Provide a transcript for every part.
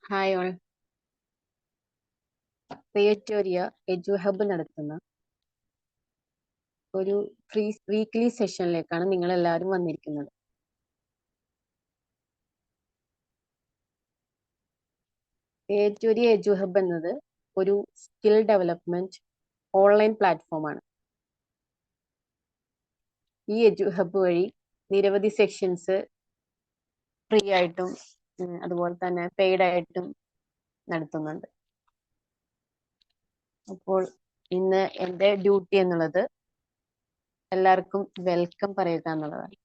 Hi all. ക്രിയേറ്റോറിയ എഡ്യൂഹബ് നടത്തുന്ന ഒരു free weekly സെഷനിലേക്കാണ് നിങ്ങൾ എല്ലാവരും വന്നിരിക്കുന്നത്. ക്രിയേറ്റോറിയ എഡ്യൂഹബ് എന്നത് ഒരു സ്കിൽ ഡെവലപ്മെന്റ് ഓൺലൈൻ പ്ലാറ്റ്ഫോമാണ്. ഈ എഡ്യൂഹബ് വഴി നിരവധി സെക്ഷൻസ് ഫ്രീ ആയിട്ടും അതുപോലെ തന്നെ പെയ്ഡ് ആയിട്ടും നടത്തുന്നുണ്ട്. അപ്പോൾ ഇന്ന് എൻ്റെ ഡ്യൂട്ടി എന്നുള്ളത് എല്ലാവർക്കും വെൽക്കം പറയുക എന്നുള്ളതാണ്.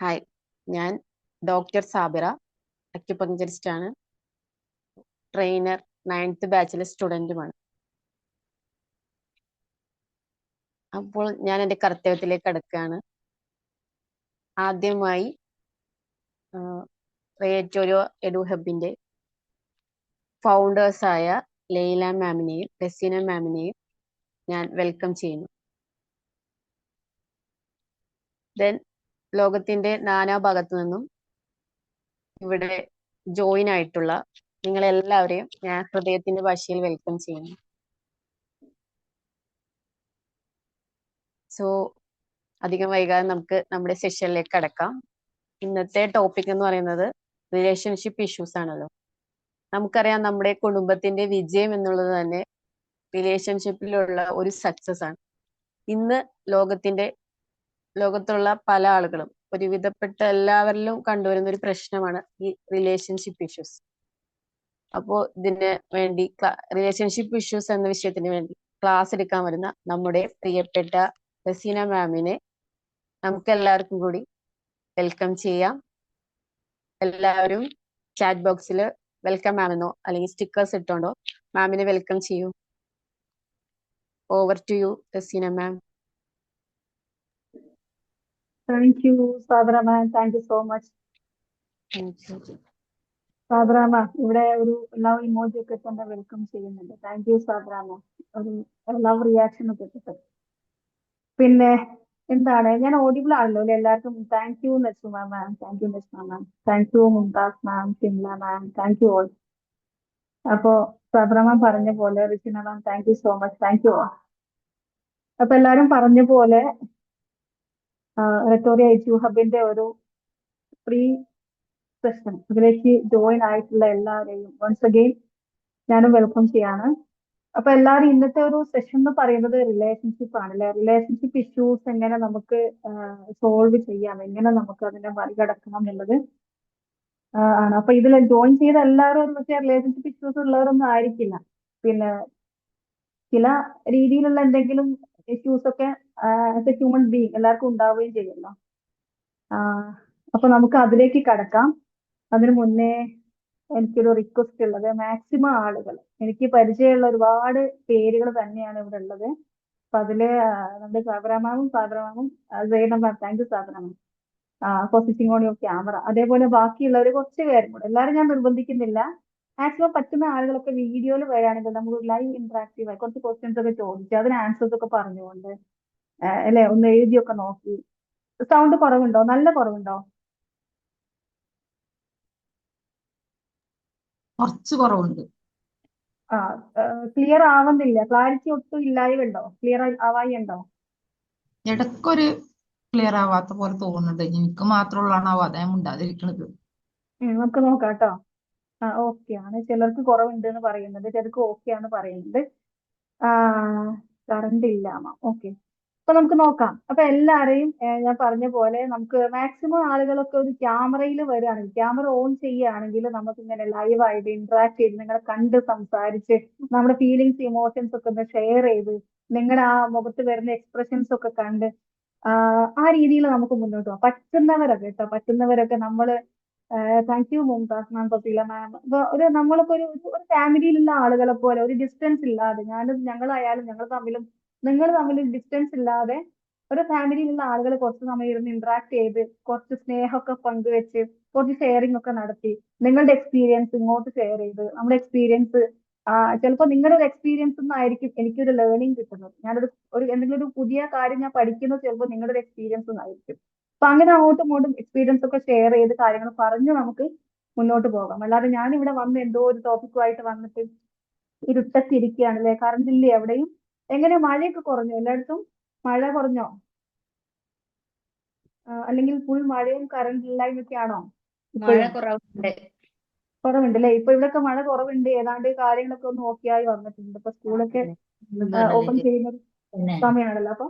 ഹായ്, ഞാൻ ഡോക്ടർ സാബിറ, അക്യുപങ്ചറിസ്റ്റ് ആണ്, ട്രെയിനർ, 9th ബാച്ചിലെ സ്റ്റുഡൻറ്റുമാണ്. അപ്പോൾ ഞാൻ എൻ്റെ കർത്തവ്യത്തിലേക്ക് കടക്കുകയാണ്. ആദ്യമായി ക്രിയേറ്റോറിയ എഡ്യൂഹബിൻ്റെ ഫൗണ്ടേഴ്സായ ലൈല മാമിനെയും റസീന മാമിനെയും ഞാൻ വെൽക്കം ചെയ്യുന്നു. ദെൻ ലോകത്തിൻ്റെ നാനാഭാഗത്തു നിന്നും ഇവിടെ ജോയിൻ ആയിട്ടുള്ള നിങ്ങളെല്ലാവരെയും ഞാൻ ഹൃദയത്തിന്റെ ഭാഷയിൽ വെൽക്കം ചെയ്യുന്നു. സോ അധികം വൈകാതെ നമുക്ക് നമ്മുടെ സെഷനിലേക്ക് കടക്കാം. ഇന്നത്തെ ടോപ്പിക് എന്ന് പറയുന്നത് റിലേഷൻഷിപ്പ് ഇഷ്യൂസ് ആണല്ലോ. നമുക്കറിയാം, നമ്മുടെ കുടുംബത്തിന്റെ വിജയം എന്നുള്ളത് തന്നെ റിലേഷൻഷിപ്പിലുള്ള ഒരു സക്സസ് ആണ്. ഇന്ന് ലോകത്തുള്ള പല ആളുകളും, ഒരുവിധപ്പെട്ട എല്ലാവരിലും കണ്ടുവരുന്ന ഒരു പ്രശ്നമാണ് ഈ റിലേഷൻഷിപ്പ് ഇഷ്യൂസ്. അപ്പോൾ ഇതിന് വേണ്ടി റിലേഷൻഷിപ്പ് ഇഷ്യൂസ് എന്ന വിഷയത്തിന് വേണ്ടി ക്ലാസ് എടുക്കാൻ വരുന്ന നമ്മുടെ പ്രിയപ്പെട്ട റസീന മാമിനെ നമുക്ക് എല്ലാവർക്കും കൂടി വെൽക്കം ചെയ്യാം. എല്ലാവരും ചാറ്റ് ബോക്സിൽ വെൽക്കം മാമെന്നോ അല്ലെങ്കിൽ സ്റ്റിക്കേഴ്സ് ഇട്ടോണ്ടോ മാമിനെ വെൽക്കം ചെയ്യൂ. Over to you Razeena ma'am. Thank you, Sabra ma'am. Thank you so much. Sabra ma'am ഇവിടെ ഒരു ലവ് ഇമോജി ഒക്കെ തന്നെ വെൽക്കം ചെയ്യുന്നുണ്ട്. താങ്ക് യു സാബ്ര മാം, ഒരു ലവ് റിയാക്ഷൻ ഒക്കെ ഇട്ടിട്ട്. പിന്നെ എന്താണ്, ഞാൻ ഓഡിബിൾ ആണല്ലോ അല്ലെ എല്ലാവർക്കും? Thank you Nasma ma'am, thank you Nasma ma'am, thank you Mumtaz ma'am, Shimla ma'am, thank you all. അപ്പോ സാബ്ര മാം പറഞ്ഞ പോലെ Rizina ma'am, thank you so much, thank you all. അപ്പൊ എല്ലാരും പറഞ്ഞ പോലെ റെറ്റോറിയ എഡ്യൂഹബിന്റെ ഒരു ഫ്രീ സെഷൻ ഇതിലേക്ക് ജോയിൻ ആയിട്ടുള്ള എല്ലാവരെയും വൺസ് അഗെയിൻ ഞാനും വെൽക്കം ചെയ്യാണ്. അപ്പൊ എല്ലാവരും ഇന്നത്തെ ഒരു സെഷൻ എന്ന് പറയുന്നത് റിലേഷൻഷിപ്പ് ആണ് അല്ലെ. റിലേഷൻഷിപ്പ് ഇഷ്യൂസ് എങ്ങനെ നമുക്ക് സോൾവ് ചെയ്യാം, എങ്ങനെ നമുക്ക് അതിനെ മറികടക്കണം എന്നുള്ളത് ആണ്. അപ്പൊ ഇതിൽ ജോയിൻ ചെയ്ത എല്ലാവരും ഒരു പക്ഷേ റിലേഷൻഷിപ്പ് ഇഷ്യൂസ് ഉള്ളവരൊന്നും ആയിരിക്കില്ല. പിന്നെ ചില രീതിയിലുള്ള എന്തെങ്കിലും ഇഷ്യൂസ് ഒക്കെ ആസ് എ ഹ്യൂമൻ ബീങ് എല്ലാവർക്കും ഉണ്ടാവുകയും ചെയ്യുമല്ലോ. അപ്പൊ നമുക്ക് അതിലേക്ക് കടക്കാം. അതിനു മുന്നേ എനിക്കൊരു റിക്വസ്റ്റ് ഉള്ളത്, മാക്സിമം ആളുകൾ, എനിക്ക് പരിചയമുള്ള ഒരുപാട് പേരുകൾ തന്നെയാണ് ഇവിടെ ഉള്ളത്. അപ്പൊ അതില് നമ്മുടെ സാബറാമാമും Saina ma'am, thank you Sabra ma'am for switching on your camera. അതേപോലെ ബാക്കിയുള്ളവർ കുറച്ച് പേരും കൂടെ, എല്ലാവരും ഞാൻ നിർബന്ധിക്കുന്നില്ല. മാക്സിമം പറ്റുന്ന ആളുകളൊക്കെ വീഡിയോയിൽ വരികയാണെങ്കിൽ നമുക്ക് ലൈവ് ഇന്ററാക്റ്റീവ് ആയി കുറച്ച് ക്വസ്റ്റ്യൻസ് ഒക്കെ ചോദിച്ച് അതിന് ആൻസേഴ്സ് ഒക്കെ പറഞ്ഞുകൊണ്ട് അല്ലെ ഒന്ന് എഴുതിയൊക്കെ നോക്കി. സൗണ്ട് കുറവുണ്ടോ? നല്ല കുറവുണ്ടോ? കുറച്ച് കുറവുണ്ട്. ക്ലിയർ ആവുന്നില്ല, ക്ലാരിറ്റി ഒട്ടും ഇല്ലായ്മ ക്ലിയർ ആവായി ഉണ്ടോ? ഇടയ്ക്കൊരു ക്ലിയർ ആവാത്ത പോലെ തോന്നുന്നുണ്ട്. എനിക്ക് മാത്രമുള്ളതാണോ അതേ ഉണ്ടാതിരിക്കുന്നത്. നമുക്ക് നോക്കാം കേട്ടോ. ഓക്കെ ആണ്, ചിലർക്ക് കുറവുണ്ട് എന്ന് പറയുന്നുണ്ട്, ചിലർക്ക് ഓക്കെ ആണ് പറയുന്നുണ്ട്. കറണ്ട് ഇല്ല. ഓക്കെ, അപ്പൊ നമുക്ക് നോക്കാം. അപ്പൊ എല്ലാരെയും ഞാൻ പറഞ്ഞ പോലെ നമുക്ക് മാക്സിമം ആളുകളൊക്കെ ഒരു ക്യാമറയിൽ വരികയാണെങ്കിൽ, ക്യാമറ ഓൺ ചെയ്യുകയാണെങ്കിൽ നമുക്ക് ഇങ്ങനെ ലൈവായിട്ട് ഇന്ററാക്ട് ചെയ്ത് നിങ്ങളെ കണ്ട് സംസാരിച്ച് നമ്മുടെ ഫീലിങ്സ് ഇമോഷൻസ് ഒക്കെ ഒന്ന് ഷെയർ ചെയ്ത് നിങ്ങളുടെ ആ മുഖത്ത് വരുന്ന എക്സ്പ്രഷൻസ് ഒക്കെ കണ്ട് ആ രീതിയിൽ നമുക്ക് മുന്നോട്ട് പോകാം. പറ്റുന്നവരൊക്കെ കേട്ടോ, പറ്റുന്നവരൊക്കെ നമ്മള് താങ്ക് യു മുംതാസ് മാം, ഫസീല മാം. ഒരു നമ്മളിപ്പോ ഒരു ഫാമിലിയിലുള്ള ആളുകളെ പോലെ ഒരു ഡിസ്റ്റൻസ് ഇല്ലാതെ, ഞങ്ങളായാലും ഞങ്ങൾ തമ്മിലും നിങ്ങൾ തമ്മിൽ ഡിസ്റ്റൻസ് ഇല്ലാതെ ഒരു ഫാമിലിയിലുള്ള ആളുകൾ കുറച്ച് സമയം ഇരുന്ന് ഇന്ററാക്ട് ചെയ്ത് കുറച്ച് സ്നേഹമൊക്കെ പങ്കുവെച്ച് കുറച്ച് ഷെയറിംഗ് ഒക്കെ നടത്തി നിങ്ങളുടെ എക്സ്പീരിയൻസ് ഇങ്ങോട്ട് ഷെയർ ചെയ്ത് നമ്മുടെ എക്സ്പീരിയൻസ് ചിലപ്പോൾ നിങ്ങളുടെ ഒരു എക്സ്പീരിയൻസ് നിന്നായിരിക്കും എനിക്കൊരു ലേണിംഗ് കിട്ടുന്നത്. ഒരു എന്തെങ്കിലും ഒരു പുതിയ കാര്യം ഞാൻ പഠിക്കുന്നത് ചിലപ്പോൾ നിങ്ങളുടെ ഒരു എക്സ്പീരിയൻസ് ആയിരിക്കും. അപ്പൊ അങ്ങനെ അങ്ങോട്ടും ഇങ്ങോട്ടും എക്സ്പീരിയൻസ് ഒക്കെ ഷെയർ ചെയ്ത് കാര്യങ്ങൾ പറഞ്ഞ് നമുക്ക് മുന്നോട്ട് പോകാം. അല്ലാതെ ഞാൻ ഇവിടെ വന്ന് എന്തോ ഒരു ടോപ്പിക്കുമായിട്ട് വന്നിട്ട് ഇരുട്ടത്തിരിക്കുകയാണല്ലേ, കറണ്ട് ഇല്ലേ എവിടെയും? എങ്ങനെ മഴയൊക്കെ കുറഞ്ഞോ എല്ലായിടത്തും? മഴ കുറഞ്ഞോ? അല്ലെങ്കിൽ ഫുൾ മഴയും കറണ്ട് ഇല്ലായ്മയൊക്കെയാണോ മഴ ഇപ്പോഴും? കുറവുണ്ട്. കുറവുണ്ട് അല്ലേ? ഇപ്പൊ ഇവിടെയൊക്കെ മഴ കുറവുണ്ട്, ഏതാണ്ട് കാര്യങ്ങളൊക്കെ ഒന്ന് ഓക്കെ ആയി വന്നിട്ടുണ്ട്. ഇപ്പൊ സ്കൂളൊക്കെ ഒന്നും പറഞ്ഞില്ല ഓപ്പൺ ചെയ്യുന്ന ഒരു പിന്നെ സമയമാണല്ലോ. അപ്പൊ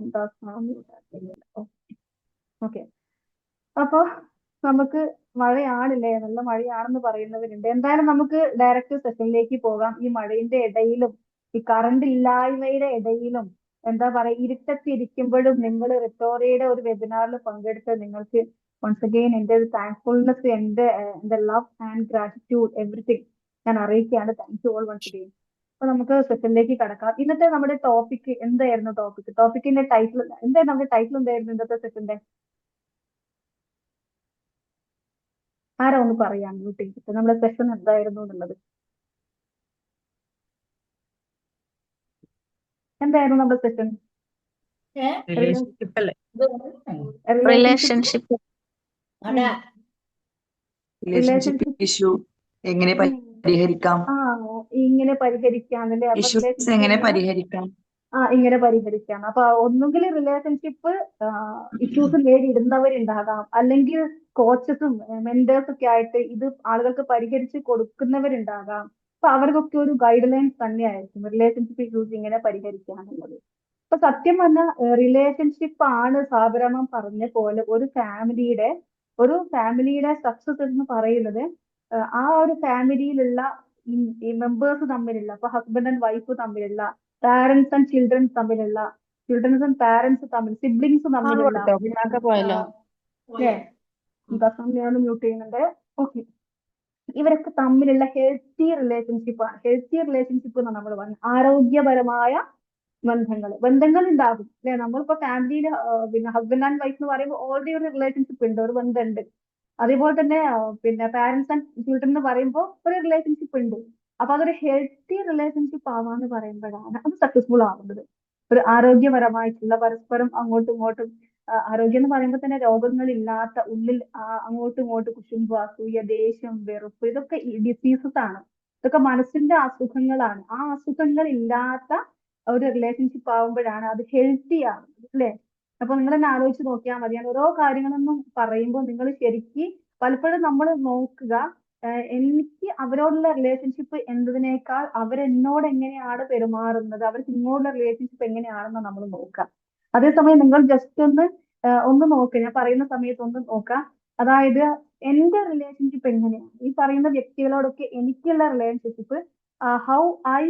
എന്താ ഓക്കെ. അപ്പൊ നമുക്ക് മഴയാണില്ലേ, നല്ല മഴയാണെന്ന് പറയുന്നവരുണ്ട്. എന്തായാലും നമുക്ക് ഡയറക്റ്റ് സെഷനിലേക്ക് പോകാം. ഈ മഴയുടെ ഇടയിലും ഈ കറണ്ട് ഇല്ലായ്മയുടെ ഇടയിലും എന്താ പറയാ, ഇരുട്ടത്തിരിക്കുമ്പോഴും നിങ്ങൾ റിട്ടോറിയുടെ ഒരു വെബിനാറിൽ പങ്കെടുത്ത് നിങ്ങൾക്ക് വൺസ് അഗെയിൻ എന്റെ ഒരു താങ്ക്ഫുൾനെസ്, എന്റെ ലവ് ആൻഡ് ഗ്രാറ്റിറ്റ്യൂഡ് എവറിത്തിങ് ഞാൻ അറിയിക്കുകയാണ്. Thank you all once again. അപ്പൊ നമുക്ക് സെഷനിലേക്ക് കടക്കാം. ഇന്നത്തെ നമ്മുടെ ടോപ്പിക് എന്തായിരുന്നു? ടോപ്പിക്കിന്റെ ടൈറ്റിൽ എന്തായിരുന്നു? നമ്മുടെ ടൈറ്റിൽ എന്തായിരുന്നു ഇന്നത്തെ സെഷന്റെ? ആരാ ഒന്ന് പറയാം മ്യൂട്ട് ചെയ്തിട്ട് നമ്മുടെ സെഷൻ എന്തായിരുന്നു എന്നുള്ളത്? എന്തായിരുന്നു നമ്മുടെ സെഷൻ? റിലേഷൻഷിപ്പ് അല്ലേ? റിലേഷൻഷിപ്പ്. അതാ റിലേഷൻഷിപ്പ് ഇഷ്യൂ എങ്ങനെ പരിഹരിക്കാം, ഇങ്ങനെ പരിഹരിക്കാന്നല്ലേ? അപ്പൊ ഇഷ്യൂസ് എങ്ങനെ പരിഹരിക്കാം. ഇങ്ങനെ പരിഹരിക്കാം. അപ്പൊ ഒന്നുകിൽ റിലേഷൻഷിപ്പ് ഇഷ്യൂസ് നേരിടുന്നവരുണ്ടാകാം, അല്ലെങ്കിൽ കോച്ചസും മെന്റേഴ്സ് ഒക്കെ ആയിട്ട് ഇത് ആളുകൾക്ക് പരിഹരിച്ച് കൊടുക്കുന്നവരുണ്ടാകാം. അപ്പൊ അവർക്കൊക്കെ ഒരു ഗൈഡ് ലൈൻസ് തന്നെയായിരിക്കും റിലേഷൻഷിപ്പ് ഇഷ്യൂസ് ഇങ്ങനെ പരിഹരിക്കാന്നുള്ളത്. അപ്പൊ സത്യം പറഞ്ഞാൽ റിലേഷൻഷിപ്പ് ആണ് സാബിറമ്മ പറഞ്ഞ പോലെ ഒരു ഫാമിലിയുടെ സക്സസ് എന്ന് പറയുന്നത് ആ ഒരു ഫാമിലിയിലുള്ള ഈ മെമ്പേഴ്സ് തമ്മിലുള്ള, അപ്പൊ ഹസ്ബൻഡ് ആൻഡ് വൈഫ് തമ്മിലുള്ള, പാരന്റ്സ് ആൻഡ് ചിൽഡ്രൻസ് തമ്മിലുള്ള, ചിൽഡ്രൻസ് ആൻഡ് പാരന്റ്സ് തമ്മിൽ, സിബ്ലിങ്സ് തമ്മിലുള്ള, പിന്നാക്ക പോയല്ലോ. ഞാൻ മ്യൂട്ട് ചെയ്യുന്നുണ്ട്. ഓക്കെ. ഇവരൊക്കെ തമ്മിലുള്ള ഹെൽത്തി റിലേഷൻഷിപ്പാണ്. ഹെൽത്തി റിലേഷൻഷിപ്പ് എന്ന് നമ്മൾ പറഞ്ഞു, ആരോഗ്യപരമായ ബന്ധങ്ങൾ ഉണ്ടാകും അല്ലെ? നമ്മളിപ്പോ ഫാമിലിയിൽ പിന്നെ ഹസ്ബൻഡ് ആൻഡ് വൈഫ് എന്ന് പറയുമ്പോൾ ഓൾറെഡി ഒരു റിലേഷൻഷിപ്പ് ഉണ്ട്, ഒരു ബന്ധമുണ്ട്. അതേപോലെ തന്നെ പിന്നെ പാരന്റ്സ് ആൻഡ് ചിൽഡ്രൻ എന്ന് പറയുമ്പോൾ ഒരു റിലേഷൻഷിപ്പ് ഉണ്ട്. അപ്പൊ അതൊരു ഹെൽത്തി റിലേഷൻഷിപ്പ് ആവാന്ന് പറയുമ്പോഴാണ് അത് സക്സസ്ഫുൾ ആവുന്നത്. ഒരു ആരോഗ്യപരമായിട്ടുള്ള, പരസ്പരം അങ്ങോട്ടും ഇങ്ങോട്ടും ആരോഗ്യം എന്ന് പറയുമ്പോൾ തന്നെ രോഗങ്ങളില്ലാത്ത, ഉള്ളിൽ അങ്ങോട്ടും ഇങ്ങോട്ടും കുശുമ്പ്, അസൂയ, ദേഷ്യം, വെറുപ്പ്, ഇതൊക്കെ ഡിസീസസ് ആണ്. ഇതൊക്കെ മനസ്സിന്റെ അസുഖങ്ങളാണ്. ആ അസുഖങ്ങൾ ഇല്ലാത്ത ഒരു റിലേഷൻഷിപ്പ് ആവുമ്പോഴാണ് അത് ഹെൽത്തി ആവുന്നത് അല്ലേ? അപ്പൊ നിങ്ങൾ തന്നെ ആലോചിച്ച് നോക്കിയാൽ മതി. ഞാൻ ഓരോ കാര്യങ്ങളൊന്നും പറയുമ്പോൾ നിങ്ങൾ ശരിക്ക് പലപ്പോഴും നമ്മൾ നോക്കുക, എനിക്ക് അവരോടുള്ള റിലേഷൻഷിപ്പ് എന്നതിനേക്കാൾ അവരെന്നോട് എങ്ങനെയാണ് പെരുമാറുന്നത്, അവർക്ക് ഇങ്ങോട്ടുള്ള റിലേഷൻഷിപ്പ് എങ്ങനെയാണെന്ന് നമ്മൾ നോക്കുക. അതേസമയം നിങ്ങൾ ജസ്റ്റ് ഒന്ന് നോക്കുക, ഞാൻ പറയുന്ന സമയത്ത് ഒന്ന് നോക്കുക. അതായത് എന്റെ റിലേഷൻഷിപ്പ് എങ്ങനെയാണ്, ഈ പറയുന്ന വ്യക്തികളോടൊക്കെ എനിക്കുള്ള relationship, how I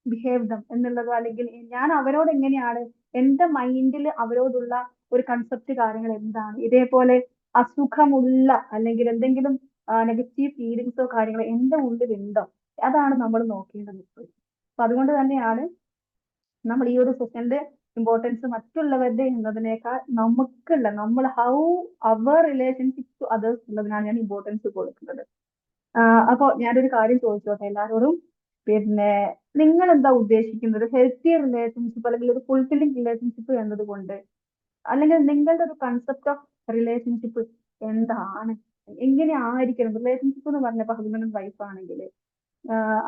behave them എന്നുള്ളതോ, അല്ലെങ്കിൽ ഞാൻ അവരോട് എങ്ങനെയാണ്, എന്റെ മൈൻഡിൽ അവരോടുള്ള ഒരു കൺസെപ്റ്റ്, കാര്യങ്ങൾ എന്താണ്, ഇതേപോലെ അസുഖമുള്ള അല്ലെങ്കിൽ എന്തെങ്കിലും നെഗറ്റീവ് ഫീലിങ്സോ കാര്യങ്ങളോ എന്റെ ഉള്ളിൽ ഉണ്ടോ, അതാണ് നമ്മൾ നോക്കേണ്ടത്. അപ്പൊ അതുകൊണ്ട് തന്നെയാണ് നമ്മൾ ഈ ഒരു സെഷന്റെ ഇമ്പോർട്ടൻസ് മറ്റുള്ളവരുടെ എന്നതിനേക്കാൾ നമ്മൾ how our relationship to others എന്നതിനാണ് ഞാൻ ഇമ്പോർട്ടൻസ് കൊടുക്കുന്നത്. അപ്പൊ ഞാനൊരു കാര്യം ചോദിച്ചോട്ടെ എല്ലാവരോടും, പിന്നെ നിങ്ങൾ എന്താ ഉദ്ദേശിക്കുന്നത് ഹെൽത്തി റിലേഷൻഷിപ്പ് അല്ലെങ്കിൽ ഒരു ഫുൾഫില്ലിംഗ് റിലേഷൻഷിപ്പ് എന്നതുകൊണ്ട്? അല്ലെങ്കിൽ നിങ്ങളുടെ ഒരു കൺസെപ്റ്റ് ഓഫ് റിലേഷൻഷിപ്പ് എന്താണ്? എങ്ങനെ ആയിരിക്കണം റിലേഷൻഷിപ്പ് എന്ന് പറഞ്ഞപ്പോ ഹസ്ബൻഡ് ആൻഡ് വൈഫ് ആണെങ്കിൽ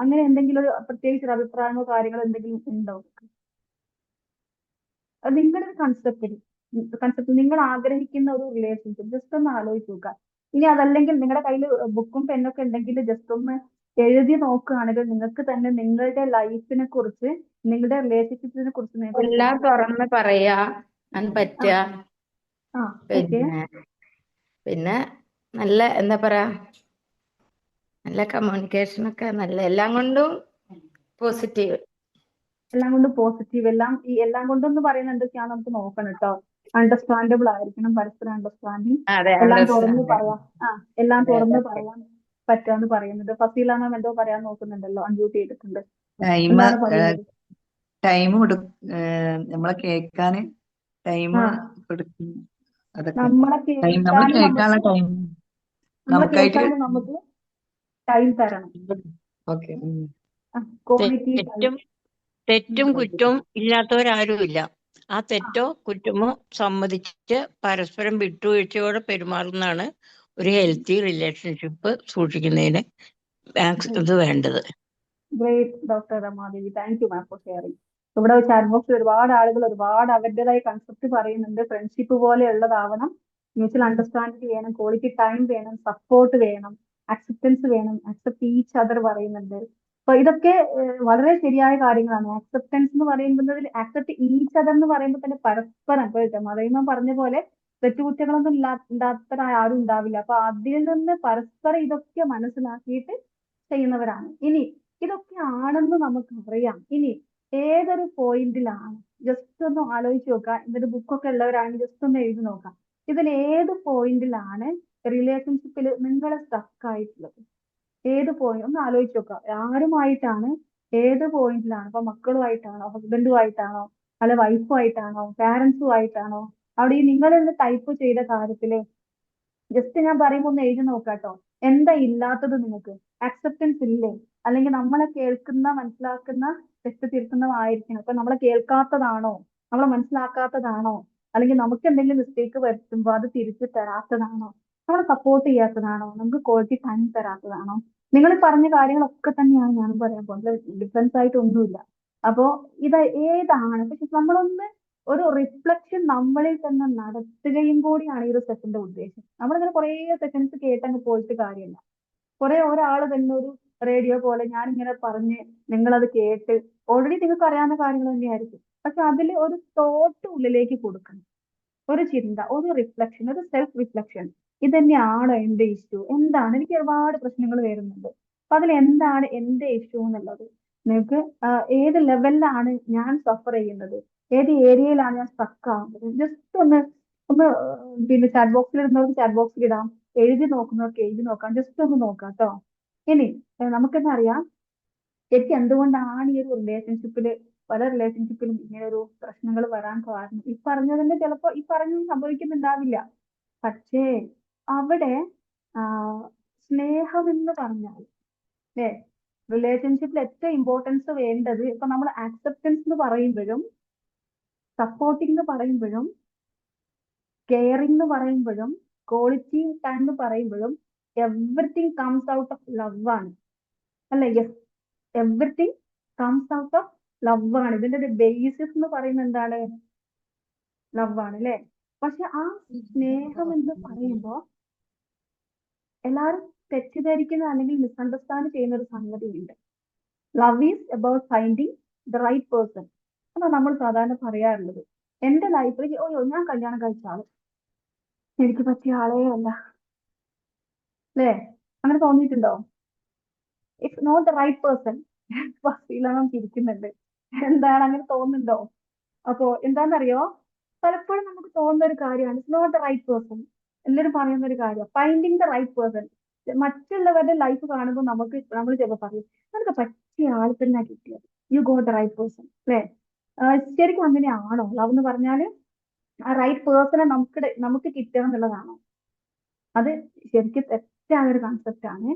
അങ്ങനെ എന്തെങ്കിലും ഒരു പ്രത്യേകിച്ച് ഒരു അഭിപ്രായമോ കാര്യങ്ങളോ എന്തെങ്കിലും ഉണ്ടോ? നിങ്ങളുടെ ഒരു കൺസെപ്റ്റ് നിങ്ങൾ ആഗ്രഹിക്കുന്ന ഒരു റിലേഷൻഷിപ്പ് ജസ്റ്റ് ഒന്ന് ആലോചിച്ച് നോക്കുക. ഇനി അതല്ലെങ്കിൽ നിങ്ങളുടെ കയ്യിൽ ബുക്കും പെന്നൊക്കെ ഉണ്ടെങ്കിൽ ജസ്റ്റ് ഒന്ന് എഴുതി നോക്കുകയാണെങ്കിൽ നിങ്ങൾക്ക് തന്നെ നിങ്ങളുടെ ലൈഫിനെ കുറിച്ച്, നിങ്ങളുടെ റിലേഷൻഷിപ്പിനെ കുറിച്ച് എല്ലാം തുറന്ന് പറയാ പറ്റുക. പിന്നെ നല്ല എന്താ പറയാ, നല്ല കമ്മ്യൂണിക്കേഷൻ ഒക്കെ, നല്ല എല്ലാം കൊണ്ടും പോസിറ്റീവ്. എല്ലാം കൊണ്ടെന്ന് പറയുന്നത് എന്തൊക്കെയാണെന്ന് നമുക്ക് നോക്കണം കേട്ടോ. അണ്ടർസ്റ്റാൻഡബിൾ ആയിരിക്കണം, പരസ്പരം അണ്ടർസ്റ്റാൻഡിങ്, എല്ലാം തുറന്ന് പറയാൻ പറ്റാന്ന് പറയുന്നത്. ഫസീല മാം എന്തോ പറയാൻ നോക്കുന്നുണ്ടല്ലോ, അൺമ്യൂട്ട് ചെയ്തിട്ടുണ്ട്. എന്താണ് പറയുന്നത്? ടൈം നമ്മളെ കേൾക്കാന് ടൈം കൊടുക്കും. അതൊക്കെ നമ്മളെ കേൾക്കാനുള്ള ടൈം നമുക്കായിട്ട് നമുക്ക് ടൈം തരണം. ഓക്കെ. ക്വാളിറ്റി തെറ്റും കുറ്റവും ഇല്ലാത്തവരാരുമില്ല. ആ തെറ്റോ കുറ്റമോ സമ്മതിച്ച് പരസ്പരം വിട്ടുവീഴ്ചയോടെ പെരുമാറുന്നതാണ് ഒരു ഹെൽത്തി റിലേഷൻഷിപ്പ് സൂക്ഷിക്കുന്നതിന് ഇത് വേണ്ടത്. Great doctor Ramadevi, thank you ma'am for sharing. ഇവിടെ ചാറ്റ് ബോക്സിൽ ഒരുപാട് ആളുകൾ ഒരുപാട് അവരുടേതായ കൺസെപ്റ്റ് പറയുന്നുണ്ട്. ഫ്രണ്ട്ഷിപ്പ് പോലെയുള്ളതാവണം, മ്യൂച്വൽ അണ്ടർസ്റ്റാൻഡിംഗ് വേണം, ക്വാളിറ്റി ടൈം വേണം, സപ്പോർട്ട് വേണം, അക്സെപ്റ്റൻസ് വേണം, അക്സെപ്റ്റ് ഈച്ച് അതർ പറയുന്നുണ്ട്. അപ്പൊ ഇതൊക്കെ വളരെ ശരിയായ കാര്യങ്ങളാണ്. അക്സെപ്റ്റൻസ് എന്ന് പറയുമ്പോൾ അക്സെപ്റ്റ് ഈച്ച് അതർ എന്ന് പറയുമ്പോൾ തന്നെ പരസ്പരം ഇപ്പൊ രമാദേവി പറഞ്ഞ പോലെ തെറ്റുകുറ്റങ്ങളൊന്നും ഇല്ലാത്ത ആരും ഉണ്ടാവില്ല. അപ്പൊ അതിൽ നിന്ന് പരസ്പരം ഇതൊക്കെ മനസ്സിലാക്കിയിട്ട് ചെയ്യുന്നവരാണ്. ഇനി ഇതൊക്കെ ആണെന്ന് നമുക്കറിയാം. ഇനി ഏതൊരു പോയിന്റിലാണ്, ജസ്റ്റ് ഒന്ന് ആലോചിച്ച് നോക്കുക. എന്നിട്ട് ബുക്കൊക്കെ ഉള്ളവരാണെങ്കിൽ ജസ്റ്റ് ഒന്ന് എഴുതി നോക്കാം. ഇതിൽ ഏത് പോയിന്റിലാണ് റിലേഷൻഷിപ്പിൽ നിങ്ങൾ സ്റ്റക്ക് ആയിട്ടുള്ളത്? ഏത് പോയിന്റ് ഒന്ന് ആലോചിച്ച് നോക്കുക. ആരുമായിട്ടാണ്, ഏത് പോയിന്റിലാണ്? ഇപ്പൊ മക്കളുമായിട്ടാണോ, ഹസ്ബൻഡുമായിട്ടാണോ, അല്ല വൈഫുമായിട്ടാണോ, പാരന്റ്സുമായിട്ടാണോ? അവിടെ ഈ നിങ്ങൾ ടൈപ്പ് ചെയ്ത കാര്യത്തില് ജസ്റ്റ് ഞാൻ പറയുമ്പോൾ ഒന്ന് എഴുതി നോക്കാട്ടോ. എന്താ ഇല്ലാത്തത് നിങ്ങൾക്ക്? അക്സെപ്റ്റൻസ് ഇല്ലേ? അല്ലെങ്കിൽ നമ്മളെ കേൾക്കുന്ന മനസ്സിലാക്കുന്ന തെറ്റ് തിരുത്തുന്നതായിരിക്കണം. ഇപ്പൊ നമ്മളെ കേൾക്കാത്തതാണോ, നമ്മളെ മനസ്സിലാക്കാത്തതാണോ, അല്ലെങ്കിൽ നമുക്ക് എന്തെങ്കിലും മിസ്റ്റേക്ക് വരുത്തുമ്പോൾ അത് തിരിച്ചു തരാത്തതാണോ, നമ്മളെ സപ്പോർട്ട് ചെയ്യാത്തതാണോ, നമുക്ക് ക്വാളിറ്റി ടൈം തരാത്തതാണോ? നിങ്ങൾ പറഞ്ഞ കാര്യങ്ങളൊക്കെ തന്നെയാണ് ഞാൻ പറയാൻ പോകുന്നത്. ഡിഫറൻസ് ആയിട്ട് ഒന്നുമില്ല. അപ്പോ ഇത് ഏതാണ്? പക്ഷെ നമ്മളൊന്ന് ഒരു റിഫ്ലക്ഷൻ നമ്മളിൽ തന്നെ നടത്തുകയും കൂടിയാണ് ഈ ഒരു സെഷന്റെ ഉദ്ദേശം. നമ്മളിങ്ങനെ കുറേ സെഷൻസ് കേട്ടങ്ങ് പോയിട്ട് കാര്യമില്ല. കുറെ ഒരാൾ തന്നെ ഒരു റേഡിയോ പോലെ ഞാൻ ഇങ്ങനെ പറഞ്ഞ് നിങ്ങളത് കേട്ട് ഓൾറെഡി നിങ്ങൾക്ക് അറിയാവുന്ന കാര്യങ്ങൾ തന്നെയായിരിക്കും. പക്ഷെ അതിൽ ഒരു തോട്ട് ഉള്ളിലേക്ക് കൊടുക്കണം, ഒരു ചിന്ത, ഒരു റിഫ്ലക്ഷൻ, ഒരു സെൽഫ് റിഫ്ലക്ഷൻ. ഇത് തന്നെയാണോ എന്റെ ഇഷ്യൂ? എന്താണ്? എനിക്ക് ഒരുപാട് പ്രശ്നങ്ങൾ വരുന്നുണ്ട്. അപ്പൊ അതിൽ എന്താണ് എന്റെ ഇഷ്യൂ എന്നുള്ളത് നിങ്ങൾക്ക് ഏത് ലെവലിലാണ് ഞാൻ സഫർ ചെയ്യുന്നത്, ഏത് ഏരിയയിലാണ് ഞാൻ സ്റ്റക്ക് ആവുന്നത്, ജസ്റ്റ് ഒന്ന് ഒന്ന് പിന്നെ ചാറ്റ് ബോക്സിൽ ഇടുന്നവർക്ക് ചാറ്റ് ബോക്സിൽ ഇടാം, എഴുതി നോക്കുന്നവർക്ക് എഴുതി നോക്കാം, ജസ്റ്റ് ഒന്ന് നോക്കാം കേട്ടോ. ഇനി നമുക്കെന്താ അറിയാം, ശരിക്കും എന്തുകൊണ്ടാണ് ഈ ഒരു റിലേഷൻഷിപ്പില്, പല റിലേഷൻഷിപ്പിലും ഇങ്ങനെ ഒരു പ്രശ്നങ്ങൾ വരാൻ കാരണം ഈ പറഞ്ഞതിന്റെ ചിലപ്പോ ഈ പറഞ്ഞത് സംഭവിക്കുന്നുണ്ടാവില്ല. പക്ഷേ അവിടെ സ്നേഹം എന്ന് പറഞ്ഞാൽ അല്ലേ, റിലേഷൻഷിപ്പിൽ ഏറ്റവും ഇമ്പോർട്ടൻസ് വേണ്ടത് ഇപ്പൊ നമ്മൾ ആക്സെപ്റ്റൻസ് എന്ന് പറയുമ്പോഴും, സപ്പോർട്ടിംഗ് എന്ന് പറയുമ്പോഴും, കെയറിംഗ് എന്ന് പറയുമ്പോഴും, ക്വാളിറ്റി ടൈം എന്ന് പറയുമ്പോഴും everything comes out of love ആണ് അല്ലെ? Yes, everything comes out of love ആണ്. ഇതിന്റെ ഒരു ബേസിസ് എന്ന് പറയുന്നത് എന്താണ്? ലവ് ആണ് അല്ലെ? പക്ഷെ ആ സ്നേഹം എന്ന് പറയുമ്പോ എല്ലാവരും തെറ്റിദ്ധരിക്കുന്ന അല്ലെങ്കിൽ മിസ്അണ്ടർസ്റ്റാൻഡ് ചെയ്യുന്ന ഒരു സംഗതിയുണ്ട്. Love is about finding the right person എന്നാണ് നമ്മൾ സാധാരണ പറയാറുള്ളത്. എന്റെ ലൈഫിൽ ഞാൻ കല്യാണം കഴിച്ച ആള് എനിക്ക് പറ്റിയ ആളേ അല്ല അല്ലേ? അങ്ങനെ തോന്നിയിട്ടുണ്ടോ? It's not the right person. ഫസ്റ്റിലാണ് തിരിക്കുന്നുണ്ട്. എന്താണ് അങ്ങനെ തോന്നുന്നുണ്ടോ? അപ്പോ എന്താണെന്നറിയോ, പലപ്പോഴും നമുക്ക് തോന്നുന്ന ഒരു കാര്യമാണ് it's not the right person. എല്ലാവരും പറയുന്ന ഒരു കാര്യം ഫൈൻഡിങ് ദ റൈറ്റ് പേഴ്സൺ. മറ്റുള്ളവരുടെ ലൈഫ് കാണുമ്പോൾ നമ്മൾ ചിലപ്പോൾ പറയും നമുക്ക് പറ്റിയ ആൾ തന്നെ കിട്ടിയത്, you got the right person അല്ലേ? ശരിക്കും അങ്ങനെയാണോ? ലവ് എന്ന് പറഞ്ഞാല് ആ റൈറ്റ് പേഴ്സണെ നമുക്ക് കിട്ടുക എന്നുള്ളതാണോ? അത് ശരിക്കും തെറ്റായ ഒരു കൺസെപ്റ്റ് ആണ്.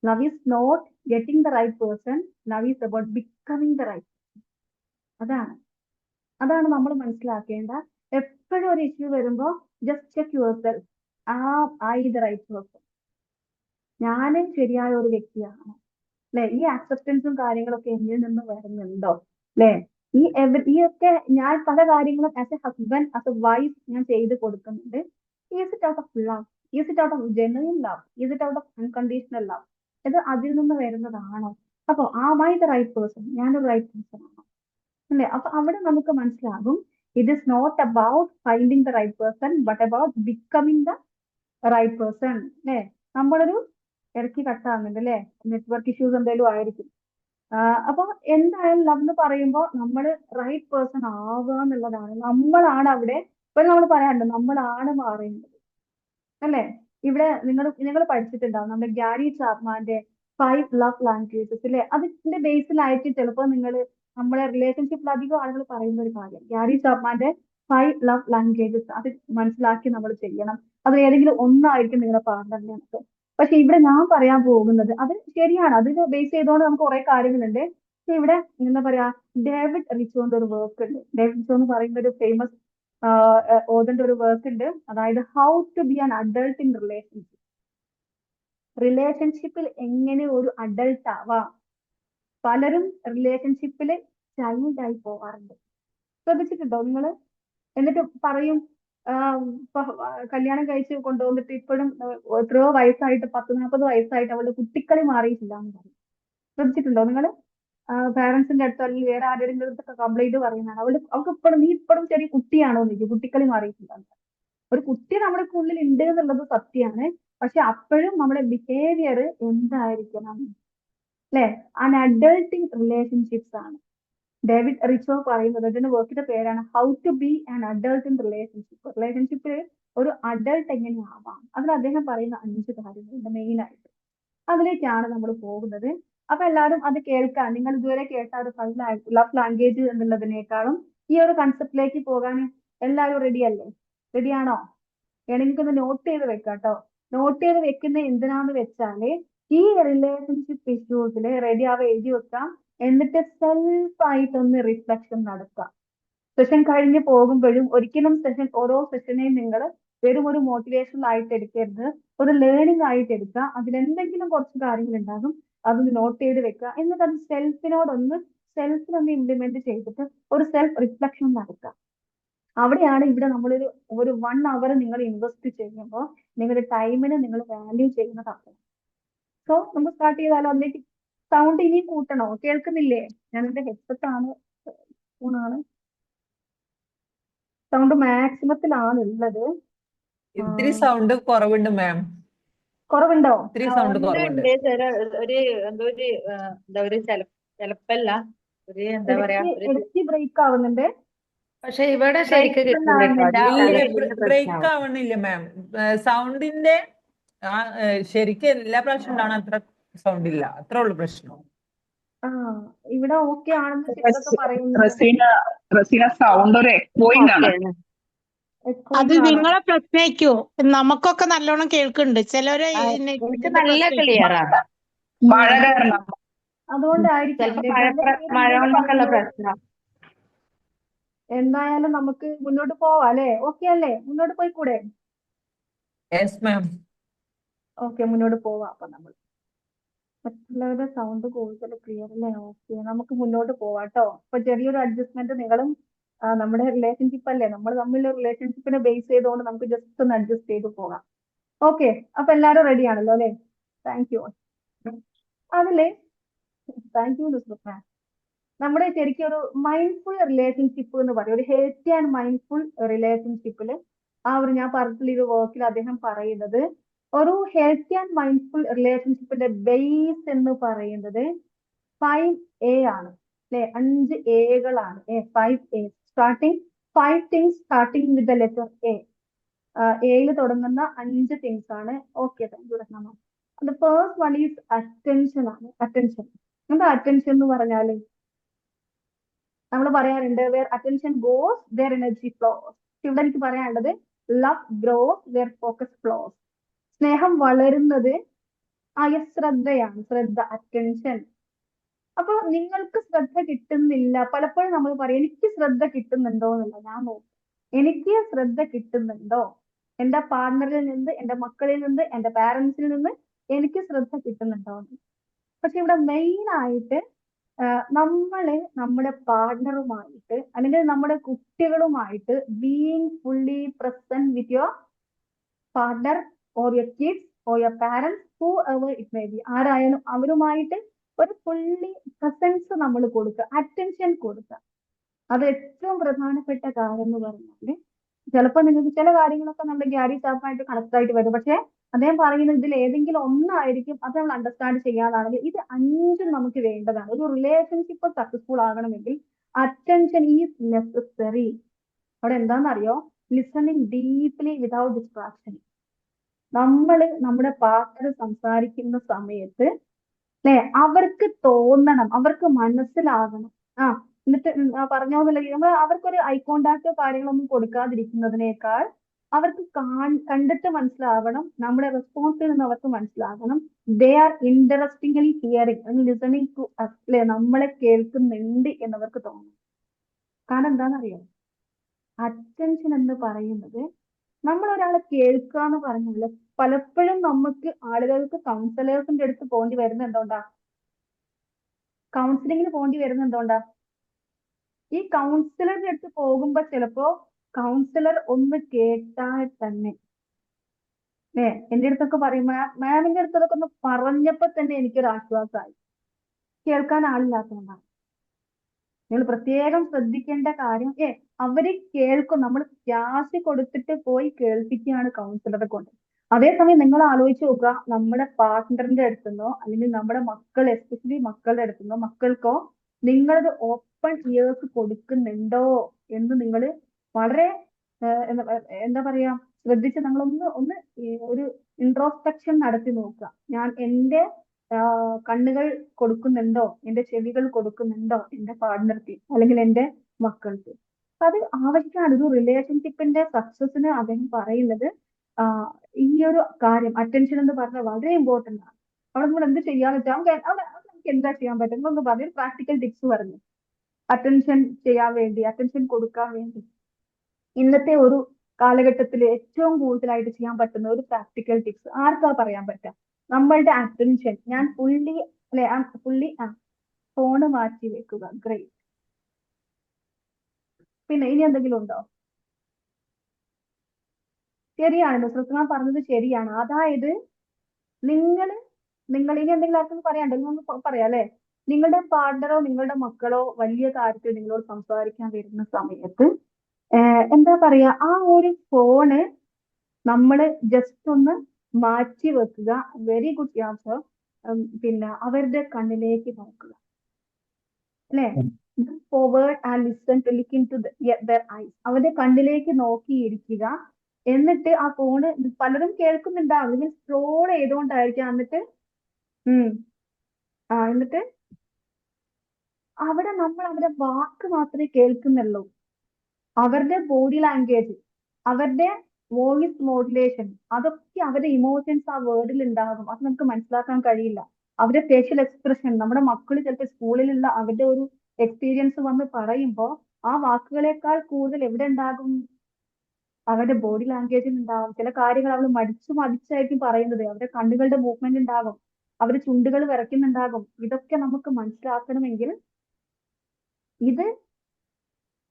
Love is not getting the right person, love is about becoming the right person. അതാണ് നമ്മൾ മനസ്സിലാക്കേണ്ട. എപ്പോഴും ഒരു ഇഷ്യൂ വരുമ്പോ just check yourself, the right person, ഞാൻ ശരിയായ ഒരു വ്യക്തിയാണോ അല്ലെ? ഈ ആക്സെപ്റ്റൻസും കാര്യങ്ങളൊക്കെ എന്നിൽ നിന്ന് വരുന്നുണ്ടോ അല്ലെ? ഈ ഒക്കെ ഞാൻ പല കാര്യങ്ങളും as a husband, as a wife ഞാൻ ചെയ്ത് കൊടുക്കുന്നുണ്ട്. Is it out of love? Is it out of genuine love? Is it out of unconditional love? ഇത് അതിൽ നിന്ന് വരുന്നതാണോ? അപ്പൊ am I the right person? ഞാനൊരു റൈറ്റ് പേഴ്സൺ ആണോ അല്ലെ? അപ്പൊ അവിടെ നമുക്ക് മനസ്സിലാകും it is not about finding the right person but about becoming the right person അല്ലെ? നമ്മളൊരു ഇടയ്ക്ക് കട്ടാകുന്നുണ്ട് അല്ലെ? നെറ്റ്വർക്ക് ഇഷ്യൂസ് എന്തെങ്കിലും ആയിരിക്കും. അപ്പൊ എന്തായാലും ലവ് എന്ന് പറയുമ്പോൾ നമ്മൾ റൈറ്റ് പേഴ്സൺ ആവുക എന്നുള്ളതാണ്. നമ്മളാണ് അവിടെ ഇപ്പൊ നമ്മൾ പറയാറുണ്ട് നമ്മളാണ് മാറേണ്ടത് അല്ലെ? ഇവിടെ നിങ്ങൾ പഠിച്ചിട്ടുണ്ടാവും നമ്മുടെ ഗ്യാരി ചാപ്മാന്റെ 5 ലവ് ലാംഗ്വേജസ് അല്ലെ? അതിന്റെ ബേസിലായിട്ട് ചിലപ്പോൾ നമ്മളെ റിലേഷൻഷിപ്പിൽ അധികം ആളുകൾ പറയുന്ന ഒരു കാര്യം ഗ്യാരി ചാപ്മാന്റെ 5 ലവ് ലാംഗ്വേജസ്, അത് മനസ്സിലാക്കി നമ്മൾ ചെയ്യണം. അത് ഏതെങ്കിലും ഒന്നായിരിക്കും നിങ്ങളുടെ പാർട്ണറിനെ. പക്ഷെ ഇവിടെ ഞാൻ പറയാൻ പോകുന്നത് അത് ശരിയാണ്, അതിന് ബേസ് ചെയ്തുകൊണ്ട് നമുക്ക് കുറെ കാര്യങ്ങളുണ്ട്. ഇവിടെ എന്താ പറയാ, ഡേവിഡ് റിച്ചോന്റെ ഒരു വർക്ക് ഉണ്ട്. ഡേവിഡ് റിച്ചോ എന്ന് പറയുന്ന ഒരു ഫേമസ് ഓതറിന്റെ ഒരു വർക്ക് ഉണ്ട്. അതായത് how to be an adult in relationship. റിലേഷൻഷിപ്പിൽ എങ്ങനെ ഒരു അഡൾട്ട് ആവാം. പലരും റിലേഷൻഷിപ്പിൽ ചൈൽഡ് ആയി പോവാറുണ്ട്. ശ്രദ്ധിച്ചിട്ടുണ്ടോ നിങ്ങള്? എന്നിട്ട് പറയും ഇപ്പൊ കല്യാണം കഴിച്ച് കൊണ്ടുവന്നിട്ട് ഇപ്പോഴും എത്രയോ വയസ്സായിട്ട് 10-40 വയസ്സായിട്ട് അവളുടെ കുട്ടിക്കളി മാറിയിട്ടില്ല എന്ന് പറയും. ശ്രദ്ധിച്ചിട്ടുണ്ടോ നിങ്ങള്? പാരന്റ്സിന്റെ അടുത്തോ അല്ലെങ്കിൽ വേറെ ആരുടെയും അടുത്തൊക്കെ കംപ്ലൈന്റ് പറയുന്നതാണ്. അവൾക്ക് ഇപ്പോഴും നീ ഇപ്പോഴും ചെറിയ കുട്ടിയാണോ എന്ന് ചോദിക്കും. കുട്ടിക്കളി മാറിയിട്ടില്ല. ഒരു കുട്ടി നമ്മുടെ ഉള്ളിൽ ഉണ്ട് എന്നുള്ളത് സത്യമാണ്. പക്ഷെ അപ്പോഴും നമ്മുടെ ബിഹേവിയർ എന്തായിരിക്കണം അല്ലെ? ആൻ അഡൾട്ടിങ് റിലേഷൻഷിപ്സ് ആണ് ഡേവിഡ് റിച്ചോ പറയുന്നത്. അതിന്റെ വർക്കിന്റെ പേരാണ് how to be an adult in relationship. റിലേഷൻഷിപ്പിൽ ഒരു അഡൾട്ട് എങ്ങനെ ആവാം. അതിൽ അദ്ദേഹം പറയുന്ന 5 കാര്യങ്ങളുണ്ട് മെയിൻ ആയിട്ട്. അതിലേക്കാണ് നമ്മൾ പോകുന്നത്. അപ്പൊ എല്ലാവരും അത് കേൾക്കാൻ, നിങ്ങൾ ഇതുവരെ കേട്ട ഒരു ലവ് ലാംഗ്വേജ് എന്നുള്ളതിനേക്കാളും ഈ ഒരു കൺസെപ്റ്റിലേക്ക് പോകാൻ എല്ലാവരും റെഡി അല്ലേ? റെഡിയാണോ? വേണമെങ്കിൽ ഒന്ന് നോട്ട് ചെയ്ത് വെക്കാം കേട്ടോ. നോട്ട് ചെയ്ത് വെക്കുന്നത് എന്തിനാന്ന് വെച്ചാല് ഈ റിലേഷൻഷിപ്പ് ഇഷ്യൂസിൽ റെഡി ആവ എഴുതി വെക്കാം. എന്നിട്ട് സെൽഫായിട്ടൊന്ന് റിഫ്ലക്ഷൻ നടത്താം. സെഷൻ കഴിഞ്ഞ് പോകുമ്പോഴും ഒരിക്കലും ഓരോ സെഷനെയും നിങ്ങൾ വെറും ഒരു മോട്ടിവേഷണൽ ആയിട്ട് എടുക്കരുത്, ഒരു ലേണിംഗ് ആയിട്ട് എടുക്കുക. അതിലെന്തെങ്കിലും കുറച്ച് കാര്യങ്ങൾ ഉണ്ടാകും, അതൊന്ന് നോട്ട് ചെയ്ത് വെക്കുക. എന്നിട്ട് അത് സെൽഫിനൊന്ന് ഇംപ്ലിമെന്റ് ചെയ്തിട്ട് ഒരു സെൽഫ് റിഫ്ലക്ഷൻ നടക്കുക. അവിടെയാണ് ഇവിടെ നമ്മളൊരു 1 അവർ നിങ്ങൾ ഇൻവെസ്റ്റ് ചെയ്യുമ്പോൾ നിങ്ങളുടെ ടൈമിന് നിങ്ങൾ വാല്യൂ ചെയ്യുന്നതാണ്. സോ നമുക്ക് സ്റ്റാർട്ട് ചെയ്താലോ? അതിലേക്ക് സൗണ്ട് ഇനിയും കൂട്ടണോ? കേൾക്കുന്നില്ലേ? ഞാൻ എന്റെ ഹെഡ്സെറ്റ് ആണ്, ഫോണാണ്. സൗണ്ട് മാക്സിമത്തിലാണ് ഉള്ളത്. ഇത്തിരി സൗണ്ട് കുറവുണ്ട് മാം. കുറവുണ്ടോ? ഇത്തിരി സൗണ്ട് കുറവുണ്ട്. ഇടയ്ക്ക് ബ്രേക്ക് ആവുന്നുണ്ട്. പക്ഷെ ഇവിടെ ശരിക്ക് കിട്ടുന്നുണ്ട്. ബ്രേക്ക് ആവണില്ല മാം. സൗണ്ടിന്റെ ശരിക്കും എല്ലാ പ്രാവശ്യം ഉണ്ടാവണം അത്ര സൗണ്ട് ഇല്ല. അത്ര ഉള്ളു പ്രശ്നം. ഇവിടെ ഓക്കെ ആണെന്ന് ചിലതൊക്കെ പറയുന്നു. റസീന സൗണ്ട് ഒരു എക്കോയിങ് ആണ്. അത് നിങ്ങളെ പ്രശ്നമായിരിക്കോ? നമുക്കൊക്കെ നല്ലോണം കേൾക്കുന്നുണ്ട്. ചിലര് എനിക്ക് നല്ല ക്ലിയറാണ്. മഴ കാരണം അതുകൊണ്ടായിരിക്കും. മഴ കൊണ്ടൊക്കെയുള്ള പ്രശ്നം. എന്തായാലും നമുക്ക് മുന്നോട്ട് പോവാം അല്ലെ? ഓക്കെ അല്ലേ? മുന്നോട്ട് പോയിക്കൂടെ? Yes ma'am. ഓക്കെ, മുന്നോട്ട് പോവാം. അപ്പൊ നമ്മൾ മറ്റുള്ളവരുടെ സൗണ്ട് കൂടുതൽ ക്ലിയർ അല്ലേ? ഓക്കെ, നമുക്ക് മുന്നോട്ട് പോവാം കേട്ടോ. അപ്പൊ ചെറിയൊരു അഡ്ജസ്റ്റ്മെന്റ് നിങ്ങളും നമ്മുടെ റിലേഷൻഷിപ്പ് അല്ലേ, നമ്മൾ തമ്മിലുള്ള റിലേഷൻഷിപ്പിനെ ബേസ് ചെയ്തുകൊണ്ട് നമുക്ക് ജസ്റ്റ് ഒന്ന് അഡ്ജസ്റ്റ് ചെയ്ത് പോകാം. ഓക്കെ, അപ്പൊ എല്ലാവരും റെഡി ആണല്ലോ അല്ലെ? Thank you. അതില് താങ്ക് യു നുസ്രത്ത്. നമ്മുടെ ശരിക്കും ഒരു മൈൻഡ്ഫുൾ റിലേഷൻഷിപ്പ് എന്ന് പറയും, ഒരു ഹെൽത്തി ആൻഡ് മൈൻഡ്ഫുൾ റിലേഷൻഷിപ്പിൽ ഞാൻ പറഞ്ഞിട്ടുള്ള ഈ വർക്കിൽ അദ്ദേഹം പറയുന്നത് ഒരു ഹെൽത്തി ആൻഡ് മൈൻഡ്ഫുൾ റിലേഷൻഷിപ്പിന്റെ ബേസ് എന്ന് പറയുന്നത് 5A ആണ് അല്ലെ? 5 Aകളാണ്. 5A starting 5 things starting with the letter A. Aയിൽ തുടങ്ങുന്ന 5 തിങ്സ് ആണ്. Okay, thank U Ratnamma. The first one is attention ആണ്. അറ്റൻഷൻ. എന്താ അറ്റൻഷൻ എന്ന് പറഞ്ഞാല്? നമ്മൾ പറയാറുണ്ട് where attention goes their energy flows. ഇവിടെ എനിക്ക് പറയാനുള്ളത് love grows their focus flows. സ്നേഹം വളരുന്നത് ശ്രദ്ധയാണ്. ശ്രദ്ധ, അറ്റൻഷൻ. അപ്പൊ നിങ്ങൾക്ക് ശ്രദ്ധ കിട്ടുന്നില്ല. പലപ്പോഴും നമ്മൾ പറയും എനിക്ക് ശ്രദ്ധ കിട്ടുന്നുണ്ടോ എന്നല്ല, ഞാൻ നോക്കും എനിക്ക് ശ്രദ്ധ കിട്ടുന്നുണ്ടോ, എന്റെ പാർട്ണറിൽ നിന്ന്, എന്റെ മക്കളിൽ നിന്ന്, എന്റെ പാരന്റ്സിൽ നിന്ന് എനിക്ക് ശ്രദ്ധ കിട്ടുന്നുണ്ടോ എന്ന്. പക്ഷെ ഇവിടെ മെയിൻ ആയിട്ട് നമ്മള് നമ്മുടെ പാർട്ണറുമായിട്ട് അല്ലെങ്കിൽ നമ്മുടെ കുട്ടികളുമായിട്ട് being fully present with your partner or your kids or your parents, whoever it may be, ആരായാലും അവരുമായിട്ട് ഒരു ഫുള്ളി പ്രസൻസ് നമ്മൾ കൊടുക്കുക, അറ്റൻഷൻ കൊടുക്കുക. അത് ഏറ്റവും പ്രധാനപ്പെട്ട കാര്യം എന്ന് പറഞ്ഞാല് ചിലപ്പോൾ നിങ്ങൾക്ക് ചില കാര്യങ്ങളൊക്കെ നമ്മുടെ ഗ്യാരി സ്റ്റാഫായിട്ട് കണക്ട് ആയിട്ട് വരും. പക്ഷെ അദ്ദേഹം പറയുന്നത് ഇതിൽ ഏതെങ്കിലും ഒന്നായിരിക്കും അത് നമ്മൾ അണ്ടർസ്റ്റാൻഡ് ചെയ്യാനാണെങ്കിൽ ഇത് 5 നമുക്ക് വേണ്ടതാണ്. ഒരു റിലേഷൻഷിപ്പ് സക്സസ്ഫുൾ ആകണമെങ്കിൽ അറ്റൻഷൻ ഈസ് നെസസറി. അവിടെ എന്താണെന്നറിയോ? Listening deeply without distraction. നമ്മൾ നമ്മുടെ പാർട്ണർ സംസാരിക്കുന്ന സമയത്ത് അല്ലെ അവർക്ക് തോന്നണം, അവർക്ക് മനസ്സിലാകണം. എന്നിട്ട് പറഞ്ഞോന്നില്ലെങ്കിൽ നമ്മൾ അവർക്കൊരു ഐ കോണ്ടാക്റ്റോ കാര്യങ്ങളൊന്നും കൊടുക്കാതിരിക്കുന്നതിനേക്കാൾ അവർക്ക് കണ്ടിട്ട് മനസ്സിലാവണം, നമ്മുടെ റെസ്പോൺസിൽ നിന്ന് അവർക്ക് മനസ്സിലാകണം. They are interestingly hearing listening to us, അല്ലെ, നമ്മളെ കേൾക്കുന്നുണ്ട് എന്നവർക്ക് തോന്നും. കാരണം എന്താണെന്നറിയോ, അറ്റൻഷൻ എന്ന് പറയുന്നത്, നമ്മൾ ഒരാളെ കേൾക്കുക എന്ന് പറഞ്ഞാൽ പലപ്പോഴും നമുക്ക് ആളുകൾക്ക് കൗൺസിലേഴ്സിന്റെ അടുത്ത് പോകേണ്ടി വരുന്നത് എന്തുകൊണ്ടാ? കൗൺസിലിങ്ങിന് പോകേണ്ടി വരുന്നത് എന്തുകൊണ്ടാ? ഈ കൗൺസിലറിന്റെ അടുത്ത് പോകുമ്പോ ചിലപ്പോ കൗൺസിലർ ഒന്ന് കേട്ടാൽ തന്നെ എന്റെ അടുത്തൊക്കെ പറയുമ്പോ, മാമിന്റെ അടുത്തൊക്കെ ഒന്ന് പറഞ്ഞപ്പോ തന്നെ എനിക്കൊരു ആശ്വാസമായി. കേൾക്കാൻ ആളില്ലാത്തതുകൊണ്ടാണ്. നിങ്ങൾ പ്രത്യേകം ശ്രദ്ധിക്കേണ്ട കാര്യം, അവര് കേൾക്കും. നമ്മൾ ക്യാഷ് കൊടുത്തിട്ട് പോയി കേൾപ്പിക്കുകയാണ് കൗൺസിലറെ കൊണ്ട്. അതേസമയം നിങ്ങൾ ആലോചിച്ച് നോക്കുക, നമ്മുടെ പാർട്ട്ണറിന്റെ അടുത്തുനിന്നോ അല്ലെങ്കിൽ നമ്മുടെ മക്കൾ, എസ്പെഷ്യലി മക്കളുടെ അടുത്തുനിന്നോ മക്കൾക്കോ നിങ്ങളത് ഓപ്പൺ ഇയേഴ്സ് കൊടുക്കുന്നുണ്ടോ എന്ന് നിങ്ങൾ വളരെ എന്താ പറയാ ശ്രദ്ധിച്ച് നിങ്ങളൊന്ന് ഒരു ഇൻട്രോസ്പെക്ഷൻ നടത്തി നോക്കുക. ഞാൻ എന്റെ കണ്ണുകൾ കൊടുക്കുന്നുണ്ടോ, എന്റെ ചെവികൾ കൊടുക്കുന്നുണ്ടോ എന്റെ പാർട്ട്ണർക്ക് അല്ലെങ്കിൽ എന്റെ മക്കൾക്ക്? അത് ആവശ്യമാണ്. ഒരു റിലേഷൻഷിപ്പിന്റെ സക്സസിന് അദ്ദേഹം പറയുന്നത് ഈ ഒരു കാര്യം, അറ്റൻഷൻ എന്ന് പറഞ്ഞാൽ വളരെ ഇമ്പോർട്ടന്റ് ആണ്. അവിടെ നമ്മൾ എന്ത് ചെയ്യാന്ന് വെച്ചാൽ നമുക്ക് എന്താ ചെയ്യാൻ പറ്റും എന്ന് പറഞ്ഞ പ്രാക്ടിക്കൽ ടിപ്സ് പറഞ്ഞു. അറ്റൻഷൻ ചെയ്യാൻ വേണ്ടി, അറ്റൻഷൻ കൊടുക്കാൻ വേണ്ടി ഇന്നത്തെ ഒരു കാലഘട്ടത്തിൽ ഏറ്റവും കൂടുതലായിട്ട് ചെയ്യാൻ പറ്റുന്ന ഒരു പ്രാക്ടിക്കൽ ടിപ്സ് ആർക്കാ പറയാൻ പറ്റുക? നമ്മളുടെ അറ്റൻഷൻ ഞാൻ ഫുള്ളി ഫോണ് മാറ്റി വെക്കുക. ഗ്രേറ്റ്. പിന്നെ ഇനി എന്തെങ്കിലും ഉണ്ടോ? ശരിയാണ്, നുസ്രത്ത് പറഞ്ഞത് ശരിയാണ്. അതായത് നിങ്ങൾ ഇനി എന്തെങ്കിലും ആർക്കും പറയാണ്ടെങ്കിൽ പറയാം അല്ലെ. നിങ്ങളുടെ പാർട്ണറോ നിങ്ങളുടെ മക്കളോ വലിയ കാര്യത്തിൽ നിങ്ങളോട് സംസാരിക്കാൻ വരുന്ന സമയത്ത് എന്താ പറയാ, ആ ഒരു ഫോണ് നമ്മള് ജസ്റ്റ് ഒന്ന് മാറ്റി വെക്കുക. Very good answer. പിന്നെ അവരുടെ കണ്ണിലേക്ക് നോക്കുക, അല്ലെ. Forward and listen to look into their eyes. അവരുടെ കണ്ണിലേക്ക് നോക്കിയിരിക്കുക. എന്നിട്ട് ആ ഫോണ് പലരും കേൾക്കുന്നുണ്ടാവും, നിങ്ങൾ സ്ക്രോൾ ചെയ്തുകൊണ്ടായിരിക്കാം. എന്നിട്ട് അവിടെ നമ്മൾ അവരുടെ വാക്ക് മാത്രമേ കേൾക്കുന്നുള്ളൂ. അവരുടെ ബോഡി ലാംഗ്വേജ്, അവരുടെ വോയിസ് മോഡുലേഷൻ, അതൊക്കെ അവരുടെ ഇമോഷൻസ് ആ വേർഡിൽ ഉണ്ടാകും. അത് നമുക്ക് മനസ്സിലാക്കാൻ കഴിയില്ല. അവരുടെ ഫേഷ്യൽ എക്സ്പ്രഷൻ, നമ്മുടെ മക്കൾ ചിലപ്പോൾ സ്കൂളിലുള്ള അവരുടെ ഒരു എക്സ്പീരിയൻസ് വന്ന് പറയുമ്പോൾ ആ വാക്കുകളെക്കാൾ കൂടുതൽ എവിടെ ഉണ്ടാകും? അവരുടെ ബോഡി ലാംഗ്വേജിൽ ഉണ്ടാകും. ചില കാര്യങ്ങൾ അവൾ മടിച്ചായിരിക്കും പറയുന്നത്. അവരുടെ കണ്ണുകളുടെ മൂവ്മെന്റ് ഉണ്ടാകും, അവരുടെ ചുണ്ടുകൾ വിറയ്ക്കുന്നുണ്ടാകും. ഇതൊക്കെ നമുക്ക് മനസ്സിലാക്കണമെങ്കിൽ ഇത്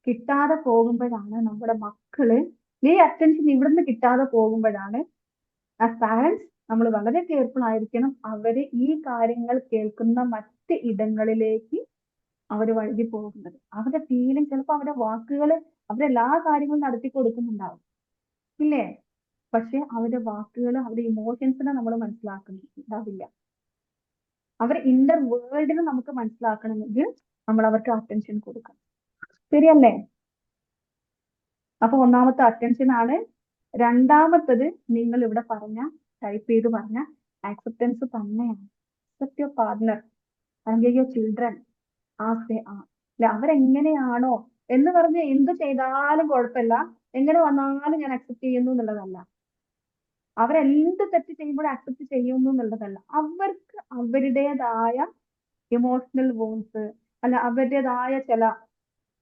കിട്ടാതെ പോകുമ്പോഴാണ് നമ്മുടെ മക്കള് ഈ അറ്റൻഷൻ ഇവിടുന്ന് കിട്ടാതെ പോകുമ്പോഴാണ് ആസ് പാരന്റ്സ് നമ്മൾ വളരെ കെയർഫുൾ ആയിരിക്കണം. അവര് ഈ കാര്യങ്ങൾ കേൾക്കുന്ന മറ്റ് ഇടങ്ങളിലേക്ക് അവര് വഴുകി പോകുന്നത്. അവരുടെ ഫീലിംഗ്, ചിലപ്പോൾ അവരുടെ വാക്കുകൾ അവരെല്ലാ കാര്യങ്ങളും നടത്തി കൊടുക്കുന്നുണ്ടാവും, ഇല്ലേ? പക്ഷെ അവരുടെ വാക്കുകൾ, അവരുടെ ഇമോഷൻസിനെ നമ്മൾ മനസ്സിലാക്കുന്നുണ്ടാവില്ല. അവരുടെ ഇന്നർ വേൾഡിനെ നമുക്ക് മനസ്സിലാക്കണമെങ്കിൽ നമ്മൾ അവർക്ക് അറ്റൻഷൻ കൊടുക്കണം. ശരിയല്ലേ? അപ്പൊ ഒന്നാമത്തെ അറ്റൻഷൻ ആണ്. രണ്ടാമത്തത് നിങ്ങൾ ഇവിടെ ടൈപ്പ് ചെയ്ത് പറഞ്ഞ ആക്സെപ്റ്റൻസ് തന്നെയാണ്. അക്സെപ്റ്റ് യുവർ പാർട്ട്ണർ അല്ലെങ്കിൽ your children as they are. അല്ലെ, അവരെങ്ങനെയാണോ എന്ന് പറഞ്ഞ് എന്ത് ചെയ്താലും കുഴപ്പമില്ല, എങ്ങനെ വന്നാലും ഞാൻ അക്സെപ്റ്റ് ചെയ്യുന്നു എന്നുള്ളതല്ല. അവരെന്ത് തെറ്റ് ചെയ്യുമ്പോഴും അക്സെപ്റ്റ് ചെയ്യുന്നു എന്നുള്ളതല്ല. അവർക്ക് അവരുടേതായ ഇമോഷണൽ വോൺസ് അല്ല അവരുടേതായ ചില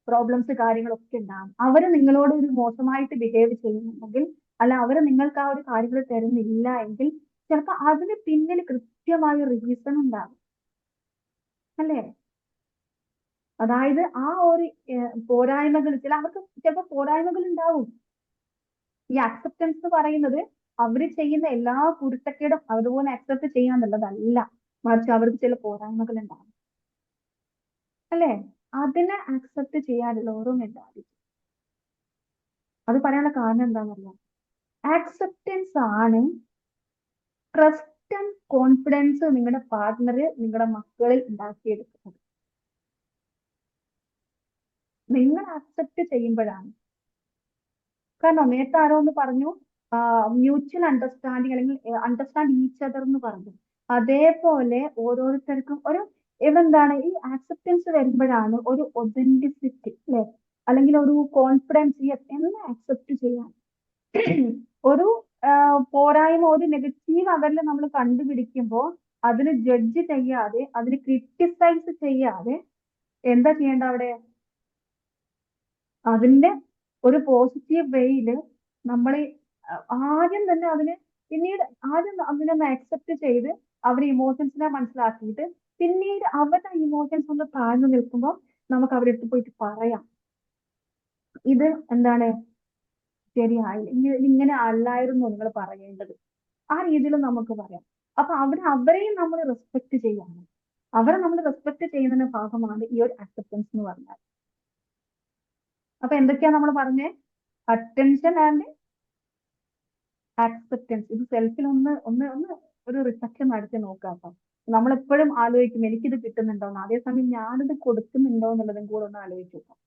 പ്രോബ്ലംസ് കാര്യങ്ങളൊക്കെ ഉണ്ടാകും. അവര് നിങ്ങളോട് ഒരു മോശമായിട്ട് ബിഹേവ് ചെയ്യുന്നുണ്ടെങ്കിൽ, അല്ല അവര് നിങ്ങൾക്ക് ആ ഒരു കാര്യങ്ങൾ തരുന്നില്ല എങ്കിൽ ചിലപ്പോൾ അതിന് പിന്നിൽ കൃത്യമായ റീസൺ ഉണ്ടാകും, അല്ലേ? അതായത് ആ ഒരു പോരായ്മകൾ, അവർക്ക് ചിലപ്പോൾ പോരായ്മകൾ ഉണ്ടാവും. ഈ അക്സെപ്റ്റൻസ് പറയുന്നത് അവര് ചെയ്യുന്ന എല്ലാ കുരുത്തക്കേടും അതുപോലെ അക്സെപ്റ്റ് ചെയ്യാന്നുള്ളതല്ല, മറിച്ച് അവർക്ക് ചില പോരായ്മകൾ ഉണ്ടാകും, അല്ലേ? അതിനെ അക്സെപ്റ്റ് ചെയ്യാനുള്ള ഓരോന്നുണ്ടാവും. അത് പറയാനുള്ള കാരണം എന്താണെന്നറിയാം? ആക്സെപ്റ്റൻസ് ആണ് ട്രസ്റ്റ് ആൻഡ് കോൺഫിഡൻസ് നിങ്ങളുടെ പാർട്ട്ണറിൽ, നിങ്ങളുടെ മക്കളിൽ ഉണ്ടാക്കിയെടുക്കുന്നത്. നിങ്ങൾ അക്സെപ്റ്റ് ചെയ്യുമ്പോഴാണ്. കാരണം നേരത്തെ ആരോ ഒന്ന് പറഞ്ഞു മ്യൂച്വൽ അണ്ടർസ്റ്റാൻഡിങ് അല്ലെങ്കിൽ അണ്ടർസ്റ്റാൻഡ് ഈച്ച് അതർ എന്ന് പറഞ്ഞു. അതേപോലെ ഓരോരുത്തർക്കും ഒരു എന്താണ് ഈ ആക്സെപ്റ്റൻസ് വരുമ്പോഴാണ് ഒരു ഒതന്റിസിറ്റി, അല്ലെ, അല്ലെങ്കിൽ ഒരു കോൺഫിഡൻസ് എന്നെ അക്സെപ്റ്റ് ചെയ്യാൻ ഒരു പോരായ്മ, ഒരു നെഗറ്റീവ് അവരിൽ നമ്മൾ കണ്ടുപിടിക്കുമ്പോൾ അതിന് ജഡ്ജ് ചെയ്യാതെ, അതിന് ക്രിട്ടിസൈസ് ചെയ്യാതെ എന്താ ചെയ്യേണ്ട അവിടെ? അതിന്റെ ഒരു പോസിറ്റീവ് വേയിൽ നമ്മൾ ആദ്യം തന്നെ അതിന്, പിന്നീട് ആദ്യം അതിനൊന്ന് അക്സെപ്റ്റ് ചെയ്ത് അവരുടെ ഇമോഷൻസിനെ മനസ്സിലാക്കിയിട്ട് പിന്നീട് അവരുടെ ഇമോഷൻസ് ഒന്ന് താഴ്ന്നു നിൽക്കുമ്പോൾ നമുക്ക് അവരുടെ അടുത്ത് പോയിട്ട് പറയാം, ഇത് എന്താണ് ശരിയായില്ല, ഇങ്ങനെ അല്ലായിരുന്നു നിങ്ങൾ പറയേണ്ടത്. ആ രീതിയിൽ നമുക്ക് പറയാം. അപ്പൊ അവരെയും നമ്മൾ റെസ്പെക്ട് ചെയ്യാണ്. അവരെ നമ്മൾ റെസ്പെക്ട് ചെയ്യുന്നതിന്റെ ഭാഗമാണ് ഈ ഒരു അക്സെപ്റ്റൻസ് എന്ന് പറഞ്ഞാൽ. അപ്പൊ എന്തൊക്കെയാ നമ്മൾ പറഞ്ഞേ? Attention and acceptance. ഇത് സെൽഫിൽ ഒന്ന് ഒന്ന് ഒന്ന് ഒരു റിഫ്ലക്ഷൻ നടത്തി നോക്കാം. നമ്മൾ എപ്പോഴും ആലോചിക്കും എനിക്കിത് കിട്ടുന്നുണ്ടോന്ന്, അതേസമയം ഞാനിത് കൊടുക്കുന്നുണ്ടോ എന്നുള്ളതും കൂടെ ഒന്ന് ആലോചിച്ച് നോക്കാം.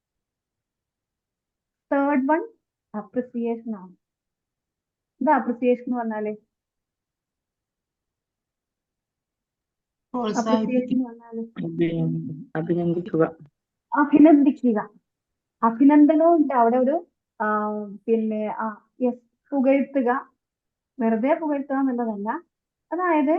തേർഡ് വൺ അപ്രിസിയേഷൻ ആണ്. ഇത് അപ്രിസിയേഷൻ എന്ന് പറഞ്ഞാല്, അപ്രിസിയേഷൻ എന്ന് പറഞ്ഞാല് അഭിനന്ദിക്കുക. അഭിനന്ദിക്കുക. അഭിനന്ദനവും ഉണ്ട് അവിടെ. ഒരു പിന്നെ പുകഴ്ത്തുക, വെറുതെ പുകഴ്ത്തുക എന്നുള്ളതല്ല. അതായത്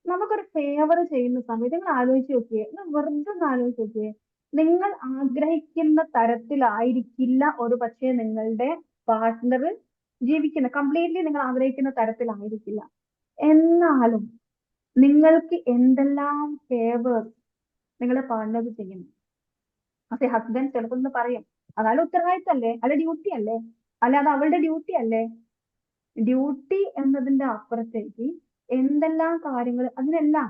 നമുക്കൊരു ഫേവർ ചെയ്യുന്ന സമയത്ത് നിങ്ങൾ ആലോചിച്ച് നോക്കിയേ, വെറുതെ ഒന്ന് ആലോചിച്ച് നോക്കിയേ, നിങ്ങൾ ആഗ്രഹിക്കുന്ന തരത്തിലായിരിക്കില്ല ഒരു പക്ഷേ നിങ്ങളുടെ പാർട്ട്ണർ ജീവിക്കുന്ന, കംപ്ലീറ്റ്ലി നിങ്ങൾ ആഗ്രഹിക്കുന്ന തരത്തിലായിരിക്കില്ല. എന്നാലും നിങ്ങൾക്ക് എന്തെല്ലാം ഫേവേഴ്സ് നിങ്ങളുടെ പാർട്ട്ണർ ചെയ്യുന്നു. അതെ, ഹസ്ബൻഡ് ചിലപ്പോൾ പറയും അതായത് ഉത്തരവാദിത്തല്ലേ, അല്ല ഡ്യൂട്ടി അല്ലേ, അല്ല അത് അവളുടെ ഡ്യൂട്ടി അല്ലേ. ഡ്യൂട്ടി എന്നതിന്റെ അപ്പുറത്തേക്ക് എന്തെല്ലാം കാര്യങ്ങൾ, അതിനെല്ലാം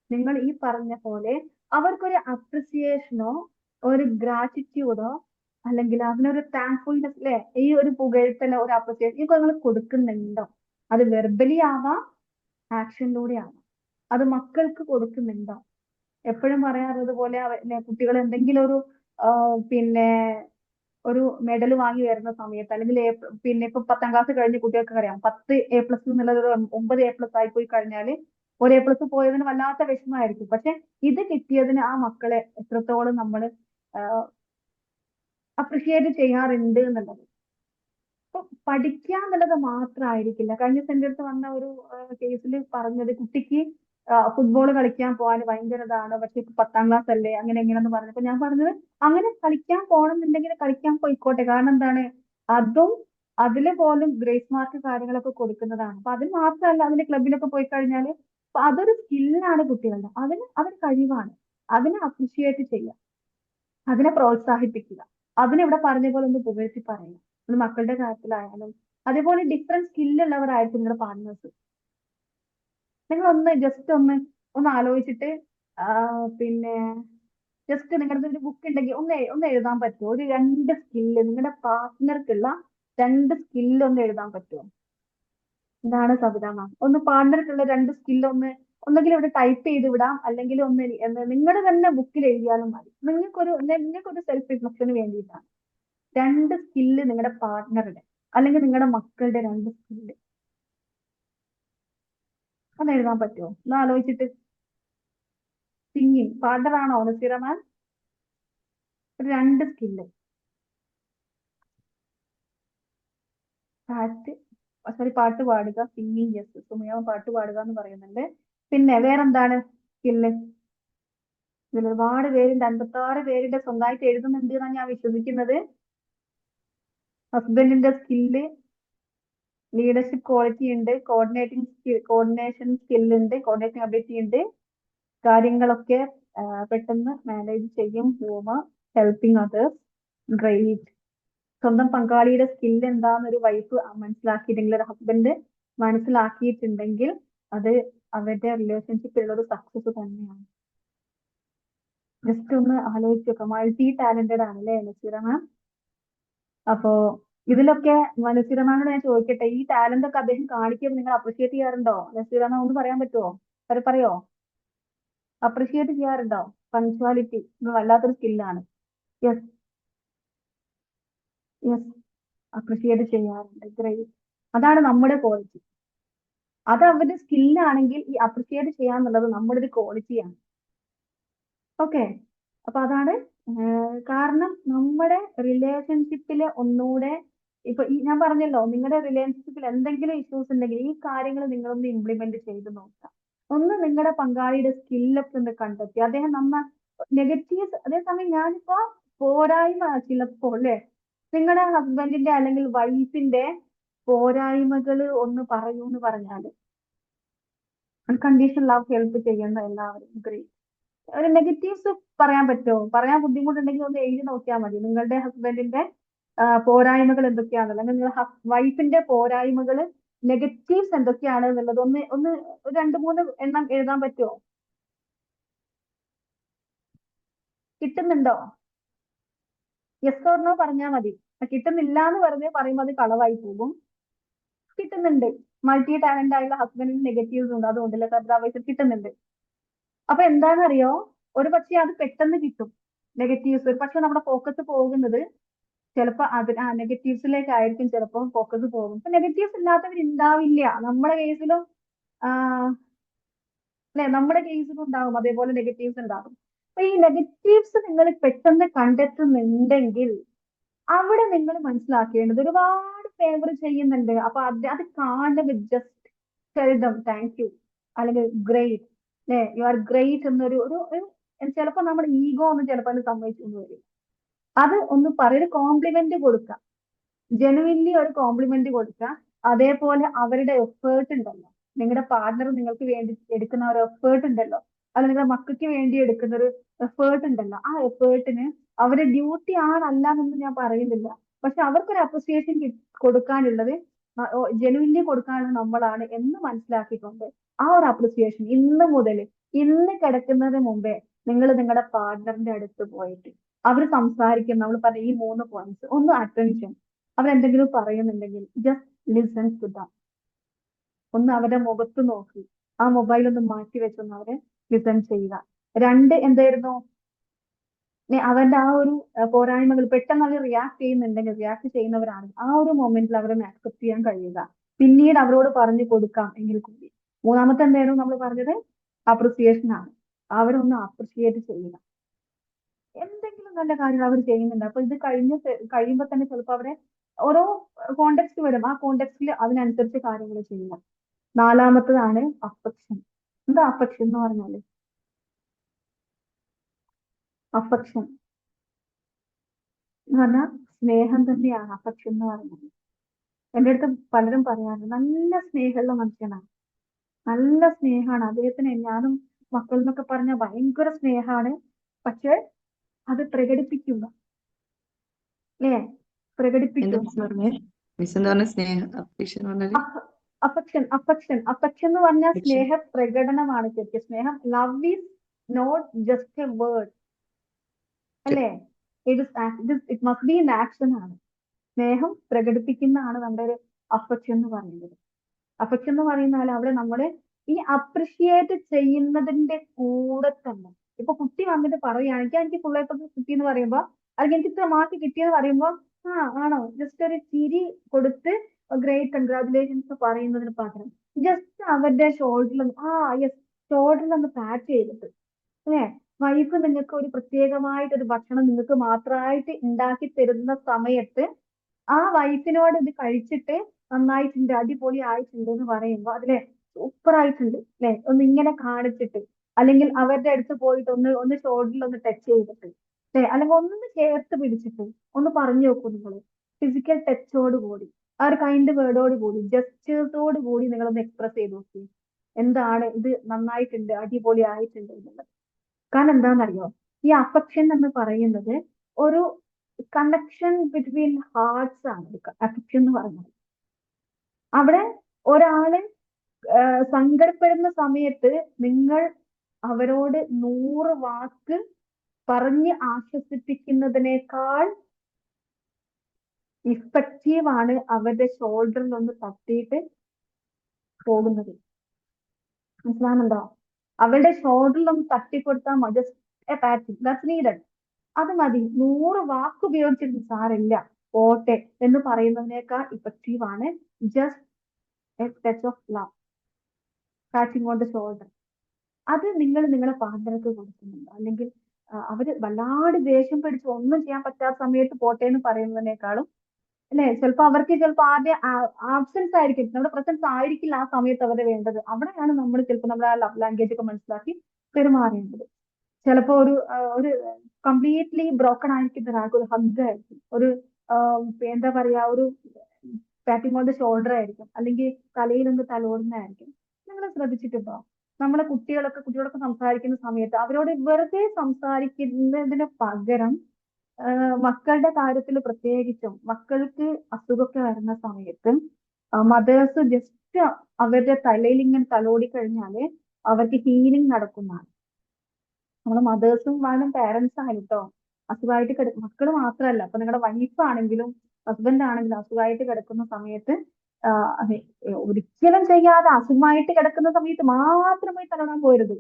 നിങ്ങൾ ഈ പറഞ്ഞ പോലെ അവർക്കൊരു അപ്രിസിയേഷനോ ഒരു ഗ്രാറ്റിറ്റ്യൂഡോ അല്ലെങ്കിൽ അതിനൊരു താങ്ക്ഫുൾനെസ്, അല്ലെ, ഈ ഒരു പുകഴ്ത്തലോ ഒരു അപ്രിസിയേഷൻ ഇപ്പൊ നിങ്ങൾ കൊടുക്കുന്നുണ്ടോ? അത് വെർബലി ആവാം, ആക്ഷനിലൂടെ ആവാം. അത് മക്കൾക്ക് കൊടുക്കുന്നുണ്ടോ? എപ്പോഴും പറയാറുള്ളത് പോലെ കുട്ടികൾ എന്തെങ്കിലും ഒരു പിന്നെ ഒരു മെഡൽ വാങ്ങി വരുന്ന സമയത്ത്, അല്ലെങ്കിൽ പിന്നെ ഇപ്പൊ 10ാം ക്ലാസ് കഴിഞ്ഞ കുട്ടികൾക്ക് അറിയാം 10 A+ എന്നുള്ളത് 9 A+ ആയി പോയി കഴിഞ്ഞാല് ഒരു A+ പോയതിന് വല്ലാത്ത വിഷമമായിരിക്കും. പക്ഷെ ഇത് കിട്ടിയതിന് ആ മക്കളെ എത്രത്തോളം നമ്മൾ അപ്രിഷിയേറ്റ് ചെയ്യാറുണ്ട് എന്നുള്ളത്. അപ്പൊ പഠിക്കുക എന്നുള്ളത് മാത്രമായിരിക്കില്ല. കഴിഞ്ഞ എൻ്റെ അടുത്ത് വന്ന ഒരു കേസിൽ പറഞ്ഞത്, കുട്ടിക്ക് ഫുട്ബോൾ കളിക്കാൻ പോകാൻ ഭയങ്കര ഇതാണ്, പക്ഷെ ഇപ്പൊ 10ാം ക്ലാസ് അല്ലേ, അങ്ങനെ എങ്ങനെയെന്ന് പറഞ്ഞപ്പോ ഞാൻ പറഞ്ഞത്, അങ്ങനെ കളിക്കാൻ പോകണമെന്നുണ്ടെങ്കിൽ കളിക്കാൻ പോയിക്കോട്ടെ. കാരണം എന്താണ്, അതും അതില് പോലും ഗ്രേസ് മാർക്ക് കാര്യങ്ങളൊക്കെ കൊടുക്കുന്നതാണ്. അപ്പൊ അതിന് മാത്രമല്ല, അതിന്റെ ക്ലബിലൊക്കെ പോയി കഴിഞ്ഞാല് അതൊരു സ്കില്ലാണ് കുട്ടികളുടെ, അതൊരു കഴിവാണ്. അതിനെ അപ്രിഷിയേറ്റ് ചെയ്യുക, അതിനെ പ്രോത്സാഹിപ്പിക്കുക, അതിനിവിടെ പറഞ്ഞ പോലെ ഒന്ന് പുകഴ്ത്തി പറയുക. അത് മക്കളുടെ കാര്യത്തിലായാലും അതേപോലെ ഡിഫറെന്റ് സ്കില്ലുള്ളവരായിരിക്കും നിങ്ങളുടെ പാർട്ട്നേഴ്സ്. നിങ്ങൾ ജസ്റ്റ് ഒന്ന് ആലോചിച്ചിട്ട് പിന്നെ ജസ്റ്റ് നിങ്ങളുടെ ഒരു ബുക്ക് ഉണ്ടെങ്കിൽ ഒന്ന് എഴുതാൻ പറ്റുമോ? ഒരു 2 സ്കില്ല്, നിങ്ങളുടെ പാർട്ട്ണർക്കുള്ള 2 സ്കില്ല് ഒന്ന് എഴുതാൻ പറ്റുമോ? എന്താണ് സബിത മാം? ഒന്ന് പാർട്ട്ണർക്കുള്ള 2 സ്കില്ല് ഒന്നെങ്കിലും ഇവിടെ ടൈപ്പ് ചെയ്ത് വിടാം, അല്ലെങ്കിൽ നിങ്ങളുടെ തന്നെ ബുക്കിൽ എഴുതിയാലും മതി. നിങ്ങൾക്കൊരു സെൽഫ് റിഫ്ലക്ഷന് വേണ്ടിയിട്ടാണ്. 2 സ്കില്ല് നിങ്ങളുടെ പാർട്ട്ണറുടെ അല്ലെങ്കിൽ നിങ്ങളുടെ മക്കളുടെ 2 സ്കില്ല് ഒന്ന് എഴുതാൻ പറ്റുമോ? ഒന്ന് ആലോചിച്ചിട്ട്. സിംഗിങ് പാർട്ണറാണോ നസീറ മാം? 2 സ്കില്ല്. പാട്ട് പാടുക, സിംഗിങ്. യെസ്, സുമയ പാട്ട് പാടുക എന്ന് പറയുന്നുണ്ട്. പിന്നെ വേറെന്താണ് സ്കില്ല്? ഇതിൽ ഒരുപാട് പേരുണ്ട്, 56 പേരുടെ സ്വന്തമായിട്ട് എഴുതുന്നുണ്ട് എന്നാണ് ഞാൻ വിശ്വസിക്കുന്നത്. ഹസ്ബൻഡിന്റെ സ്കില്ല്, ലീഡർഷിപ്പ് ക്വാളിറ്റി ഉണ്ട്, കോർഡിനേഷൻ സ്കില്ലുണ്ട്, കോർഡിനേഷൻ അബിലിറ്റി ഉണ്ട്, കാര്യങ്ങളൊക്കെ പെട്ടെന്ന് മാനേജ് ചെയ്യും, ഹ്യൂമർ, ഹെൽപ്പിംഗ് അതേഴ്സ്, ഗ്രേറ്റ്. സ്വന്തം പങ്കാളിയുടെ സ്കില്ല് എന്താണെന്നൊരു വൈഫ് മനസ്സിലാക്കിയിട്ടുണ്ടെങ്കിൽ, ഒരു ഹസ്ബൻഡ് മനസ്സിലാക്കിയിട്ടുണ്ടെങ്കിൽ അത് അവരുടെ റിലേഷൻഷിപ്പിലുള്ള ഒരു സക്സസ് തന്നെയാണ്. ജസ്റ്റ് ഒന്ന് ആലോചിച്ച് നോക്കാം. മൾട്ടി ടാലന്റഡ് ആണല്ലേ നസീറ മാം? അപ്പോ ഇതിലൊക്കെ നസീറ മാമിനോട് ഞാൻ ചോദിക്കട്ടെ, ഈ ടാലന്റ് ഒക്കെ അദ്ദേഹം കാണിക്കുമ്പോൾ നിങ്ങൾ അപ്രിഷിയേറ്റ് ചെയ്യാറുണ്ടോ? നസീറ മാം ഒന്ന് പറയാൻ പറ്റുമോ? പറയോ? അപ്രിഷിയേറ്റ് ചെയ്യാറുണ്ടോ? പങ്ക്ച്വാലിറ്റി ഇത് വല്ലാത്തൊരു സ്കില്ലാണ്. യെസ്, അപ്രിഷിയേറ്റ് ചെയ്യാറുണ്ട്. ഗ്രേറ്റ്. അതാണ് നമ്മുടെ ക്വാളിറ്റി. അത് അവരുടെ സ്കില്ലാണെങ്കിൽ ഈ അപ്രിഷിയേറ്റ് ചെയ്യാന്നുള്ളത് നമ്മുടെ ഒരു ക്വാളിറ്റിയാണ്. ഓക്കെ, അപ്പൊ അതാണ് കാരണം നമ്മുടെ റിലേഷൻഷിപ്പിലെ ഒന്നുകൂടെ ഇപ്പൊ ഈ ഞാൻ പറഞ്ഞല്ലോ, നിങ്ങളുടെ റിലേഷൻഷിപ്പിൽ എന്തെങ്കിലും ഇഷ്യൂസ് ഉണ്ടെങ്കിൽ ഈ കാര്യങ്ങൾ നിങ്ങളൊന്ന് ഇംപ്ലിമെന്റ് ചെയ്ത് നോക്കാം. ഒന്ന് നിങ്ങളുടെ പങ്കാളിയുടെ സ്കില്ലൊക്കെ ഒന്ന് കണ്ടെത്തി അദ്ദേഹം നെഗറ്റീവ്സ്. അതേസമയം ഞാനിപ്പോ പോരായ്മ ചിലപ്പോൾ അല്ലെ നിങ്ങളുടെ ഹസ്ബൻഡിന്റെ അല്ലെങ്കിൽ വൈഫിന്റെ പോരായ്മകൾ ഒന്ന് പറയൂ എന്ന് പറഞ്ഞാല് അൺകണ്ടീഷണൽ ലവ് ഹെൽപ്പ് ചെയ്യുന്ന എല്ലാവരും ഗ്രേറ്റ്. ഒരു നെഗറ്റീവ്സ് പറയാൻ പറ്റുമോ? പറയാൻ ബുദ്ധിമുട്ടുണ്ടെങ്കിൽ ഒന്ന് എഴുതി നോക്കിയാൽ മതി. നിങ്ങളുടെ ഹസ്ബൻഡിന്റെ പോരായ്മകൾ എന്തൊക്കെയാണല്ലോ, അല്ലെങ്കിൽ നിങ്ങളുടെ വൈഫിന്റെ പോരായ്മകൾ നെഗറ്റീവ്സ് എന്തൊക്കെയാണ് എന്നുള്ളത് ഒന്ന് 2-3 എണ്ണം എഴുതാൻ പറ്റുമോ? കിട്ടുന്നുണ്ടോ? യെസ് ഓർ നോ പറഞ്ഞാൽ മതി. കിട്ടുന്നില്ല എന്ന് പറയുമ്പോൾ അത് കളവായി പോകും. കിട്ടുന്നുണ്ട്, മൾട്ടി ടാലന്റ് ആയുള്ള ഹസ്ബൻഡിന് നെഗറ്റീവ്സ് ഉണ്ട്, അതുകൊണ്ടല്ലേ സർപ്രൈസ് കിട്ടുന്നുണ്ട്. അപ്പൊ എന്താണെന്നറിയോ, ഒരു പക്ഷെ അത് പെട്ടെന്ന് കിട്ടും നെഗറ്റീവ്സ്. ഒരു പക്ഷെ നമ്മുടെ ഫോക്കസ് പോകുന്നത് ചിലപ്പോ നെഗറ്റീവ്സിലേക്കായിരിക്കും ചിലപ്പോൾ ഫോക്കസ് പോകും. ഇപ്പൊ നെഗറ്റീവ്സ് ഇല്ലാത്തവരുണ്ടാവില്ല. നമ്മുടെ കേസിലും അല്ലെ, നമ്മുടെ കേസിലും ഉണ്ടാകും അതേപോലെ നെഗറ്റീവ്സ് ഉണ്ടാകും. അപ്പൊ ഈ നെഗറ്റീവ്സ് നിങ്ങൾ പെട്ടെന്ന് കണ്ടെത്തുന്നുണ്ടെങ്കിൽ അവിടെ നിങ്ങൾ മനസ്സിലാക്കേണ്ടത് ഒരുപാട് ഫേവർ ചെയ്യുന്നുണ്ട്. അപ്പൊ അത് കാണുമ്പോൾ just tell them thank you അല്ലെങ്കിൽ ഗ്രേറ്റ്, അല്ലെ യു ആർ ഗ്രേറ്റ് എന്നൊരു ചിലപ്പോ നമ്മുടെ ഈഗോ ഒന്നും ചിലപ്പോൾ അത് സമ്മതിച്ചൊന്നും വരും. അത് ഒന്ന് ഒരു കോംപ്ലിമെന്റ് കൊടുക്കുക, ജെനുവിൻലി ഒരു കോംപ്ലിമെന്റ് കൊടുക്കുക. അതേപോലെ അവരുടെ എഫേർട്ട് ഉണ്ടല്ലോ, നിങ്ങളുടെ പാർട്ണർ നിങ്ങൾക്ക് വേണ്ടി എടുക്കുന്ന ഒരു എഫേർട്ട് ഉണ്ടല്ലോ, അത് നിങ്ങളുടെ മക്കൾക്ക് വേണ്ടി എടുക്കുന്ന ഒരു എഫേർട്ട് ഉണ്ടല്ലോ, ആ എഫേർട്ടിന് അവരുടെ ഡ്യൂട്ടി ആണല്ല എന്ന് ഞാൻ പറയുന്നില്ല. പക്ഷെ അവർക്കൊരു അപ്രിസിയേഷൻ കൊടുക്കാനുള്ളത് ജെനുവിൻലി കൊടുക്കാനുള്ളത് നമ്മളാണ് എന്ന് മനസ്സിലാക്കിക്കൊണ്ട് ആ ഒരു അപ്രിസിയേഷൻ ഇന്ന് കിടക്കുന്നതിന് മുമ്പേ നിങ്ങൾ നിങ്ങളുടെ പാർട്ണറിന്റെ അടുത്ത് പോയിട്ട് അവർ സംസാരിക്കുന്ന നമ്മൾ പറഞ്ഞ ഈ 3 പോയിന്റ്സ് ഒന്ന് അറ്റൻഷൻ. അവരെന്തെങ്കിലും പറയുന്നുണ്ടെങ്കിൽ ജസ്റ്റ് ലിസൺ ടു ദം. ഒന്ന് അവരുടെ മുഖത്ത് നോക്കി ആ മൊബൈൽ ഒന്ന് മാറ്റി വെച്ചൊന്ന് അവരെ ലിസൺ ചെയ്യുക. 2 എന്തായിരുന്നു, അവരുടെ ആ ഒരു പോരായ്മകൾ പെട്ടെന്ന് അവർ റിയാക്ട് ചെയ്യുന്നവരാണ്, ആ ഒരു മൊമെന്റിൽ അവരെ ആക്സെപ്റ്റ് ചെയ്യാൻ കഴിയുക. പിന്നീട് അവരോട് പറഞ്ഞു കൊടുക്കാം എങ്കിൽ കൂടി. 3-മത്തെ എന്തായിരുന്നു നമ്മൾ പറഞ്ഞത്, അപ്രിസിയേഷൻ ആണ്. അവരൊന്ന് അപ്രിഷിയേറ്റ് ചെയ്യുക. എന്തെങ്കിലും നല്ല കാര്യങ്ങൾ അവർ ചെയ്യുന്നുണ്ട്. അപ്പൊ ഇത് കഴിയുമ്പോൾ തന്നെ ചിലപ്പോൾ അവരെ ഓരോ കോണ്ടെക്സ്റ്റ് വരും, ആ കോണ്ടെക്സ്റ്റിൽ അതിനനുസരിച്ച് കാര്യങ്ങൾ ചെയ്യുക. 4-മത്തതാണ് അഫെക്ഷൻ. എന്താ അഫെക്ഷൻ എന്ന് പറഞ്ഞാല്? അഫെക്ഷൻ എന്ന് പറഞ്ഞാൽ സ്നേഹം തന്നെയാണ് അഫെക്ഷൻ എന്ന് പറയുന്നത്. എൻ്റെ അടുത്ത് പലരും പറയാറുണ്ട് നല്ല സ്നേഹമുള്ള മനുഷ്യനാണ്, നല്ല സ്നേഹമാണ് അദ്ദേഹത്തിന്, ഞാനും മക്കൾ എന്നൊക്കെ പറഞ്ഞാൽ ഭയങ്കര സ്നേഹമാണ്, പക്ഷെ അത് പ്രകടിപ്പിക്കുക, അല്ലേ? പ്രകടിപ്പിക്കുക. അഫെക്ഷൻ എന്ന് പറഞ്ഞാൽ സ്നേഹ പ്രകടനമാണ് ശരിക്കും. സ്നേഹം, love is not just a word, അല്ലേ? It must be in action ആണ്. സ്നേഹം പ്രകടിപ്പിക്കുന്നതാണ് നമ്മുടെ ഒരു അഫെക്ഷൻ എന്ന് പറയുന്നത്. അഫെക്ഷൻ എന്ന് പറയുന്നാൽ അവിടെ നമ്മള് ഈ അപ്രിഷിയേറ്റ് ചെയ്യുന്നതിന്റെ കൂടെ തന്നെ, ഇപ്പൊ കുട്ടി വന്നിട്ട് പറയുകയാണെങ്കിൽ എനിക്ക് ഫുള്ളായിട്ട് കിട്ടി എന്ന് പറയുമ്പോ, അല്ലെങ്കിൽ എനിക്ക് ഇത്ര മാർക്ക് കിട്ടിയെന്ന് പറയുമ്പോ ആണോ ജസ്റ്റ് ഒരു ചിരി കൊടുത്ത് ഗ്രേറ്റ് കൺഗ്രാറ്റുലേഷൻസ് പറയുന്നതിന് പകരം ജസ്റ്റ് അവരുടെ ഷോൾഡറിൽ ഒന്ന് പാറ്റ് ചെയ്തിട്ട്, അല്ലേ? വൈഫ് നിങ്ങൾക്ക് ഒരു പ്രത്യേകമായിട്ടൊരു ഭക്ഷണം നിങ്ങൾക്ക് മാത്രമായിട്ട് ഉണ്ടാക്കി തരുന്ന സമയത്ത് ആ വൈഫിനോട് ഇത് കഴിച്ചിട്ട് നന്നായിട്ടുണ്ട്, അടിപൊളി ആയിട്ടുണ്ട് എന്ന് പറയുമ്പോൾ അതിലെ സൂപ്പർ ആയിട്ടുണ്ട്, അല്ലെ? ഒന്ന് ഇങ്ങനെ കാണിച്ചിട്ട്, അല്ലെങ്കിൽ അവരുടെ അടുത്ത് പോയിട്ട് ഒന്ന് ഷോൾഡറിൽ ഒന്ന് ടച്ച് ചെയ്തിട്ട്, അല്ലെ? അല്ലെങ്കിൽ ഒന്ന് ചേർത്ത് പിടിച്ചിട്ട് ഒന്ന് പറഞ്ഞു നോക്കൂ. നിങ്ങൾ ഫിസിക്കൽ ടച്ചോട് കൂടി, ആ ഒരു കൈൻഡ് വേർഡോട് കൂടി, ജസ്റ്റേഴ്സോട് കൂടി നിങ്ങളൊന്ന് എക്സ്പ്രസ് ചെയ്ത് നോക്കി എന്താണ് ഇത് നന്നായിട്ടുണ്ട്, അടിപൊളി ആയിട്ടുണ്ട് എന്നുള്ളത്. കാരണം എന്താണെന്നറിയോ, ഈ അഫെക്ഷൻ എന്ന് പറയുന്നത് ഒരു കണക്ഷൻ ബിറ്റ്വീൻ ഹാർട്ട്സ് ആണ്. അഫെക്ഷൻ എന്ന് പറയുന്നത് അവിടെ ഒരാള് സങ്കടപ്പെടുന്ന സമയത്ത് നിങ്ങൾ അവരോട് 100 വാക്ക് പറഞ്ഞ് ആശ്വസിപ്പിക്കുന്നതിനേക്കാൾ ഇഫക്റ്റീവ് ആണ് അവരുടെ ഷോൾഡറിൽ ഒന്ന് തട്ടിയിട്ട് പോകുന്നത്. മനസ്സിലാകുന്നുണ്ടോ? അവരുടെ ഷോൾഡറിൽ ഒന്ന് തട്ടിക്കൊടുത്താൽ മതി, just A patting, that's needed. അത് മതി. 100 വാക്ക് ഉപയോഗിച്ചിട്ട് സാരില്ല പോട്ടെ എന്ന് പറയുന്നതിനേക്കാൾ ഇഫക്റ്റീവ് ആണ് just A touch of love, patting on the shoulder. അത് നിങ്ങളുടെ പാർട്ണർക്ക് കൊടുക്കുന്നുണ്ട്, അല്ലെങ്കിൽ അവര് വല്ലാണ്ട് ദേഷ്യം പിടിച്ച് ഒന്നും ചെയ്യാൻ പറ്റാത്ത സമയത്ത് പോട്ടെ എന്ന് പറയുന്നതിനേക്കാളും അല്ലെ ചിലപ്പോൾ അവർക്ക് ചിലപ്പോൾ ആദ്യം ആബ്സെൻസ് ആയിരിക്കും, നമ്മുടെ പ്രസൻസ് ആയിരിക്കില്ല ആ സമയത്ത് അവരെ വേണ്ടത്. അവിടെയാണ് നമ്മൾ ചിലപ്പോൾ നമ്മുടെ ആ ലവ് ലാംഗ്വേജ് ഒക്കെ മനസ്സിലാക്കി പെരുമാറേണ്ടത്. ചിലപ്പോൾ ഒരു കംപ്ലീറ്റ്ലി ബ്രോക്കൺ ആയിരിക്കുന്ന ഒരാൾക്ക് ഒരു ഹഗ് ആയിരിക്കും, ഒരു എന്താ പറയാ, ഒരു പാറ്റിംഗ് ഓൺ ദ ഷോൾഡർ ആയിരിക്കും, അല്ലെങ്കിൽ തലയിലൊന്ന് തലോടുന്നതായിരിക്കും. നിങ്ങൾ ശ്രദ്ധിച്ചിട്ടുണ്ടോ? നമ്മളെ കുട്ടികളൊക്കെ സംസാരിക്കുന്ന സമയത്ത് അവരോട് വെറുതെ സംസാരിക്കുന്നതിന് പകരം മക്കളുടെ കാര്യത്തിൽ പ്രത്യേകിച്ചും മക്കൾക്ക് അസുഖമൊക്കെ വരുന്ന സമയത്ത് മദേഴ്സ് ജസ്റ്റ് അവരുടെ തലയിൽ ഇങ്ങനെ തലോടി കഴിഞ്ഞാല് അവർക്ക് ഹീലിംഗ് നടക്കുന്നതാണ്. നമ്മളെ മദേഴ്സും വേണം പേരൻസ് ആയാലും കേട്ടോ. അസുഖമായിട്ട് മക്കൾ മാത്രമല്ല, അപ്പൊ നിങ്ങളുടെ വൈഫ് ആണെങ്കിലും ഹസ്ബൻഡ് ആണെങ്കിലും അസുഖമായിട്ട് കിടക്കുന്ന സമയത്ത് അതെ ഒരിക്കലും ചെയ്യാതെ അസുഖമായിട്ട് കിടക്കുന്ന സമയത്ത് മാത്രമായി തലോടാൻ പോരുത്,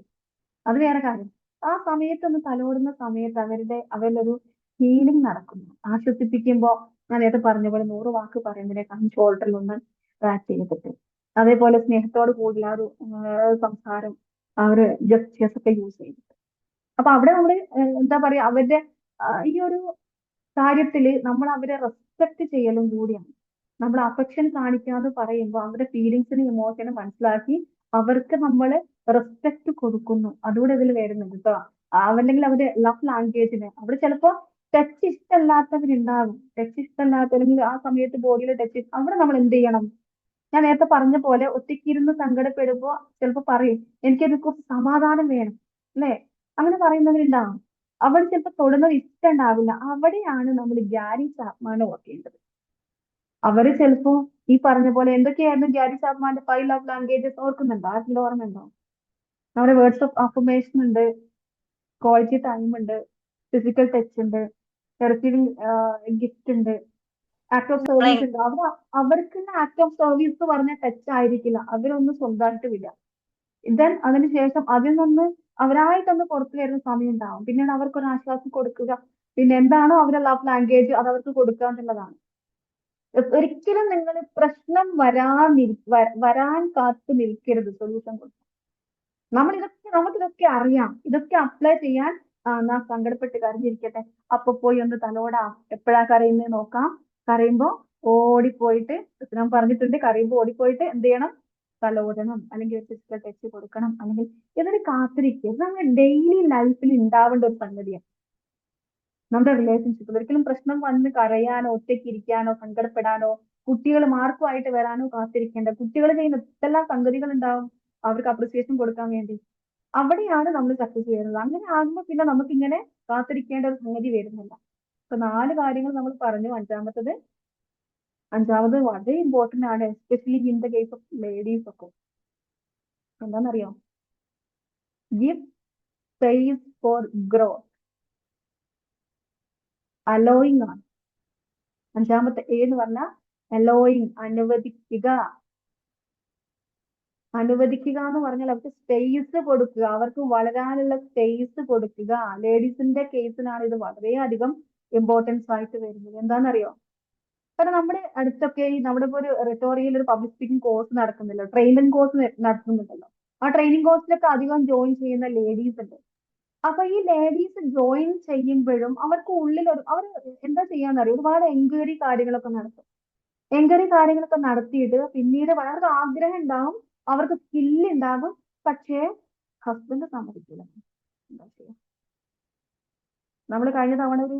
അത് വേറെ കാര്യം. ആ സമയത്ത് ഒന്ന് തലോടുന്ന സമയത്ത് അവരിലൊരു ഹീലിംഗ് നടക്കുന്നു. ആശ്വസിപ്പിക്കുമ്പോൾ ഞാൻ നേരത്തെ പറഞ്ഞ പോലെ 100 വാക്ക് പറയുന്നതിനേക്കാളും ഷോൾഡറിൽ ഒന്ന് റാറ്റ് ചെയ്തിട്ട്, അതേപോലെ സ്നേഹത്തോട് കൂടുതൽ ആ ഒരു സംസാരം, ആ ഒരു ജസ്റ്റേഴ്സ് ഒക്കെ യൂസ് ചെയ്തിട്ട്. അപ്പൊ അവിടെ നമ്മള് എന്താ പറയാ, അവരുടെ ഈ ഒരു കാര്യത്തില് നമ്മൾ അവരെ റെസ്പെക്ട് ചെയ്യലും കൂടിയാണ്. നമ്മൾ അഫെക്ഷൻ കാണിക്കാതെ പറയുമ്പോൾ അവരുടെ ഫീലിങ്സിനും ഇമോഷനും മനസ്സിലാക്കി അവർക്ക് നമ്മൾ റെസ്പെക്ട് കൊടുക്കുന്നു, അതുകൂടെ ഇതിൽ വരുന്നുണ്ട് കേട്ടോ. അല്ലെങ്കിൽ അവരുടെ ലവ് ലാംഗ്വേജിന് അവിടെ ചിലപ്പോ ടച്ച് ഇഷ്ടമല്ലാത്തവരുണ്ടാകും. ടച്ച് ഇഷ്ടമല്ലാത്തവരെങ്കിൽ ആ സമയത്ത് ബോഡിയിൽ ടച്ച്, അവിടെ നമ്മൾ എന്ത് ചെയ്യണം? ഞാൻ നേരത്തെ പറഞ്ഞ പോലെ ഒറ്റയ്ക്കിരുന്ന് സങ്കടപ്പെടുമ്പോ ചിലപ്പോ പറയും എനിക്കത് കുറച്ച് സമാധാനം വേണം, അല്ലെ? അങ്ങനെ പറയുന്നവരുണ്ടാവും. അവിടെ ചിലപ്പോൾ തൊടുന്നത് ഇഷ്ടമുണ്ടാവില്ല. അവിടെയാണ് നമ്മൾ ഗ്യാരി ചാപ്മാൻ ഓർക്കേണ്ടത്. അവര് ചിലപ്പോ ഈ പറഞ്ഞ പോലെ എന്തൊക്കെയായിരുന്നു ഗ്യാരി ചാപ്മാന്റെ 5 ലവ് ലാംഗ്വേജസ് ഓർക്കുന്നുണ്ടോ? ആർക്കെങ്കിലും ഓർമ്മയുണ്ടോ? നമ്മുടെ വേർഡ്സ് ഓഫ് അഫർമേഷൻ ഉണ്ട്, ക്വാളിറ്റി ടൈം ഉണ്ട്, ഫിസിക്കൽ ടച്ച് ഉണ്ട്, റിസീവിംഗ് ഗിഫ്റ്റ് ഉണ്ട്, ആക്ട് ഓഫ് സർവീസ് ഉണ്ട്. അവർക്കുള്ള ആക്ട് ഓഫ് സർവീസ് എന്ന് പറഞ്ഞ ടച്ച് ആയിരിക്കില്ല, അവരൊന്നും സ്വന്തമായിട്ട് വില്ല. ദെൻ അതിനുശേഷം അതിൽ നിന്ന് അവരായിട്ടൊന്ന് പുറത്തു വരുന്ന സമയം ഉണ്ടാവും. പിന്നീട് അവർക്കൊരു ആശ്വാസം കൊടുക്കുക, പിന്നെ എന്താണോ അവരുടെ ലവ് ലാംഗ്വേജ് അത് അവർക്ക് കൊടുക്കുക എന്നുള്ളതാണ്. ഒരിക്കലും നിങ്ങൾ പ്രശ്നം വരാൻ കാത്തു നിൽക്കരുത് സൊല്യൂഷൻ കൊടുക്കാൻ. നമുക്കിതൊക്കെ അറിയാം, ഇതൊക്കെ അപ്ലൈ ചെയ്യാൻ നാ സങ്കടപ്പെട്ട് കരഞ്ഞിരിക്കട്ടെ, അപ്പൊ പോയി ഒന്ന് തലോടാം, എപ്പോഴാ കരയുന്നത് നോക്കാം, കരയുമ്പോ ഓടിപ്പോയിട്ട് ഞാൻ പറഞ്ഞിട്ടുണ്ട്, കരയുമ്പോ ഓടിപ്പോയിട്ട് എന്ത് ചെയ്യണം? തലോടണം, അല്ലെങ്കിൽ ഒരു ഫിസിക്കൽ ടച്ച് കൊടുക്കണം, അല്ലെങ്കിൽ ഇതൊരു കാത്തിരിക്കുക. ഇത് നമ്മുടെ ഡെയിലി ലൈഫിൽ ഉണ്ടാവേണ്ട ഒരു സംഗതിയാണ്. നമ്മുടെ റിലേഷൻഷിപ്പിൽ ഒരിക്കലും പ്രശ്നം വന്ന് കരയാനോ ഒറ്റയ്ക്ക് ഇരിക്കാനോ സങ്കടപ്പെടാനോ കുട്ടികൾ മാർക്കുമായിട്ട് വരാനോ കാത്തിരിക്കേണ്ട. കുട്ടികൾ ചെയ്യുന്ന എന്തെല്ലാം സംഗതികൾ ഉണ്ടാവും അവർക്ക് അപ്രിസിയേഷൻ കൊടുക്കാൻ വേണ്ടി. അവിടെയാണ് നമ്മൾ സക്സസ് ചെയ്യുന്നത്. അങ്ങനെ ആകുമ്പോൾ പിന്നെ നമുക്ക് ഇങ്ങനെ കാത്തിരിക്കേണ്ട ഒരു സംഗതി വരുന്നില്ല. അപ്പൊ 4 കാര്യങ്ങൾ നമ്മൾ പറഞ്ഞു. അഞ്ചാമത് വളരെ ഇമ്പോർട്ടന്റ് ആണ്, especially in the case of ladies ഒക്കെ. എന്താണെന്നറിയോ? Give space for growth. Allowing ആണ്. 5-ാമത്തെ A എന്ന് പറഞ്ഞാൽ അലോയിങ്, അനുവദിക്കുക. അനുവദിക്കുക എന്ന് പറഞ്ഞാൽ അവർക്ക് സ്പേസ് കൊടുക്കുക, അവർക്ക് വളരാനുള്ള സ്പേസ് കൊടുക്കുക. ലേഡീസിന്റെ കേസിനാണ് ഇത് വളരെയധികം ഇമ്പോർട്ടൻസ് ആയിട്ട് വരുന്നത്. എന്താണെന്നറിയോ? കാരണം നമ്മുടെ അടുത്തൊക്കെ നമ്മുടെ ഇപ്പോൾ ഒരു റെറ്റോറിയൽ ഒരു പബ്ലിക് സ്പീക്കിംഗ് കോഴ്സ് നടക്കുന്നില്ലോ, ട്രെയിനിങ് കോഴ്സ് നടത്തുന്നുണ്ടല്ലോ. ആ ട്രെയിനിങ് കോഴ്സിലൊക്കെ അധികം ജോയിൻ ചെയ്യുന്ന ലേഡീസ് ഉണ്ട്. അപ്പൊ ഈ ലേഡീസ് ജോയിൻ ചെയ്യുമ്പോഴും അവർക്ക് ഉള്ളിൽ അവർ എന്താ ചെയ്യാന്നറിയോ, ഒരുപാട് എൻക്വയറി കാര്യങ്ങളൊക്കെ നടത്തും. എൻക്വയറി കാര്യങ്ങളൊക്കെ നടത്തിയിട്ട് പിന്നീട് വളരെ ആഗ്രഹം ഉണ്ടാവും, അവർക്ക് സ്കില്ല് ഉണ്ടാകും, പക്ഷേ ഹസ്ബൻഡ് സമ്മതിക്കില്ല. എന്താ ചെയ്യാ? നമ്മൾ കഴിഞ്ഞ തവണ ഒരു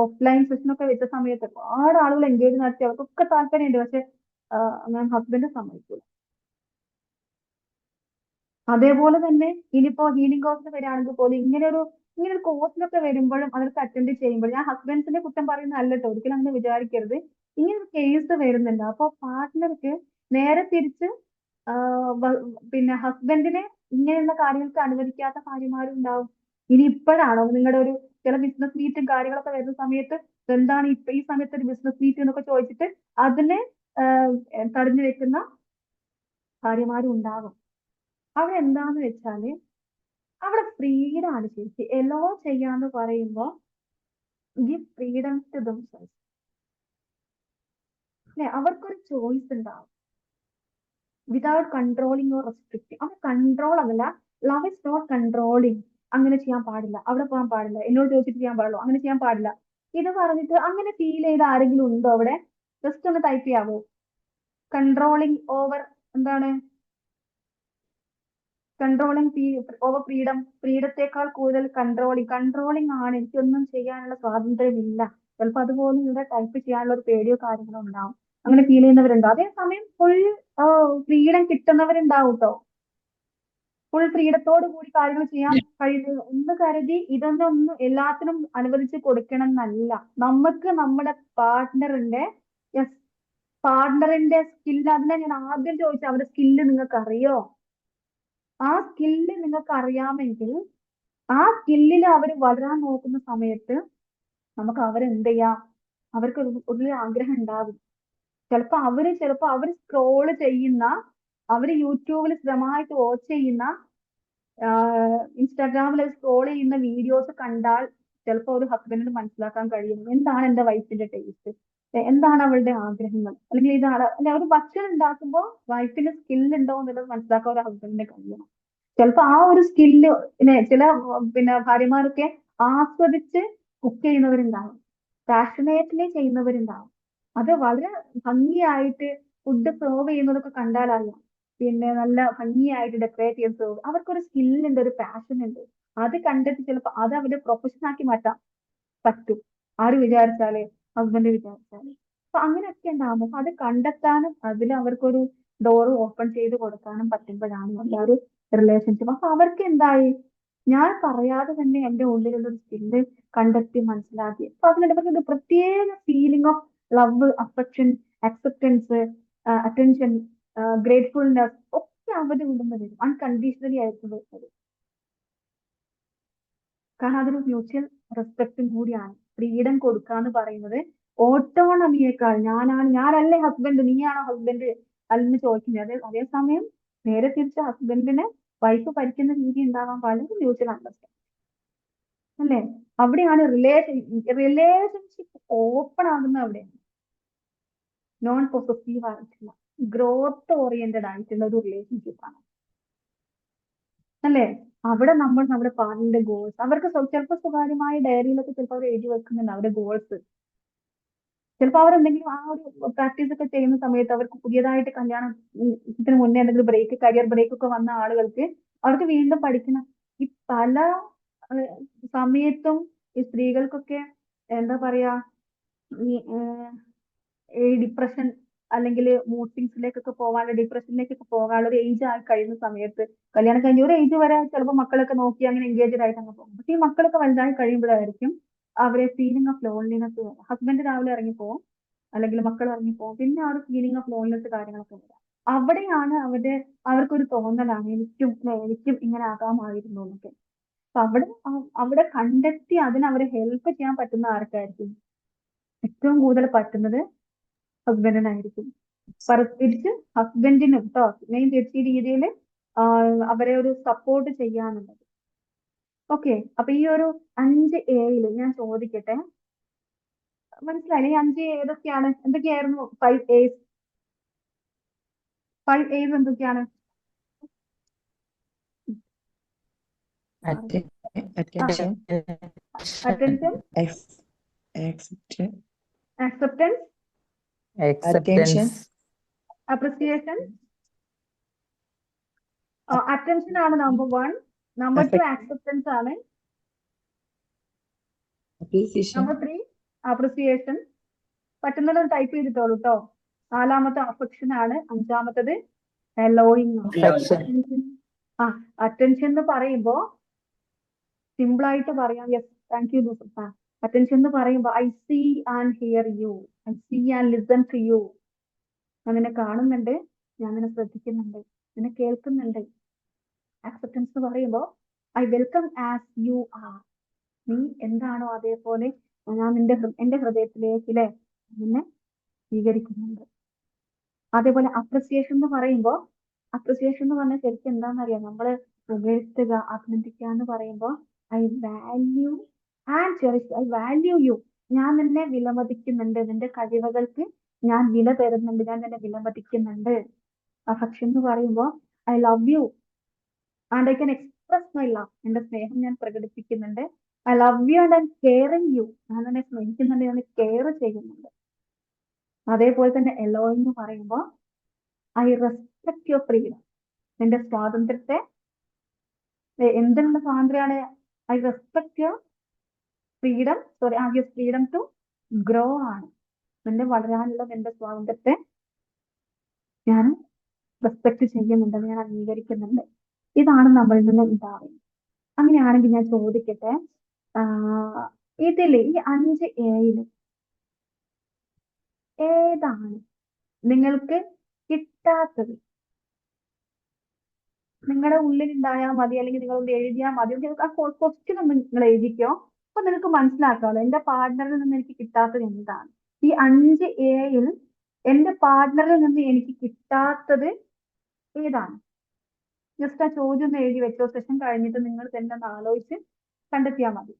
ഓഫ്ലൈൻ സെഷൻ ഒക്കെ വെച്ച സമയത്ത് ഒരുപാട് ആളുകൾ എൻഗേജ് നടത്തി, അവർക്കൊക്കെ താല്പര്യമുണ്ട്, പക്ഷെ ഞാൻ ഹസ്ബൻഡ് സമ്മതിക്കില്ല. അതേപോലെ തന്നെ ഇനിയിപ്പോ ഹീലിംഗ് കോഴ്സിന് വരികയാണെങ്കിൽ പോലും ഇങ്ങനെ ഒരു കോഴ്സിനൊക്കെ വരുമ്പോഴും അവർക്ക് അറ്റൻഡ് ചെയ്യുമ്പോൾ, ഞാൻ ഹസ്ബൻഡ്സിന്റെ കുറ്റം പറയുന്നതല്ല കേട്ടോ, ഒരിക്കലും അങ്ങനെ വിചാരിക്കരുത്. ഇങ്ങനെ ഒരു കേസ് വരുന്നില്ല. അപ്പൊ പാർട്ട്ണർക്ക് നേരെ തിരിച്ച് ഹസ്ബൻഡിനെ ഇങ്ങനെയുള്ള കാര്യങ്ങൾക്ക് അനുവദിക്കാത്ത ഭാര്യമാരും ഉണ്ടാവും. ഇനി ഇപ്പോഴാണോ നിങ്ങളുടെ ഒരു ചില ബിസിനസ് മീറ്റും കാര്യങ്ങളൊക്കെ വരുന്ന സമയത്ത് എന്താണ് ഈ സമയത്ത് ഒരു ബിസിനസ് മീറ്റ് എന്നൊക്കെ ചോദിച്ചിട്ട് അതിനെ തടഞ്ഞു വെക്കുന്ന ഭാര്യമാരും ഉണ്ടാകും. അവിടെ എന്താന്ന് വെച്ചാല് അവിടെ ഫ്രീഡം ആണ് ശരിക്കും. എലോ ചെയ്യാന്ന് പറയുമ്പോ ഗിവ് ഫ്രീഡം ടു ദംസെൽസ്. അല്ലെ? അവർക്കൊരു ചോയ്സ് ഉണ്ടാവും വിതൗട്ട് കൺട്രോളിങ് ഓർ റെസ്ട്രിക്റ്റിംഗ്. അവിടെ കൺട്രോൾ അല്ല, ലവ് ഇസ് നോട്ട് കൺട്രോളിങ്. അങ്ങനെ ചെയ്യാൻ പാടില്ല, അവിടെ പോകാൻ പാടില്ല, എന്നോട് ചോദിച്ചിട്ട് ചെയ്യാൻ പാടുള്ളൂ, അങ്ങനെ ചെയ്യാൻ പാടില്ല. ഇത് പറഞ്ഞിട്ട് അങ്ങനെ ഫീൽ ചെയ്ത ആരെങ്കിലും ഉണ്ടോ അവിടെ? ജസ്റ്റ് ഒന്ന് ടൈപ്പ് ചെയ്യാവോ? കൺട്രോളിങ് ഓവർ എന്താണ്? കൺട്രോളിങ് ഓവർ ഫ്രീഡത്തേക്കാൾ കൂടുതൽ കൺട്രോളിങ് ആണ്. എനിക്കൊന്നും ചെയ്യാനുള്ള സ്വാതന്ത്ര്യമില്ല. ചിലപ്പോൾ അതുപോലും ഇവിടെ ടൈപ്പ് ചെയ്യാനുള്ള ഒരു പേടിയോ കാര്യങ്ങളോ ഉണ്ടാവും. അങ്ങനെ ഫീൽ ചെയ്യുന്നവരുണ്ടോ? അതേസമയം ഫുൾ ഫ്രീഡം കിട്ടുന്നവരുണ്ടാവും കേട്ടോ. ഫുൾ ഫ്രീഡത്തോടു കൂടി കാര്യങ്ങൾ ചെയ്യാൻ കഴിയുന്നത് എന്ന് കരുതി ഇതൊന്നും എല്ലാത്തിനും അനുവദിച്ച് കൊടുക്കണം എന്നല്ല. നമുക്ക് നമ്മുടെ പാർട്ട്ണറിന്റെ സ്കില്ല്, അതിനെ ഞാൻ ആദ്യം ചോദിച്ചു, അവരുടെ സ്കില്ല് നിങ്ങൾക്ക് അറിയോ? ആ സ്കില്ല് നിങ്ങൾക്ക് അറിയാമെങ്കിൽ ആ സ്കില്ലിൽ അവർ വളരാൻ നോക്കുന്ന സമയത്ത് നമുക്ക് അവരെന്ത് ചെയ്യാം? അവർക്ക് ഒരു ആഗ്രഹം ഉണ്ടാകും. ചിലപ്പോ അവര് സ്ക്രോൾ ചെയ്യുന്ന, അവര് യൂട്യൂബിൽ സ്ഥിരമായിട്ട് വാച്ച് ചെയ്യുന്ന, ഇൻസ്റ്റാഗ്രാമിൽ സ്ക്രോൾ ചെയ്യുന്ന വീഡിയോസ് കണ്ടാൽ ചിലപ്പോൾ ഒരു ഹസ്ബൻഡിന് മനസ്സിലാക്കാൻ കഴിയും എന്താണ് എന്റെ വൈഫിന്റെ ടേസ്റ്റ്, എന്താണ് അവളുടെ ആഗ്രഹങ്ങൾ, അല്ലെങ്കിൽ ഇതാണ് അല്ലെ ഒരു ഭക്ഷണം ഉണ്ടാക്കുമ്പോൾ വൈഫിന് സ്കിൽ ഉണ്ടോ എന്നുള്ളത് മനസ്സിലാക്കാൻ ഒരു ഹസ്ബൻഡിന് കഴിയണം. ചിലപ്പോൾ ആ ഒരു സ്കില്ല് ചില ഭാര്യമാരൊക്കെ ആസ്വദിച്ച് കുക്ക് ചെയ്യുന്നവരുണ്ടാവും, പാഷനേറ്റ്ലി ചെയ്യുന്നവരുണ്ടാവും. അത് വളരെ ഭംഗിയായിട്ട് ഫുഡ് സെർവ് ചെയ്യുന്നതൊക്കെ കണ്ടാലറിയാം. നല്ല ഭംഗിയായിട്ട് ഡെക്കറേറ്റ് ചെയ്ത് സെർവ്, അവർക്കൊരു സ്കില്ലുണ്ട്, ഒരു പാഷൻ ഉണ്ട്. അത് കണ്ടിട്ട് ചിലപ്പോൾ അത് അവരുടെ പ്രൊഫഷൻ ആക്കി മാറ്റാൻ പറ്റും. ആര് വിചാരിച്ചാല്? ഹസ്ബൻഡ് വിചാരിച്ചാല്. അപ്പൊ അങ്ങനെയൊക്കെ ഉണ്ടാകും. അപ്പൊ അത് കണ്ടെത്താനും അതിൽ അവർക്കൊരു ഡോറ് ഓപ്പൺ ചെയ്ത് കൊടുക്കാനും പറ്റുമ്പോഴാണ് നമ്മുടെ ഒരു റിലേഷൻഷിപ്പ്. അപ്പൊ അവർക്ക് എന്തായി? ഞാൻ പറയാതെ തന്നെ എന്റെ ഉള്ളിലുള്ള ഒരു സ്കില്ല് കണ്ടെത്തി മനസ്സിലാക്കി. അപ്പൊ അതിനിടയ്ക്ക് പ്രത്യേക feeling of love, affection, acceptance, attention, gratefulness ഒക്കെ അവരുടെ ഉള്ളിൽ നിന്ന് വരും. അൺകണ്ടീഷണലി ആയിരിക്കും വരുന്നത്. കാരണം അതൊരു മ്യൂച്വൽ റെസ്പെക്റ്റും കൂടിയാണ്. ഫ്രീഡം കൊടുക്കാന്ന് പറയുന്നത് ഓട്ടോണമിയേക്കാൾ ഞാനല്ലേ ഹസ്ബൻഡ്, നീയാണോ ഹസ്ബൻഡ് അല്ലെന്ന് ചോദിക്കുന്നത്. അതേസമയം നേരെ തിരിച്ച് ഹസ്ബൻഡിന് വൈഫ് ഭരിക്കുന്ന രീതി ഉണ്ടാവാൻ പാടില്ല. മ്യൂച്വൽ അണ്ടർസ്റ്റാൻഡിങ് അല്ലേ? അവിടെയാണ് റിലേഷൻഷിപ്പ് ഓപ്പൺ ആകുന്നത്. അവിടെയാണ് നോൺ പൊസസീവ് ആയിട്ടുള്ള ഗ്രോത്ത് ഓറിയന്റഡ് ആയിട്ടുള്ള ഒരു റിലേഷൻഷിപ്പ് ആണ് അല്ലേ? അവിടെ നമ്മൾ നമ്മുടെ പാർട്ണറിന്റെ ഗോൾസ്, അവർക്ക് ചിലപ്പോൾ സ്വകാര്യമായ ഡയറിയിലൊക്കെ ചിലപ്പോൾ അവർ എഴുതി വെക്കുന്നുണ്ട് അവരുടെ ഗോൾസ്. ചിലപ്പോൾ അവർ എന്തെങ്കിലും ആ ഒരു പ്രാക്ടീസ് ഒക്കെ ചെയ്യുന്ന സമയത്ത് അവർക്ക് പുതിയതായിട്ട് കല്യാണത്തിന് മുന്നേ എന്തെങ്കിലും കരിയർ ബ്രേക്ക് ഒക്കെ വന്ന ആളുകൾക്ക് അവർക്ക് വീണ്ടും പഠിക്കണം. ഈ പല സമയത്തും ഈ സ്ത്രീകൾക്കൊക്കെ എന്താ പറയാ, ഈ ഡിപ്രഷൻ അല്ലെങ്കിൽ മൂഡ് സ്വിങ്സിലേക്കൊക്കെ പോകാനുള്ള, ഡിപ്രഷനിലേക്കൊക്കെ പോകാനുള്ള ഒരു ഏജ് ആയി കഴിയുന്ന സമയത്ത്, കല്യാണം കഴിഞ്ഞ ഒരു ഏജ് വരെ ചിലപ്പോൾ മക്കളൊക്കെ നോക്കി അങ്ങനെ എൻഗേജഡ് ആയിട്ട് അങ്ങ് പോകും. പക്ഷെ ഈ മക്കളൊക്കെ വലുതായി കഴിയുമ്പോഴായിരിക്കും അവരെ ഫീലിംഗ് ഓഫ് ലോൺലിനെസ് വരാം. ഹസ്ബൻഡ് രാവിലെ ഇറങ്ങിപ്പോവും അല്ലെങ്കിൽ മക്കൾ ഇറങ്ങിപ്പോവും. പിന്നെ ആ ഒരു ഫീലിംഗ് ഓഫ് ലോൺലിനെസ് കാര്യങ്ങളൊക്കെ വരാം. അവിടെയാണ് അവർക്കൊരു തോന്നലാണ് എനിക്കും ഇങ്ങനെ ആകാമായിരുന്നു എന്നൊക്കെ. അപ്പൊ അവിടെ കണ്ടെത്തി അവരെ ഹെൽപ്പ് ചെയ്യാൻ പറ്റുന്ന ആർക്കായിരിക്കും? ഏറ്റവും കൂടുതൽ പറ്റുന്നത് ഹസ്ബൻഡിനായിരിക്കും. തിരിച്ച് ഹസ്ബൻഡിനും കേട്ടോ മെയിൻ തിരിച്ച രീതിയിൽ അവരെ ഒരു സപ്പോർട്ട് ചെയ്യാനുള്ളത്. ഓക്കെ, അപ്പൊ ഈ ഒരു 5 Aയിൽ ഞാൻ ചോദിക്കട്ടെ, മനസ്സിലായില്ലേ? ഈ 5 A ഏതൊക്കെയാണ്? എന്തൊക്കെയായിരുന്നു 5 A's? 5 A's എന്തൊക്കെയാണ്? attention, attention, acceptance, Acceptance. Appreciation. Attention ആണ് നമ്പർ 1. നമ്പർ 2 ആക്സെപ്റ്റൻസ് ആണ്. appreciation, number 3 appreciation. പറ്റുന്നത് ടൈപ്പ് ചെയ്തിട്ടോളൂ കേട്ടോ. 4ാമത്തെ അഫെക്ഷൻ ആണ്. 5ാമത്തത് അലോയിങ്. Affection. അറ്റൻഷൻ എന്ന് പറയുമ്പോ സിമ്പിൾ ആയിട്ട് പറയാം. Yes, thank you Joseph. Attention എന്ന് പറയുമ്പോ I see and hear you, I see and listen to you. ഞാൻ നിന്നെ കാണുന്നുണ്ട്, ഞാൻ നിന്നെ ശ്രദ്ധിക്കുന്നുണ്ട്, നിന്നെ കേൾക്കുന്നുണ്ട്. ആക്സെപ്റ്റൻസ് എന്ന് പറയുമ്പോ I welcome as you are. നീ എന്താണോ അതേപോലെ ഞാൻ എന്റെ ഹൃദയത്തിലേക്ക് നിന്നെ സ്വീകരിക്കുന്നുണ്ട്. അതേപോലെ അപ്രിസിയേഷൻ എന്ന് പറയുമ്പോ, അപ്രിസിയേഷൻ എന്ന് പറഞ്ഞാൽ ശരിക്കും എന്താണെന്നറിയാം? നമ്മള് പുകഴ്ത്തുക, അഭിനന്ദിക്കുക എന്ന് പറയുമ്പോ I value and cherish, I value U. ഞാൻ നിന്നെ വിലമതിക്കുന്നുണ്ട്, നിന്റെ കഴിവുകൾക്ക് ഞാൻ വില തരുന്നുണ്ട്, ഞാൻ നിന്നെ വിലമതിക്കുന്നുണ്ട്. അഫെക്ഷൻ എന്ന് പറയുമ്പോ I love you and I can പ്രശ്നമില്ല, എന്റെ സ്നേഹം ഞാൻ പ്രകടിപ്പിക്കുന്നുണ്ട്. I love you and I caring you, ഞാൻ എന്നെ സ്നേഹിക്കുന്നുണ്ട്, ഞാൻ കെയർ ചെയ്യുന്നുണ്ട്. അതേപോലെ തന്നെ എലോയിങ് എന്ന് പറയുമ്പോൾ ഐ റെസ്പെക്ട് യുവർ ഫ്രീഡം, നിന്റെ സ്വാതന്ത്ര്യത്തെ എന്തിനുള്ള സ്വാതന്ത്ര്യമാണ്? I respect your freedom, sorry your freedom to grow ആണ്. നിന്റെ വളരാനുള്ള നിന്റെ സ്വാതന്ത്ര്യത്തെ ഞാൻ റെസ്പെക്ട് ചെയ്യുന്നുണ്ട്, ഞാൻ അംഗീകരിക്കുന്നുണ്ട്. ഇതാണ് നമ്മളിൽ നിന്ന് ഉണ്ടാവുന്നത്. അങ്ങനെയാണെങ്കിൽ ഞാൻ ചോദിക്കട്ടെ, ഇതില് ഈ 5A ഏതാണ് നിങ്ങൾക്ക് കിട്ടാത്തത്? നിങ്ങളുടെ ഉള്ളിൽ ഉണ്ടായാൽ മതി, അല്ലെങ്കിൽ നിങ്ങൾ ഒന്ന് എഴുതിയാൽ മതി. ആ ക്വസ്റ്റ്യൻ ഒന്ന് നിങ്ങൾ എഴുതിക്കോ, അപ്പൊ നിങ്ങൾക്ക് മനസ്സിലാക്കാമല്ലോ എന്റെ പാർട്ട്ണറിൽ നിന്ന് എനിക്ക് കിട്ടാത്തത് എന്താണ്. ഈ 5A എന്റെ പാർട്ട്ണറിൽ നിന്ന് എനിക്ക് കിട്ടാത്തത് ഏതാണ്? ജസ്റ്റ് ആ ചോദ്യം ഒന്ന് എഴുതി വെച്ചോ. സെഷൻ കഴിഞ്ഞിട്ട് നിങ്ങൾ തന്നെ ഒന്ന് ആലോചിച്ച് കണ്ടെത്തിയാൽ മതി.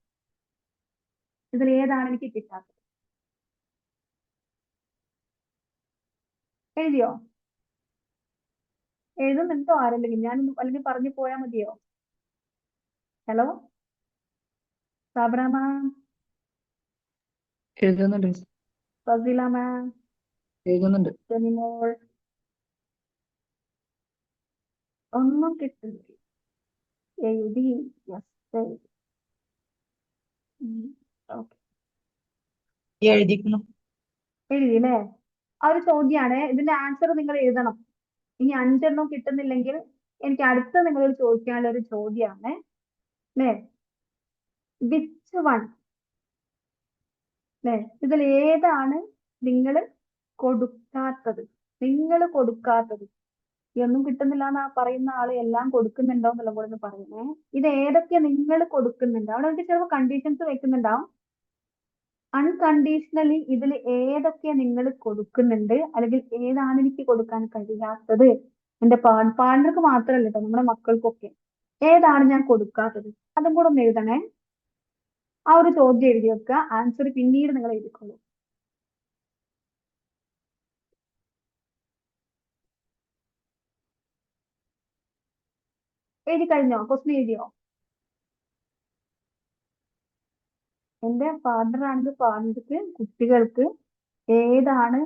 ഇതിൽ ഏതാണ് എനിക്ക് കിട്ടാത്തത്? എഴുതിയോ? എഴുതുന്നുണ്ടോ ആരെങ്കിലും? ഞാൻ അല്ലെങ്കിൽ പറഞ്ഞു പോയാൽ മതിയോ? ഹലോ സാബ്ര മാം, എഴുതുന്നുണ്ട് ഫസില മാം, എഴുതുന്നുണ്ട്. ജെനിമോൾ, ഒന്നും കിട്ടുന്നില്ല. എഴുതി, യെസ് ഓക്കെ, എഴുതിക്കുന്നു. എഴുതിയില്ലേ? ആ ഒരു ചോദ്യമാണ്. ഇതിന്റെ ആൻസർ നിങ്ങൾ എഴുതണം. ഇനി 5 കിട്ടുന്നില്ലെങ്കിൽ എനിക്ക് അടുത്ത നിങ്ങളോട് ചോദിക്കാനുള്ള ഒരു ചോദ്യമാണ്, അല്ലേ? വിച്ച് വൺ, അല്ലേ? ഇതിൽ ഏതാണ് നിങ്ങൾ കൊടുക്കാത്തത്? നിങ്ങൾ കൊടുക്കാത്തത്. ഒന്നും കിട്ടുന്നില്ല എന്നാ പറയുന്ന ആള് എല്ലാം കൊടുക്കുന്നുണ്ടോ എന്നുള്ള കൂടെ ഒന്ന് പറയുന്നേ. ഇത് ഏതൊക്കെ നിങ്ങൾ കൊടുക്കുന്നുണ്ട്? അവിടെ നമുക്ക് ചിലപ്പോൾ കണ്ടീഷൻസ് വെക്കുന്നുണ്ടാവും. അൺകണ്ടീഷണലി ഇതിൽ ഏതൊക്കെ നിങ്ങൾ കൊടുക്കുന്നുണ്ട്, അല്ലെങ്കിൽ ഏതാണ് എനിക്ക് കൊടുക്കാൻ കഴിയാത്തത്? എന്റെ പാർട്ണർക്ക് മാത്രമല്ല കേട്ടോ, നമ്മുടെ മക്കൾക്കൊക്കെ ഏതാണ് ഞാൻ കൊടുക്കാത്തത്? അതും കൂടെ ഒന്ന് എഴുതണേ. ആ ഒരു ചോദ്യം എഴുതി വെക്കുക, ആൻസർ പിന്നീട് നിങ്ങൾ എഴുതിക്കോളൂ. എഴുതി കഴിഞ്ഞോ? ക്വസ്റ്റ്യൻ എഴുതിയോ? എന്റെ പാർട്ണറാണെങ്കിൽ പാർട്ണർക്ക്, കുട്ടികൾക്ക് ഏതാണ്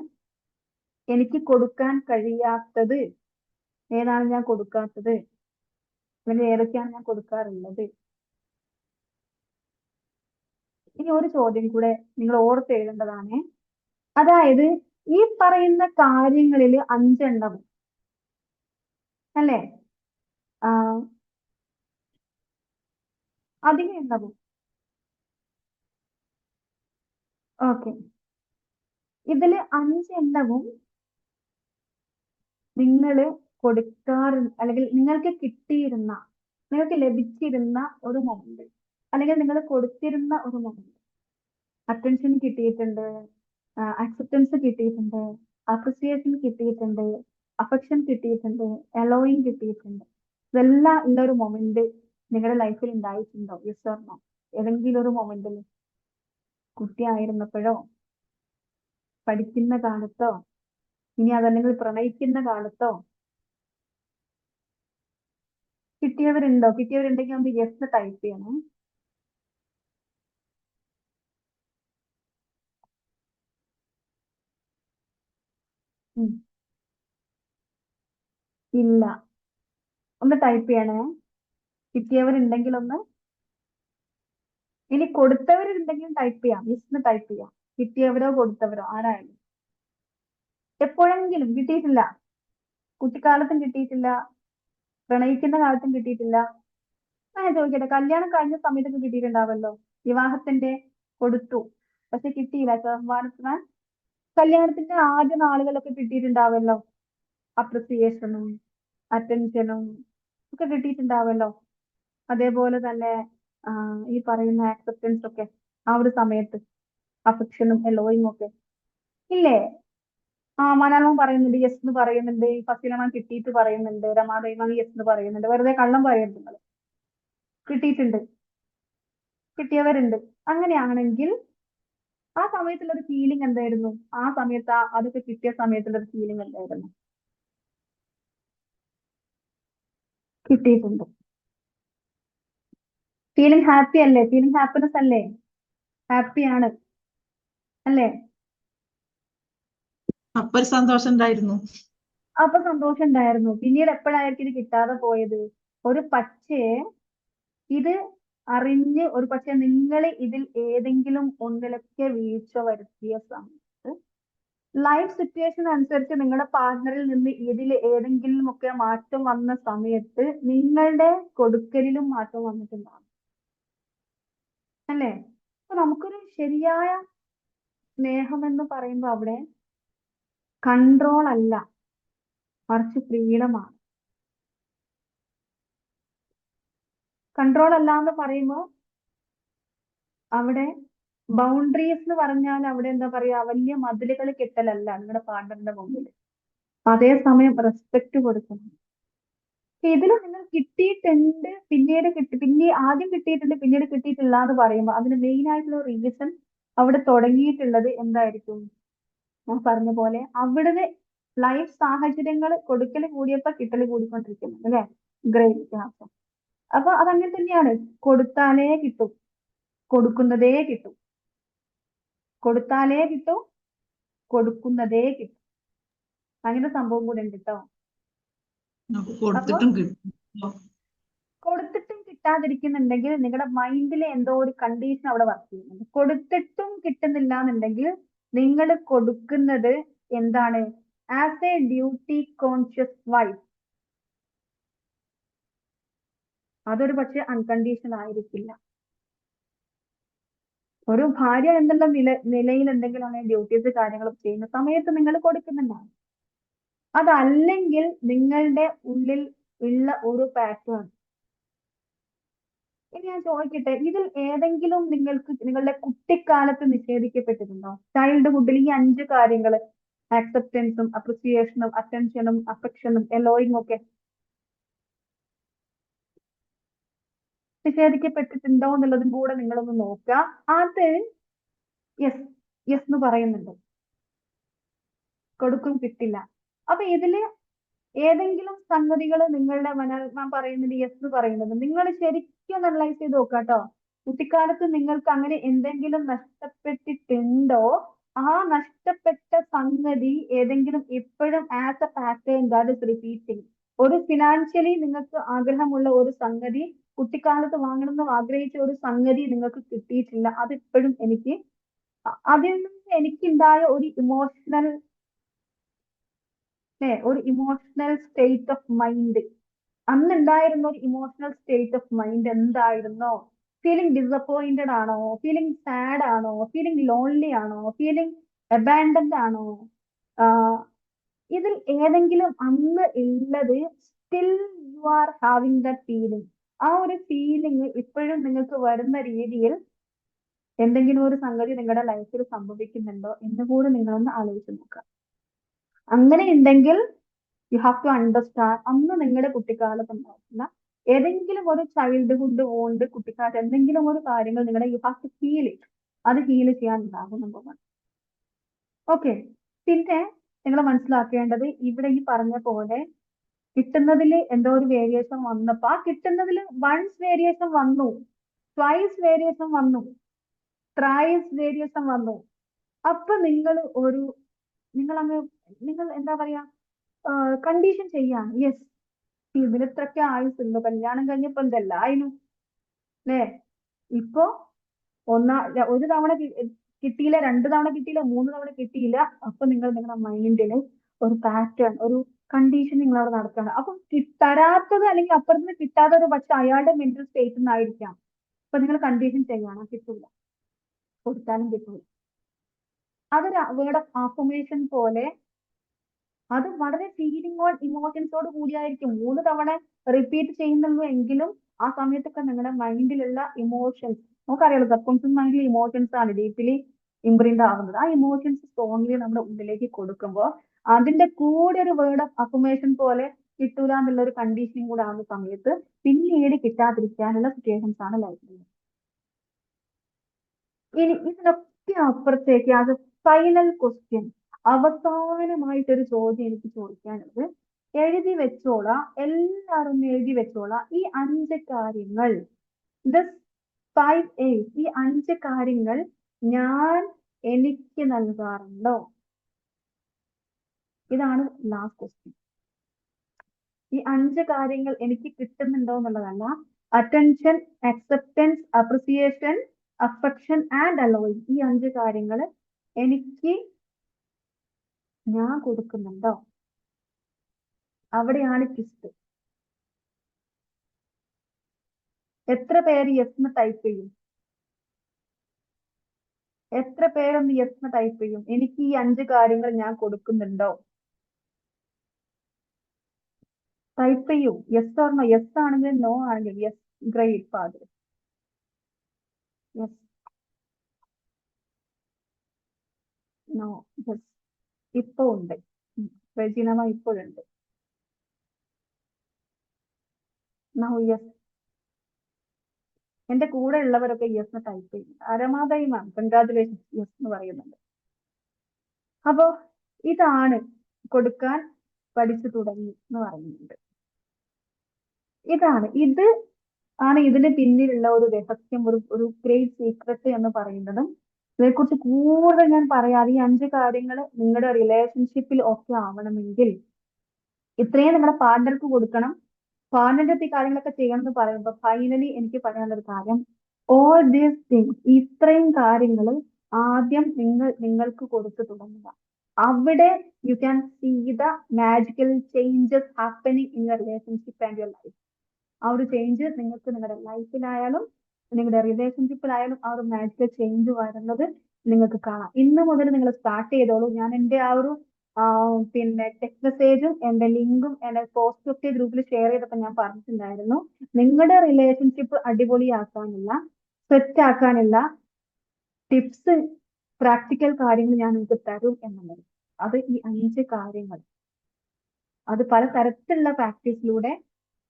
എനിക്ക് കൊടുക്കാൻ കഴിയാത്തത്? ഏതാണ് ഞാൻ കൊടുക്കാത്തത്? അല്ലെങ്കിൽ ഏതൊക്കെയാണ് ഞാൻ കൊടുക്കാറുള്ളത്? ഇനി ഒരു ചോദ്യം കൂടെ നിങ്ങൾ ഓർത്ത് എഴുതേണ്ടതാണ്. അതായത് ഈ പറയുന്ന കാര്യങ്ങളിൽ 5 അല്ലേ, അധികം എണ്ണവും. ഓക്കെ, ഇതില് 5 നിങ്ങൾ കൊടുക്കാറ്, അല്ലെങ്കിൽ നിങ്ങൾക്ക് കിട്ടിയിരുന്ന, നിങ്ങൾക്ക് ലഭിച്ചിരുന്ന ഒരു മൊമെന്റ്, അല്ലെങ്കിൽ നിങ്ങൾ കൊടുത്തിരുന്ന ഒരു മൊമെന്റ്. അറ്റൻഷൻ കിട്ടിയിട്ടുണ്ട്, അക്സെപ്റ്റൻസ് കിട്ടിയിട്ടുണ്ട്, അപ്രിസിയേഷൻ കിട്ടിയിട്ടുണ്ട്, അഫെക്ഷൻ കിട്ടിയിട്ടുണ്ട്, അലോയിങ് കിട്ടിയിട്ടുണ്ട്. ഇതെല്ലാം ഉള്ള ഒരു മൊമെന്റ് നിങ്ങളുടെ ലൈഫിൽ ഉണ്ടായിട്ടുണ്ടോ? Yes or no? ഏതെങ്കിലും ഒരു മൊമെന്റിൽ, കുട്ടിയായിരുന്നപ്പോഴോ, പഠിക്കുന്ന കാലത്തോ, ഇനി അതല്ലെങ്കിൽ പ്രണയിക്കുന്ന കാലത്തോ കിട്ടിയവരുണ്ടോ? കിട്ടിയവരുണ്ടെങ്കിൽ ഒന്ന് യെസ് ടൈപ്പ് ചെയ്യണം. ഇല്ല, ഒന്ന് ടൈപ്പ് ചെയ്യണേ. കിട്ടിയവരുണ്ടെങ്കിൽ ഒന്ന്. ഇനി കൊടുത്തവരുണ്ടെങ്കിൽ ടൈപ്പ് ചെയ്യാം, യെസ് ടൈപ്പ് ചെയ്യാം. കിട്ടിയവരോ കൊടുത്തവരോ ആരായാലും. എപ്പോഴെങ്കിലും കിട്ടിയിട്ടില്ല, കുട്ടിക്കാലത്തും കിട്ടിയിട്ടില്ല, പ്രണയിക്കുന്ന കാലത്തും കിട്ടിയിട്ടില്ല. ഞാൻ ചോദിക്കട്ടെ, കല്യാണം കഴിഞ്ഞ സമയത്തൊക്കെ കിട്ടിയിട്ടുണ്ടാവല്ലോ? വിവാഹത്തിന്റെ കൊടുത്തു, പക്ഷെ കിട്ടിയില്ല സമ്മാനത്തിന്. കല്യാണത്തിന്റെ ആദ്യ നാളുകളൊക്കെ കിട്ടിയിട്ടുണ്ടാവല്ലോ, അപ്രിസിയേഷനും അറ്റൻഷനും ഒക്കെ കിട്ടിയിട്ടുണ്ടാവല്ലോ. അതേപോലെ തന്നെ ഈ പറയുന്ന ആക്സെപ്റ്റൻസ് ഒക്കെ ആ ഒരു സമയത്ത്, അഫെക്ഷനും എലോയും ഒക്കെ ഇല്ലേ? മലയാളം പറയുന്നുണ്ട്, യെസ് എന്ന് പറയുന്നുണ്ട്. ഫസിലമാൻ കിട്ടിയിട്ട് പറയുന്നുണ്ട്. രമാദേവൻ യെസ് എന്ന് പറയുന്നുണ്ട്. വെറുതെ കള്ളം പറയരുത് നിങ്ങൾ. കിട്ടിയിട്ടുണ്ട്, കിട്ടിയവരുണ്ട്. അങ്ങനെയാണെങ്കിൽ ആ സമയത്തുള്ള ഒരു ഫീലിംഗ് എന്തായിരുന്നു? ആ സമയത്ത് അതൊക്കെ കിട്ടിയ സമയത്തുള്ള ഒരു ഫീലിംഗ് എന്തായിരുന്നു? കിട്ടിയിട്ടുണ്ട്. ഫീലിംഗ് ഹാപ്പി അല്ലേ? ഫീലിംഗ് ഹാപ്പിനെസ് അല്ലേ? ഹാപ്പിയാണ് അല്ലേ? അപ്പൊ ഒരു സന്തോഷം ഉണ്ടായിരുന്നു. അപ്പൊ സന്തോഷം ഉണ്ടായിരുന്നു. പിന്നീട് എപ്പോഴായിരിക്കും ഇത് കിട്ടാതെ പോയത്? ഒരു പക്ഷേ ഇത് അറിഞ്ഞ് ഒരു പക്ഷെ നിങ്ങൾ ഇതിൽ ഏതെങ്കിലും ഒന്നിലൊക്കെ വീഴ്ച വരുത്തിയ സമയത്ത് ലൈഫ് സിറ്റുവേഷൻ അനുസരിച്ച് നിങ്ങളുടെ പാർട്ട്ണറിൽ നിന്ന് ഇതിൽ ഏതെങ്കിലും ഒക്കെ മാറ്റം വന്ന സമയത്ത് നിങ്ങളുടെ കൊടുക്കലിലും മാറ്റം വന്നിട്ടുണ്ടാകും അല്ലേ? അപ്പൊ നമുക്കൊരു ശരിയായ സ്നേഹം എന്ന് പറയുമ്പോൾ അവിടെ കൺട്രോൾ അല്ല, മറിച്ച് ഫ്രീഡമാണ്. കൺട്രോൾ അല്ല എന്ന് പറയുമ്പോൾ അവിടെ ബൗണ്ടറീസ് എന്ന് പറഞ്ഞാൽ അവിടെ എന്താ പറയാ, വലിയ മതിലുകൾ കെട്ടലല്ല നിങ്ങളുടെ പാർട്ണറിന്റെ മുമ്പിൽ. അതേസമയം റെസ്പെക്ട് കൊടുക്കണം. ഇതിൽ നിങ്ങൾ കിട്ടിയിട്ടുണ്ട്, പിന്നെ ആദ്യം കിട്ടിയിട്ടുണ്ട് പിന്നീട് കിട്ടിയിട്ടില്ല എന്ന് പറയുമ്പോൾ അതിന് മെയിൻ ആയിട്ടുള്ള റീസൺ അവിടെ തുടങ്ങിയിട്ടുള്ളത് എന്തായിരിക്കും? ഞാൻ പറഞ്ഞ പോലെ അവിടുന്ന് ലൈഫ് സാഹചര്യങ്ങൾ കൊടുക്കൽ കൂടിയപ്പോ കിട്ടൽ കൂടിക്കൊണ്ടിരിക്കുന്നു അല്ലെ? ഗ്രേറ്റ് വ്യത്യാസം. അപ്പൊ അതങ്ങനെ തന്നെയാണ്. കൊടുത്താലേ കിട്ടും, കൊടുക്കുന്നതേ കിട്ടും. കൊടുത്താലേ കിട്ടും, കൊടുക്കുന്നതേ കിട്ടും. അങ്ങനെ സംഭവം കൂടെ ഉണ്ട് കേട്ടോ. നമുക്ക് കൊടുത്തിട്ടും കിട്ടും. കൊടുത്തിട്ടും കിട്ടാതിരിക്കുന്നുണ്ടെങ്കിൽ നിങ്ങളുടെ മൈൻഡിൽ എന്തോ ഒരു കണ്ടീഷൻ അവിടെ വർക്ക് ചെയ്യുന്നുണ്ട്. കൊടുത്തിട്ടും കിട്ടുന്നില്ല എന്നുണ്ടെങ്കിൽ നിങ്ങൾ കൊടുക്കുന്നത് എന്താണ്? As A duty conscious wife അതൊരു പക്ഷെ അൺകണ്ടീഷണൽ ആയിരിക്കില്ല. ഒരു ഭാര്യ എന്നുള്ള നിലയിൽ എന്തെങ്കിലും ഡ്യൂട്ടീസ് കാര്യങ്ങളും ചെയ്യുന്ന സമയത്ത് നിങ്ങൾ കൊടുക്കുന്നുണ്ടാവും. അതല്ലെങ്കിൽ നിങ്ങളുടെ ഉള്ളിൽ ഉള്ള ഒരു പാറ്റേൺ. ഇനി ഞാൻ ചോദിക്കട്ടെ, ഇതിൽ ഏതെങ്കിലും നിങ്ങൾക്ക് നിങ്ങളുടെ കുട്ടിക്കാലത്ത് നിഷേധിക്കപ്പെട്ടിട്ടുണ്ടോ? ചൈൽഡ്ഹുഡിൽ ഈ 5 കാര്യങ്ങൾ, ആക്സെപ്റ്റൻസും അപ്രിസിയേഷനും അറ്റൻഷനും അഫെക്ഷനും എലോയിങ്ങും ഒക്കെ നിഷേധിക്കപ്പെട്ടിട്ടുണ്ടോ എന്നുള്ളതും കൂടെ നിങ്ങളൊന്ന് നോക്കുക. അത് യെസ് യെസ് എന്ന് പറയുന്നുണ്ട്, കൊടുക്കും കിട്ടില്ല. അപ്പൊ ഇതില് ഏതെങ്കിലും സംഗതികൾ നിങ്ങളുടെ ഞാൻ പറയുന്നത് യെസ് എന്ന് പറയുന്നത് നിങ്ങൾ ശരിക്കും അനലൈസ് ചെയ്ത് നോക്കുക കേട്ടോ. കുട്ടിക്കാലത്ത് നിങ്ങൾക്ക് അങ്ങനെ എന്തെങ്കിലും നഷ്ടപ്പെട്ടിട്ടുണ്ടോ? ആ നഷ്ടപ്പെട്ട സംഗതി ഏതെങ്കിലും ഇപ്പോഴും as A pattern that is repeating. ഒരു ഫിനാൻഷ്യലി നിങ്ങൾക്ക് ആഗ്രഹമുള്ള ഒരു സംഗതി, കുട്ടിക്കാലത്ത് വാങ്ങണമെന്ന് ആഗ്രഹിച്ച ഒരു സംഗതി നിങ്ങൾക്ക് കിട്ടിയിട്ടില്ല. അതിപ്പോഴും അതിൽ നിന്ന് എനിക്കുണ്ടായ ഒരു ഇമോഷണൽ സ്റ്റേറ്റ് ഓഫ് മൈൻഡ്, അന്നുണ്ടായിരുന്ന ഒരു ഇമോഷണൽ സ്റ്റേറ്റ് ഓഫ് മൈൻഡ് എന്തായിരുന്നോ? ഫീലിംഗ് ഡിസപ്പോയിന്റഡ് ആണോ? ഫീലിംഗ് സാഡ് ആണോ? ഫീലിംഗ് ലോൺലി ആണോ? ഫീലിംഗ് അബാൻഡൻഡ് ആണോ? ഇതിൽ ഏതെങ്കിലും അന്ന് ഉള്ളത് still you are having that feeling. ആ ഒരു ഫീലിംഗ് ഇപ്പോഴും നിങ്ങൾക്ക് വരുന്ന രീതിയിൽ എന്തെങ്കിലും ഒരു സംഗതി നിങ്ങളുടെ ലൈഫിൽ സംഭവിക്കുന്നുണ്ടോ എന്ന് കൂടെ നിങ്ങളൊന്ന് ആലോചിച്ച് നോക്കുക. അങ്ങനെ ഉണ്ടെങ്കിൽ യു ഹാവ് ടു അണ്ടർസ്റ്റാൻഡ് അന്ന് നിങ്ങളുടെ കുട്ടിക്കാലത്ത് ഉണ്ടായിരുന്ന ഏതെങ്കിലും ഒരു ചൈൽഡ്ഹുഡ് ഓണ്ട് കുട്ടിക്കാലത്ത് എന്തെങ്കിലും ഒരു കാര്യങ്ങൾ നിങ്ങളുടെ you have to feel it. അത് ഹീൽ ചെയ്യാൻ ഉണ്ടാകും നമ്പർ. ഓക്കെ, പിന്നെ നിങ്ങൾ മനസ്സിലാക്കേണ്ടത് ഇവിടെ ഈ പറഞ്ഞ പോലെ കിട്ടുന്നതിൽ എന്തോ ഒരു വേരിയേഷൻ വന്നപ്പോ ആ കിട്ടുന്നതിൽ വൺസ് വേരിയേഷൻ വന്നു, ട്വൈസ് വേരിയേഷൻ വന്നു, ത്രൈസ് വേരിയേഷൻ വന്നു. അപ്പൊ നിങ്ങൾ എന്താ പറയാ, കണ്ടീഷൻ ചെയ്യാണ്. യെസ്, ഇതിലിത്രയൊക്കെ ആയുസുള്ളൂ, കല്യാണം കഴിഞ്ഞപ്പോ എന്തെല്ലായിരുന്നു അല്ലേ? ഇപ്പൊ ഒരു തവണ കിട്ടിയില്ല, 2 തവണ കിട്ടിയില്ല, 3 തവണ കിട്ടിയില്ല. അപ്പൊ നിങ്ങൾ നിങ്ങളുടെ മൈൻഡിന് ഒരു പാറ്റേൺ, ഒരു കണ്ടീഷൻ നിങ്ങൾ അവിടെ നടക്കുകയാണ്. അപ്പൊ തരാത്തത് അല്ലെങ്കിൽ അപ്പുറത്ത് കിട്ടാത്തത് പക്ഷെ അയാളുടെ മെന്റൽ സ്റ്റേറ്റ് നിന്നായിരിക്കാം. അപ്പൊ നിങ്ങൾ കണ്ടീഷൻ ചെയ്യാണ്, കിട്ടൂല, കൊടുത്താലും കിട്ടൂല. അതൊരു വേർഡ് ഓഫ് ആഫർമേഷൻ പോലെ അത് വളരെ ഫീലിംഗ് ഓൺ ഇമോഷൻസോട് കൂടിയായിരിക്കും 3 തവണ റിപ്പീറ്റ് ചെയ്യുന്നുള്ളൂ എങ്കിലും ആ സമയത്തൊക്കെ നിങ്ങളുടെ മൈൻഡിലുള്ള ഇമോഷൻസ്, നമുക്കറിയാലോ സബ്കോൺഷ്യസ് മൈൻഡിൽ ഇമോഷൻസ് ആണ് ഡീപ്ലി ഇംപ്രിന്റ് ആവുന്നത്. ആ ഇമോഷൻസ് സ്ട്രോങ്ലി നമ്മുടെ ഉള്ളിലേക്ക് കൊടുക്കുമ്പോൾ അതിന്റെ കൂടെ ഒരു വേർഡ് ഓഫ് അഫർമേഷൻ പോലെ കിട്ടൂല എന്നുള്ള ഒരു കണ്ടീഷനും കൂടെ ആവുന്ന സമയത്ത് പിന്നീട് കിട്ടാതിരിക്കാനുള്ള സിറ്റുവേഷൻസ് ആണ് ലൈഫിൽ. ഇനി ഇതിനൊക്കെ അപ്പുറത്തേക്ക് അത് ഫൈനൽ ക്വസ്റ്റ്യൻ, അവസാനമായിട്ടൊരു ചോദ്യം എനിക്ക് ചോദിക്കാനുള്ളത്, എഴുതി വെച്ചോളാം, എല്ലാവരും എഴുതി വെച്ചോളാം. ഈ 5 കാര്യങ്ങൾ, ദിസ് 5 ഈ 5 കാര്യങ്ങൾ ഞാൻ എനിക്ക് നൽകാറുണ്ടോ? ഇതാണ് ലാസ്റ്റ് ക്വസ്റ്റ്യൻ. ഈ 5 കാര്യങ്ങൾ എനിക്ക് കിട്ടുന്നുണ്ടോ എന്നുള്ളതല്ല. Attention, acceptance, appreciation, affection and allowing. ഈ 5 കാര്യങ്ങൾ എനിക്ക് ഞാൻ കൊടുക്കുന്നുണ്ടോ? അവിടെയാണ് ട്വിസ്റ്റ്. എത്ര പേര് യെസ് എന്ന് ടൈപ്പ് ചെയ്യും? എത്ര പേരൊന്ന് യെസ് എന്ന് ടൈപ്പ് ചെയ്യും? എനിക്ക് ഈ 5 കാര്യങ്ങൾ ഞാൻ കൊടുക്കുന്നുണ്ടോ? ടൈപ്പ് ചെയ്യൂ. Yes or no. യെസ് ആണെങ്കിൽ നോ ആണെങ്കിൽ yes. Great father. Yes, no, yes. ഇപ്പൊ ഉണ്ട്. റെജിനമ ഇപ്പോഴുണ്ട്. No, yes. എന്റെ കൂടെ ഉള്ളവരൊക്കെ യെസ് ടൈപ്പ് ചെയ്യും. അരമാതായി മാം കൺഗ്രാറ്റുലേഷൻ യെസ് എന്ന് പറയുന്നുണ്ട്. അപ്പോ ഇതാണ് കൊടുക്കാൻ പഠിച്ചു തുടങ്ങി എന്ന് പറയുന്നുണ്ട്. ഇത് ആണ് ഇതിന് പിന്നിലുള്ള ഒരു രഹസ്യം, ഒരു ഗ്രേറ്റ് സീക്രട്ട് എന്ന് പറയുന്നതും. ഇതിനെക്കുറിച്ച് കൂടുതൽ ഞാൻ പറയാം. ഈ 5 കാര്യങ്ങൾ നിങ്ങളുടെ റിലേഷൻഷിപ്പിൽ ഒക്കെ ആവണമെങ്കിൽ ഇത്രയും നിങ്ങളുടെ പാർട്ണർക്ക് കൊടുക്കണം. പാർട്ണറിന്റെ ഈ കാര്യങ്ങളൊക്കെ ചെയ്യണം എന്ന് പറയുമ്പോൾ ഫൈനലി എനിക്ക് പറയാനുള്ള ഒരു കാര്യം, ഓൾ ദീസ് തിങ്സ്, ഇത്രയും കാര്യങ്ങൾ ആദ്യം നിങ്ങൾക്ക് കൊടുത്തു തുടങ്ങുക. അവിടെ you can see the magical changes happening in your relationship and your life. ആ ഒരു ചേഞ്ച് നിങ്ങൾക്ക് നിങ്ങളുടെ ലൈഫിലായാലും നിങ്ങളുടെ റിലേഷൻഷിപ്പിലായാലും ആ ഒരു മാജിക്കൽ ചേഞ്ച് വരുന്നത് നിങ്ങൾക്ക് കാണാം. ഇന്ന് മുതൽ നിങ്ങൾ സ്റ്റാർട്ട് ചെയ്തോളൂ. ഞാൻ എൻ്റെ ആ ഒരു പിന്നെ ടെക്സ്റ്റ് മെസ്സേജും എന്റെ ലിങ്കും എന്റെ പോസ്റ്റ് ഒക്കെ ഗ്രൂപ്പിൽ ഷെയർ ചെയ്തപ്പോൾ ഞാൻ പറഞ്ഞിട്ടുണ്ടായിരുന്നു, നിങ്ങളുടെ റിലേഷൻഷിപ്പ് അടിപൊളിയാക്കാനുള്ള, സെറ്റ് ആക്കാനുള്ള ടിപ്സ്, പ്രാക്ടിക്കൽ കാര്യങ്ങൾ ഞാൻ നിങ്ങൾക്ക് തരും എന്നുള്ളത്. അത് ഈ 5 കാര്യങ്ങൾ. അത് പല തരത്തിലുള്ള പ്രാക്ടീസിലൂടെ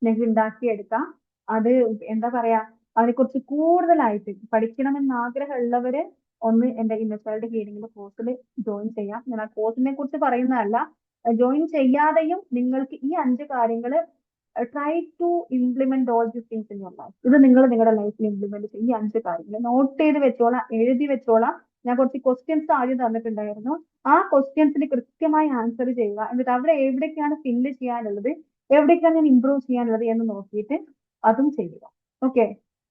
നിങ്ങൾക്ക് ഉണ്ടാക്കിയെടുക്കാം. അത് എന്താ പറയാ, അതിനെക്കുറിച്ച് കൂടുതലായിട്ട് പഠിക്കണമെന്ന് ആഗ്രഹമുള്ളവര് ഒന്ന് എന്റെ ഇന്നർ ചൈൽഡ് ഹീലിംഗിന്റെ കോഴ്സിൽ ജോയിൻ ചെയ്യാം. ഞാൻ ആ കോഴ്സിനെ കുറിച്ച് പറയുന്നതല്ല, ജോയിൻ ചെയ്യാതെയും നിങ്ങൾക്ക് ഈ 5 കാര്യങ്ങൾ try to implement all these things in your life. ഇത് നിങ്ങൾ നിങ്ങളുടെ ലൈഫിൽ ഇംപ്ലിമെന്റ് ചെയ്യും. ഈ 5 കാര്യങ്ങൾ നോട്ട് ചെയ്ത് വെച്ചോളാം, എഴുതി വെച്ചോളാം. ഞാൻ കുറച്ച് ക്വസ്റ്റ്യൻസ് ആദ്യം തന്നിട്ടുണ്ടായിരുന്നു. ആ ക്വസ്റ്റ്യൻസിന് കൃത്യമായി ആൻസർ ചെയ്യുക. എന്നിട്ട് അവിടെ എവിടേക്കാണ് ഫില്ല് ചെയ്യാനുള്ളത്, എവിടേക്കാണ് ഞാൻ ഇംപ്രൂവ് ചെയ്യാനുള്ളത് എന്ന് നോക്കിയിട്ട് അതും ചെയ്യുക. ഓക്കെ.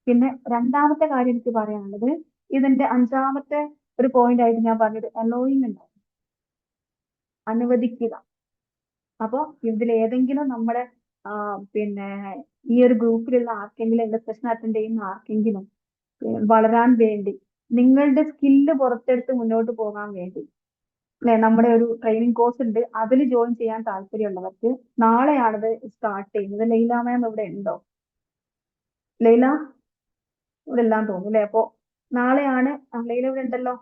പിന്നെ രണ്ടാമത്തെ കാര്യം എനിക്ക് പറയാനുള്ളത്, ഇതിന്റെ 5ാമത്തെ ഒരു പോയിന്റ് ആയിട്ട് ഞാൻ പറഞ്ഞത് അലോയിങ് ഉണ്ട്, അനുവദിക്കുക. അപ്പോ ഇതിൽ ഏതെങ്കിലും നമ്മുടെ പിന്നെ ഈ ഒരു ഗ്രൂപ്പിലുള്ള ആർക്കെങ്കിലും, എന്റെ സെഷൻ അറ്റൻഡ് ചെയ്യുന്ന ആർക്കെങ്കിലും വളരാൻ വേണ്ടി, നിങ്ങളുടെ സ്കില്ല് പുറത്തെടുത്ത് മുന്നോട്ട് പോകാൻ വേണ്ടി അല്ലെ, നമ്മുടെ ഒരു ട്രെയിനിങ് കോഴ്സ് ഉണ്ട്, അതിൽ ജോയിൻ ചെയ്യാൻ താല്പര്യമുള്ളവർക്ക് നാളെയാണത് സ്റ്റാർട്ട് ചെയ്യുന്നത്. ലൈല മാം ഇവിടെ ഉണ്ടോ? ലൈല ഇവിടെ എല്ലാം തോന്നുന്നു അല്ലെ. അപ്പോ നാളെയാണ്, ലൈല ഇവിടെ ഉണ്ടല്ലോ,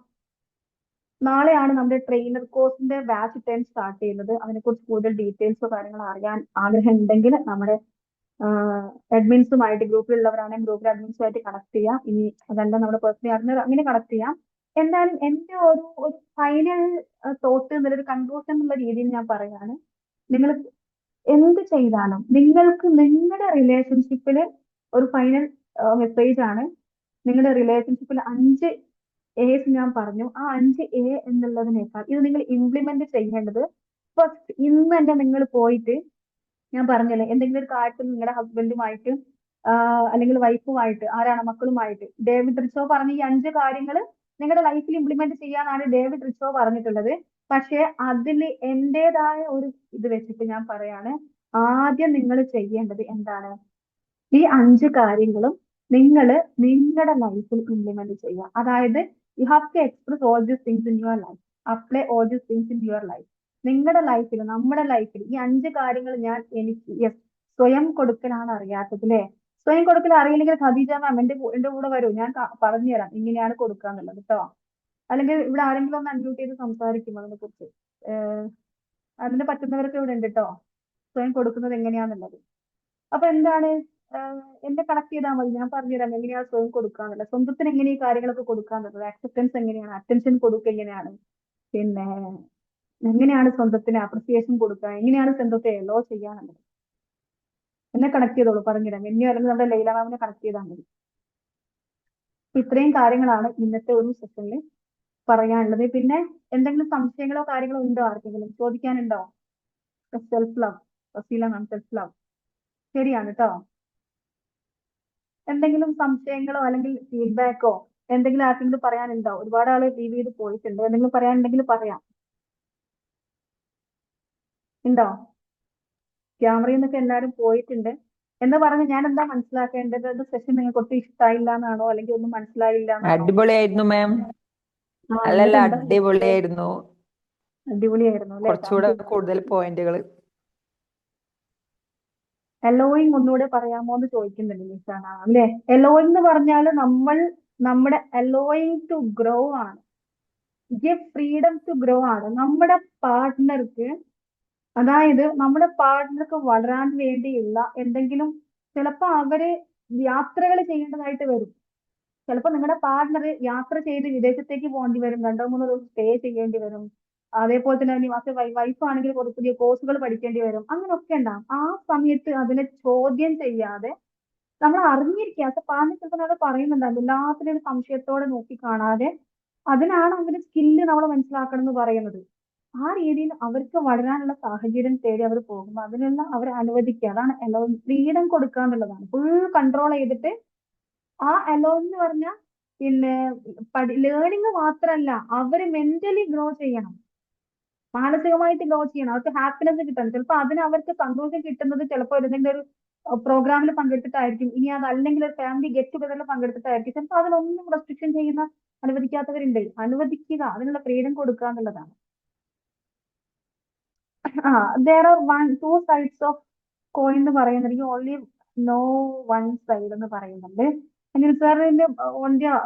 നാളെയാണ് നമ്മുടെ ട്രെയിനർ കോഴ്സിന്റെ ബാച്ച് 10 സ്റ്റാർട്ട് ചെയ്യുന്നത്. അതിനെക്കുറിച്ച് കൂടുതൽ ഡീറ്റെയിൽസോ കാര്യങ്ങളോ അറിയാൻ ആഗ്രഹം ഉണ്ടെങ്കിൽ നമ്മുടെ അഡ്മിൻസുമായിട്ട്, ഗ്രൂപ്പിലുള്ളവരാണെങ്കിൽ ഗ്രൂപ്പിൽ അഡ്മിൻസുമായിട്ട് കണക്ട് ചെയ്യാം. ഇനി അതല്ല നമ്മുടെ പേഴ്സണലി അറിഞ്ഞാൽ അങ്ങനെ കണക്ട് ചെയ്യാം. എന്തായാലും എന്റെ ഒരു ഫൈനൽ തോട്ട് എന്നുള്ളൊരു കൺക്ലൂഷൻ എന്നുള്ള രീതിയിൽ ഞാൻ പറയാണ്, നിങ്ങൾ എന്ത് ചെയ്താലും നിങ്ങൾക്ക് നിങ്ങളുടെ റിലേഷൻഷിപ്പിൽ ഒരു ഫൈനൽ മെസ്സേജ് ആണ്, നിങ്ങളുടെ റിലേഷൻഷിപ്പിൽ 5 A's ഞാൻ പറഞ്ഞു. ആ 5 A എന്നുള്ളതിനേക്കാൾ ഇത് നിങ്ങൾ ഇംപ്ലിമെന്റ് ചെയ്യേണ്ടത് ഫസ്റ്റ് ഇന്ന് തന്നെ നിങ്ങൾ പോയിട്ട്, ഞാൻ പറഞ്ഞല്ലേ, എന്തെങ്കിലും ഒരു കാര്യത്തിൽ നിങ്ങളുടെ ഹസ്ബൻഡുമായിട്ട് അല്ലെങ്കിൽ വൈഫുമായിട്ട്, ആരാണ് മക്കളുമായിട്ട്, ഡേവിഡ് റിച്ചോ പറഞ്ഞ ഈ 5 കാര്യങ്ങൾ നിങ്ങളുടെ ലൈഫിൽ ഇംപ്ലിമെന്റ് ചെയ്യാനാണ് ഡേവിഡ് റിച്ചോ പറഞ്ഞിട്ടുള്ളത്. പക്ഷെ അതിൽ എന്റേതായ ഒരു ഇത് വെച്ചിട്ട് ഞാൻ പറയാണ്, ആദ്യം നിങ്ങൾ ചെയ്യേണ്ടത് എന്താണ്, ഈ 5 കാര്യങ്ങളും നിങ്ങൾ നിങ്ങളുടെ ലൈഫിൽ ഇംപ്ലിമെന്റ് ചെയ്യുക. അതായത് you have to express all these things in your life, apply all these things in your life. നിങ്ങളുടെ ലൈഫിൽ, നമ്മുടെ ലൈഫിൽ ഈ 5 കാര്യങ്ങൾ ഞാൻ എനിക്ക് സ്വയം കൊടുക്കലാണ് അറിയാത്തത് അല്ലേ. സ്വയം കൊടുക്കൽ അറിയില്ലെങ്കിൽ ഖദീജ മാം എന്റെ കൂടെ വരൂ, ഞാൻ പറഞ്ഞുതരാം ഇങ്ങനെയാണ് കൊടുക്കുക എന്നുള്ളത് കേട്ടോ. അല്ലെങ്കിൽ ഇവിടെ ആരെങ്കിലും ഒന്ന് അൺമ്യൂട്ട് ചെയ്ത് സംസാരിക്കും അതിനെ കുറിച്ച്. അതിന് പറ്റുന്നവരൊക്കെ ഇവിടെ ഉണ്ട് കേട്ടോ, സ്വയം കൊടുക്കുന്നത് എങ്ങനെയാന്നുള്ളത്. അപ്പൊ എന്താണ്, എന്നെ കണക്ട് ചെയ്താൽ മതി, ഞാൻ പറഞ്ഞുതരാം എങ്ങനെയാണ് സ്വയം കൊടുക്കാന്നുള്ളത്, സ്വന്തത്തിന് എങ്ങനെ ഈ കാര്യങ്ങളൊക്കെ കൊടുക്കാന്നുള്ളത്, അക്സെപ്റ്റൻസ് എങ്ങനെയാണ്, അറ്റൻഷൻ കൊടുക്കുക എങ്ങനെയാണ്, പിന്നെ എങ്ങനെയാണ് സ്വന്തത്തിന് അപ്രിസിയേഷൻ കൊടുക്കുക, എങ്ങനെയാണ് സ്വന്തത്തെ എല്ലോ ചെയ്യാനുള്ളത്. എന്നെ കണക്ട് ചെയ്തോളൂ, പറഞ്ഞുതരാം. എന്നെ അല്ലെങ്കിൽ നമ്മുടെ ലൈല മാമിനെ കണക്ട് ചെയ്താൽ മതി. ഇത്രയും കാര്യങ്ങളാണ് ഇന്നത്തെ ഒരു സെഷനിൽ പറയാനുള്ളത്. പിന്നെ എന്തെങ്കിലും സംശയങ്ങളോ കാര്യങ്ങളോ ഉണ്ടോ ആർക്കെങ്കിലും ചോദിക്കാനുണ്ടോ? സെൽഫ് ലവ്, ഫസീല മാം, സെൽഫ് ലവ് ശരിയാണ് കേട്ടോ. എന്തെങ്കിലും സംശയങ്ങളോ അല്ലെങ്കിൽ ഫീഡ്ബാക്കോ എന്തെങ്കിലും ആർക്കെങ്കിലും പറയാനുണ്ടോ? ഒരുപാട് ആള് ലീവ് ചെയ്ത് പോയിട്ടുണ്ട്. എന്തെങ്കിലും പറയാനുണ്ടെങ്കിൽ പറയാം. ഉണ്ടോ? ക്യാമറയിൽ നിന്നൊക്കെ എല്ലാവരും പോയിട്ടുണ്ട് എന്ന് പറഞ്ഞ് ഞാൻ എന്താ മനസ്സിലാക്കേണ്ടത്? സെഷൻ നിങ്ങൾക്ക് ഒട്ടും ഇഷ്ടമായില്ല എന്നാണോ, അല്ലെങ്കിൽ ഒന്നും മനസ്സിലായില്ല എന്നാണോ? അടിപൊളിയായിരുന്നു മാം. ആ, അല്ലല്ല, എന്നിട്ട് എന്താ അടിപൊളിയായിരുന്നു. അടിപൊളിയായിരുന്നു അല്ലേ? കുറച്ചുകൂടെ കൂടുതൽ പോയിന്റുകൾ. എലോയിങ് ഒന്നുകൂടെ പറയാമോ എന്ന് ചോദിക്കുന്നുണ്ട് നിസാന അല്ലേ? എലോയിങ് എന്ന് പറഞ്ഞാൽ നമ്മുടെ എലോയിങ് ടു ഗ്രോ ആണ്, ഗിവ് ഫ്രീഡം ടു ഗ്രോ ആണ്. നമ്മുടെ പാർട്ട്ണർക്ക്, അതായത് നമ്മുടെ പാർട്ട്ണർക്ക് വളരാൻ വേണ്ടിയുള്ള എന്തെങ്കിലും, ചിലപ്പോ അവര് യാത്രകൾ ചെയ്യേണ്ടതായിട്ട് വരും. ചിലപ്പോൾ നിങ്ങളുടെ പാർട്ട്ണർ യാത്ര ചെയ്ത് വിദേശത്തേക്ക് പോകേണ്ടി വരും, 2-3 ദിവസം സ്റ്റേ ചെയ്യേണ്ടി വരും. അതേപോലെ തന്നെ വൈഫ് ആണെങ്കിൽ പുതിയ കോഴ്സുകൾ പഠിക്കേണ്ടി വരും. അങ്ങനെയൊക്കെ ഉണ്ടാവും. ആ സമയത്ത് അതിനെ ചോദ്യം ചെയ്യാതെ നമ്മൾ അറിഞ്ഞിരിക്കുക. പാർട്ട്ണർ ചിലപ്പോൾ നമ്മൾ പറയുന്നുണ്ടാവും, എല്ലാത്തിനും ഒരു സംശയത്തോടെ നോക്കി കാണാതെ. അതിനാണ് അവരുടെ സ്കില്ല് നമ്മൾ മനസ്സിലാക്കണം എന്ന് പറയുന്നത്. ആ രീതിയിൽ അവർക്ക് വളരാനുള്ള സാഹചര്യം തേടി അവർ പോകുമ്പോൾ അതിനെല്ലാം അവരെ അനുവദിക്കുക. അതാണ് എലോൺ, ഫ്രീഡം കൊടുക്കുക എന്നുള്ളതാണ്. ഫുൾ കൺട്രോൾ ചെയ്തിട്ട് ആ എലോൺ എന്ന് പറഞ്ഞാൽ പിന്നെ ലേണിംഗ് മാത്രമല്ല, അവര് മെന്റലി ഗ്രോ ചെയ്യണം, മാനസികമായിട്ട് ഗ്രോ ചെയ്യണം, അവർക്ക് ഹാപ്പിനെസ് കിട്ടണം. ചിലപ്പോൾ അതിന് അവർക്ക് സന്തോഷം കിട്ടുന്നത് ചിലപ്പോൾ ഏതെങ്കിലും ഒരു പ്രോഗ്രാമിൽ പങ്കെടുത്തിട്ടായിരിക്കും. ഇനി അതല്ലെങ്കിൽ ഒരു ഫാമിലി ഗെറ്റ് ടുഗദറിൽ പങ്കെടുത്തിട്ടായിരിക്കും. ചിലപ്പോൾ അതിനൊന്നും റെസ്ട്രിക്ഷൻ ചെയ്യുന്ന അനുവദിക്കാത്തവരുണ്ട്. അനുവദിക്കുക, അതിനുള്ള ഫ്രീഡം കൊടുക്കുക എന്നുള്ളതാണ്. there are two sides of coin എന്ന് പറയുന്നത്. You only know one side എന്ന് പറയുന്നുണ്ട്. അനിൽ സാറിന്റെ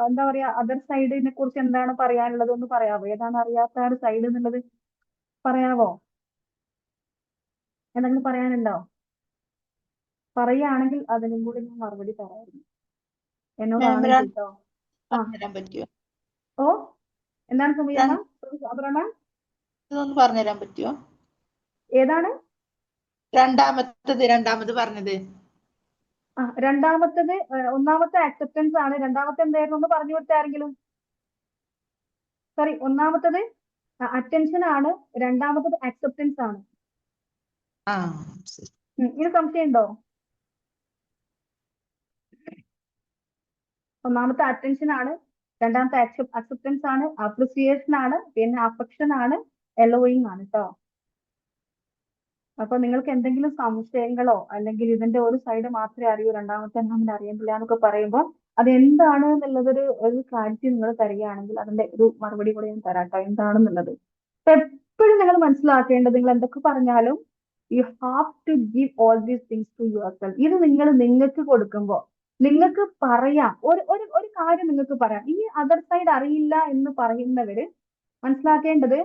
എന്താ പറയാ, അതർ സൈഡിനെ കുറിച്ച് എന്താണ് പറയാനുള്ളത് ഒന്ന് പറയാവോ? ഏതാണ് അറിയാത്ത ആ ഒരു സൈഡ് എന്നുള്ളത് പറയാവോ? എന്തെങ്കിലും പറയാനുണ്ടോ? പറയുകയാണെങ്കിൽ അതിനും കൂടി ഞാൻ മറുപടി പറയായിരുന്നു. എന്നോടാണ് കേട്ടോ. പറഞ്ഞുതരാൻ പറ്റുമോ? ഓ, എന്താണ് സുമിയമ്മ? ഇതൊന്ന് പറഞ്ഞുതരാൻ പറ്റുമോ? ഏതാണ് രണ്ടാമത് പറഞ്ഞത്? രണ്ടാമത്തത്, ഒന്നാമത്തെ അക്സെപ്റ്റൻസ് ആണ്. രണ്ടാമത്തെ എന്തായിരുന്നു ഒന്ന് പറഞ്ഞു കൊടുത്ത ആരെങ്കിലും? സോറി, ഒന്നാമത്തത് അറ്റൻഷൻ ആണ്, രണ്ടാമത്തത് അക്സെപ്റ്റൻസ് ആണ്. ഇത് സംശയം ഉണ്ടോ? ഒന്നാമത്തെ അറ്റൻഷൻ ആണ്, രണ്ടാമത്തെ അക്സെപ്റ്റൻസ് ആണ്, അപ്രിസിയേഷൻ ആണ്, പിന്നെ അഫെക്ഷൻ ആണ്, എലോയിങ് ആണ് കേട്ടോ. അപ്പൊ നിങ്ങൾക്ക് എന്തെങ്കിലും സംശയങ്ങളോ അല്ലെങ്കിൽ ഇതിന്റെ ഒരു സൈഡ് മാത്രമേ അറിയൂ, രണ്ടാമത്തെ നമ്മൾ അറിയുന്നില്ല എന്നൊക്കെ പറയുമ്പോൾ അത് എന്താണ് എന്നുള്ളത് ഒരു ക്ലാരിറ്റി നിങ്ങൾ തരികയാണെങ്കിൽ അതിന്റെ ഒരു മറുപടി കൂടെ ഞാൻ തരാട്ടോ, എന്താണെന്നുള്ളത്. എപ്പോഴും നിങ്ങൾ മനസ്സിലാക്കേണ്ടത്, നിങ്ങൾ എന്തൊക്കെ പറഞ്ഞാലും you have to give all these things to yourself. ഇത് നിങ്ങൾക്ക് കൊടുക്കുമ്പോൾ നിങ്ങൾക്ക് പറയാം, ഒരു കാര്യം നിങ്ങൾക്ക് പറയാം. ഈ അതർ സൈഡ് അറിയില്ല എന്ന് പറയുന്നവര് മനസ്സിലാക്കേണ്ടത്,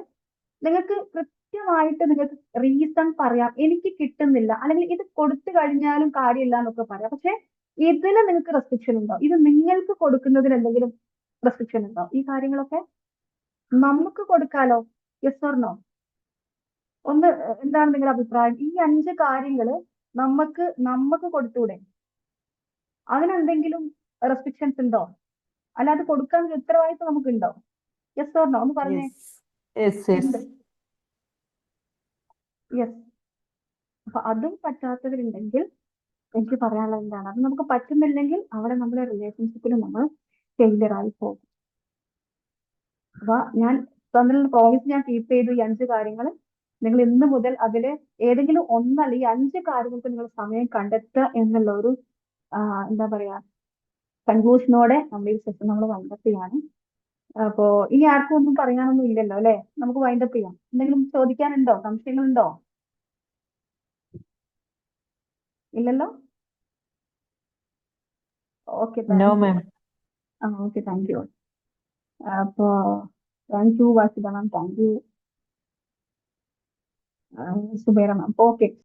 നിങ്ങൾക്ക് കൃത്യമായിട്ട് നിങ്ങൾക്ക് റീസൺ പറയാം, എനിക്ക് കിട്ടുന്നില്ല, അല്ലെങ്കിൽ ഇത് കൊടുത്തു കഴിഞ്ഞാലും കാര്യമില്ല എന്നൊക്കെ പറയാം. പക്ഷെ ഇതിന് നിങ്ങൾക്ക് റെസ്ട്രിക്ഷൻ ഉണ്ടോ? ഇത് നിങ്ങൾക്ക് കൊടുക്കുന്നതിന് എന്തെങ്കിലും റെസ്ട്രിക്ഷൻ ഉണ്ടോ? ഈ കാര്യങ്ങളൊക്കെ നമുക്ക് കൊടുക്കാലോ. Yes or no? ഒന്ന് എന്താണ് നിങ്ങളുടെ അഭിപ്രായം? ഈ 5 കാര്യങ്ങള് നമുക്ക് കൊടുത്തൂടെ? അതിനെന്തെങ്കിലും റെസ്ട്രിക്ഷൻസ് ഉണ്ടോ? അല്ലാതെ കൊടുക്കാൻ ഉത്തരവാദിത്വം നമുക്കുണ്ടോ? Yes or no? ഒന്ന് പറഞ്ഞേ. യെസ്. അപ്പൊ അതും പറ്റാത്തവരുണ്ടെങ്കിൽ എനിക്ക് പറയാനുള്ളത് എന്താണ്, അത് നമുക്ക് പറ്റുന്നില്ലെങ്കിൽ അവിടെ നമ്മുടെ റിലേഷൻഷിപ്പിൽ നമ്മൾ ഫെയിലിയർ ആയി പോകും. അപ്പൊ ഞാൻ തന്നിലുള്ള പ്രോമിസ് ഞാൻ കീപ്പ് ചെയ്തു. ഈ 5 കാര്യങ്ങൾ നിങ്ങൾ ഇന്ന് മുതൽ അതില് ഏതെങ്കിലും ഒന്നല്ല, ഈ 5 കാര്യങ്ങൾക്ക് നിങ്ങൾ സമയം കണ്ടെത്തുക എന്നുള്ള ഒരു എന്താ പറയാ കൺക്ലൂഷനോടെ നമ്മൾ ഈ സെഷൻ നമ്മൾ വൈൻഡപ്പ് ചെയ്യാണ്. അപ്പോ ഇനി ആർക്കും ഒന്നും പറയാനൊന്നും ഇല്ലല്ലോ അല്ലെ? നമുക്ക് വൈൻഡപ്പ് ചെയ്യാം. എന്തെങ്കിലും ചോദിക്കാനുണ്ടോ? സംശയങ്ങളുണ്ടോ? ഇല്ലല്ലോ? Okay, okay, thank you. അപ്പോ thank you Vasitha ma'am, thank you Zubaira ma'am. Okay.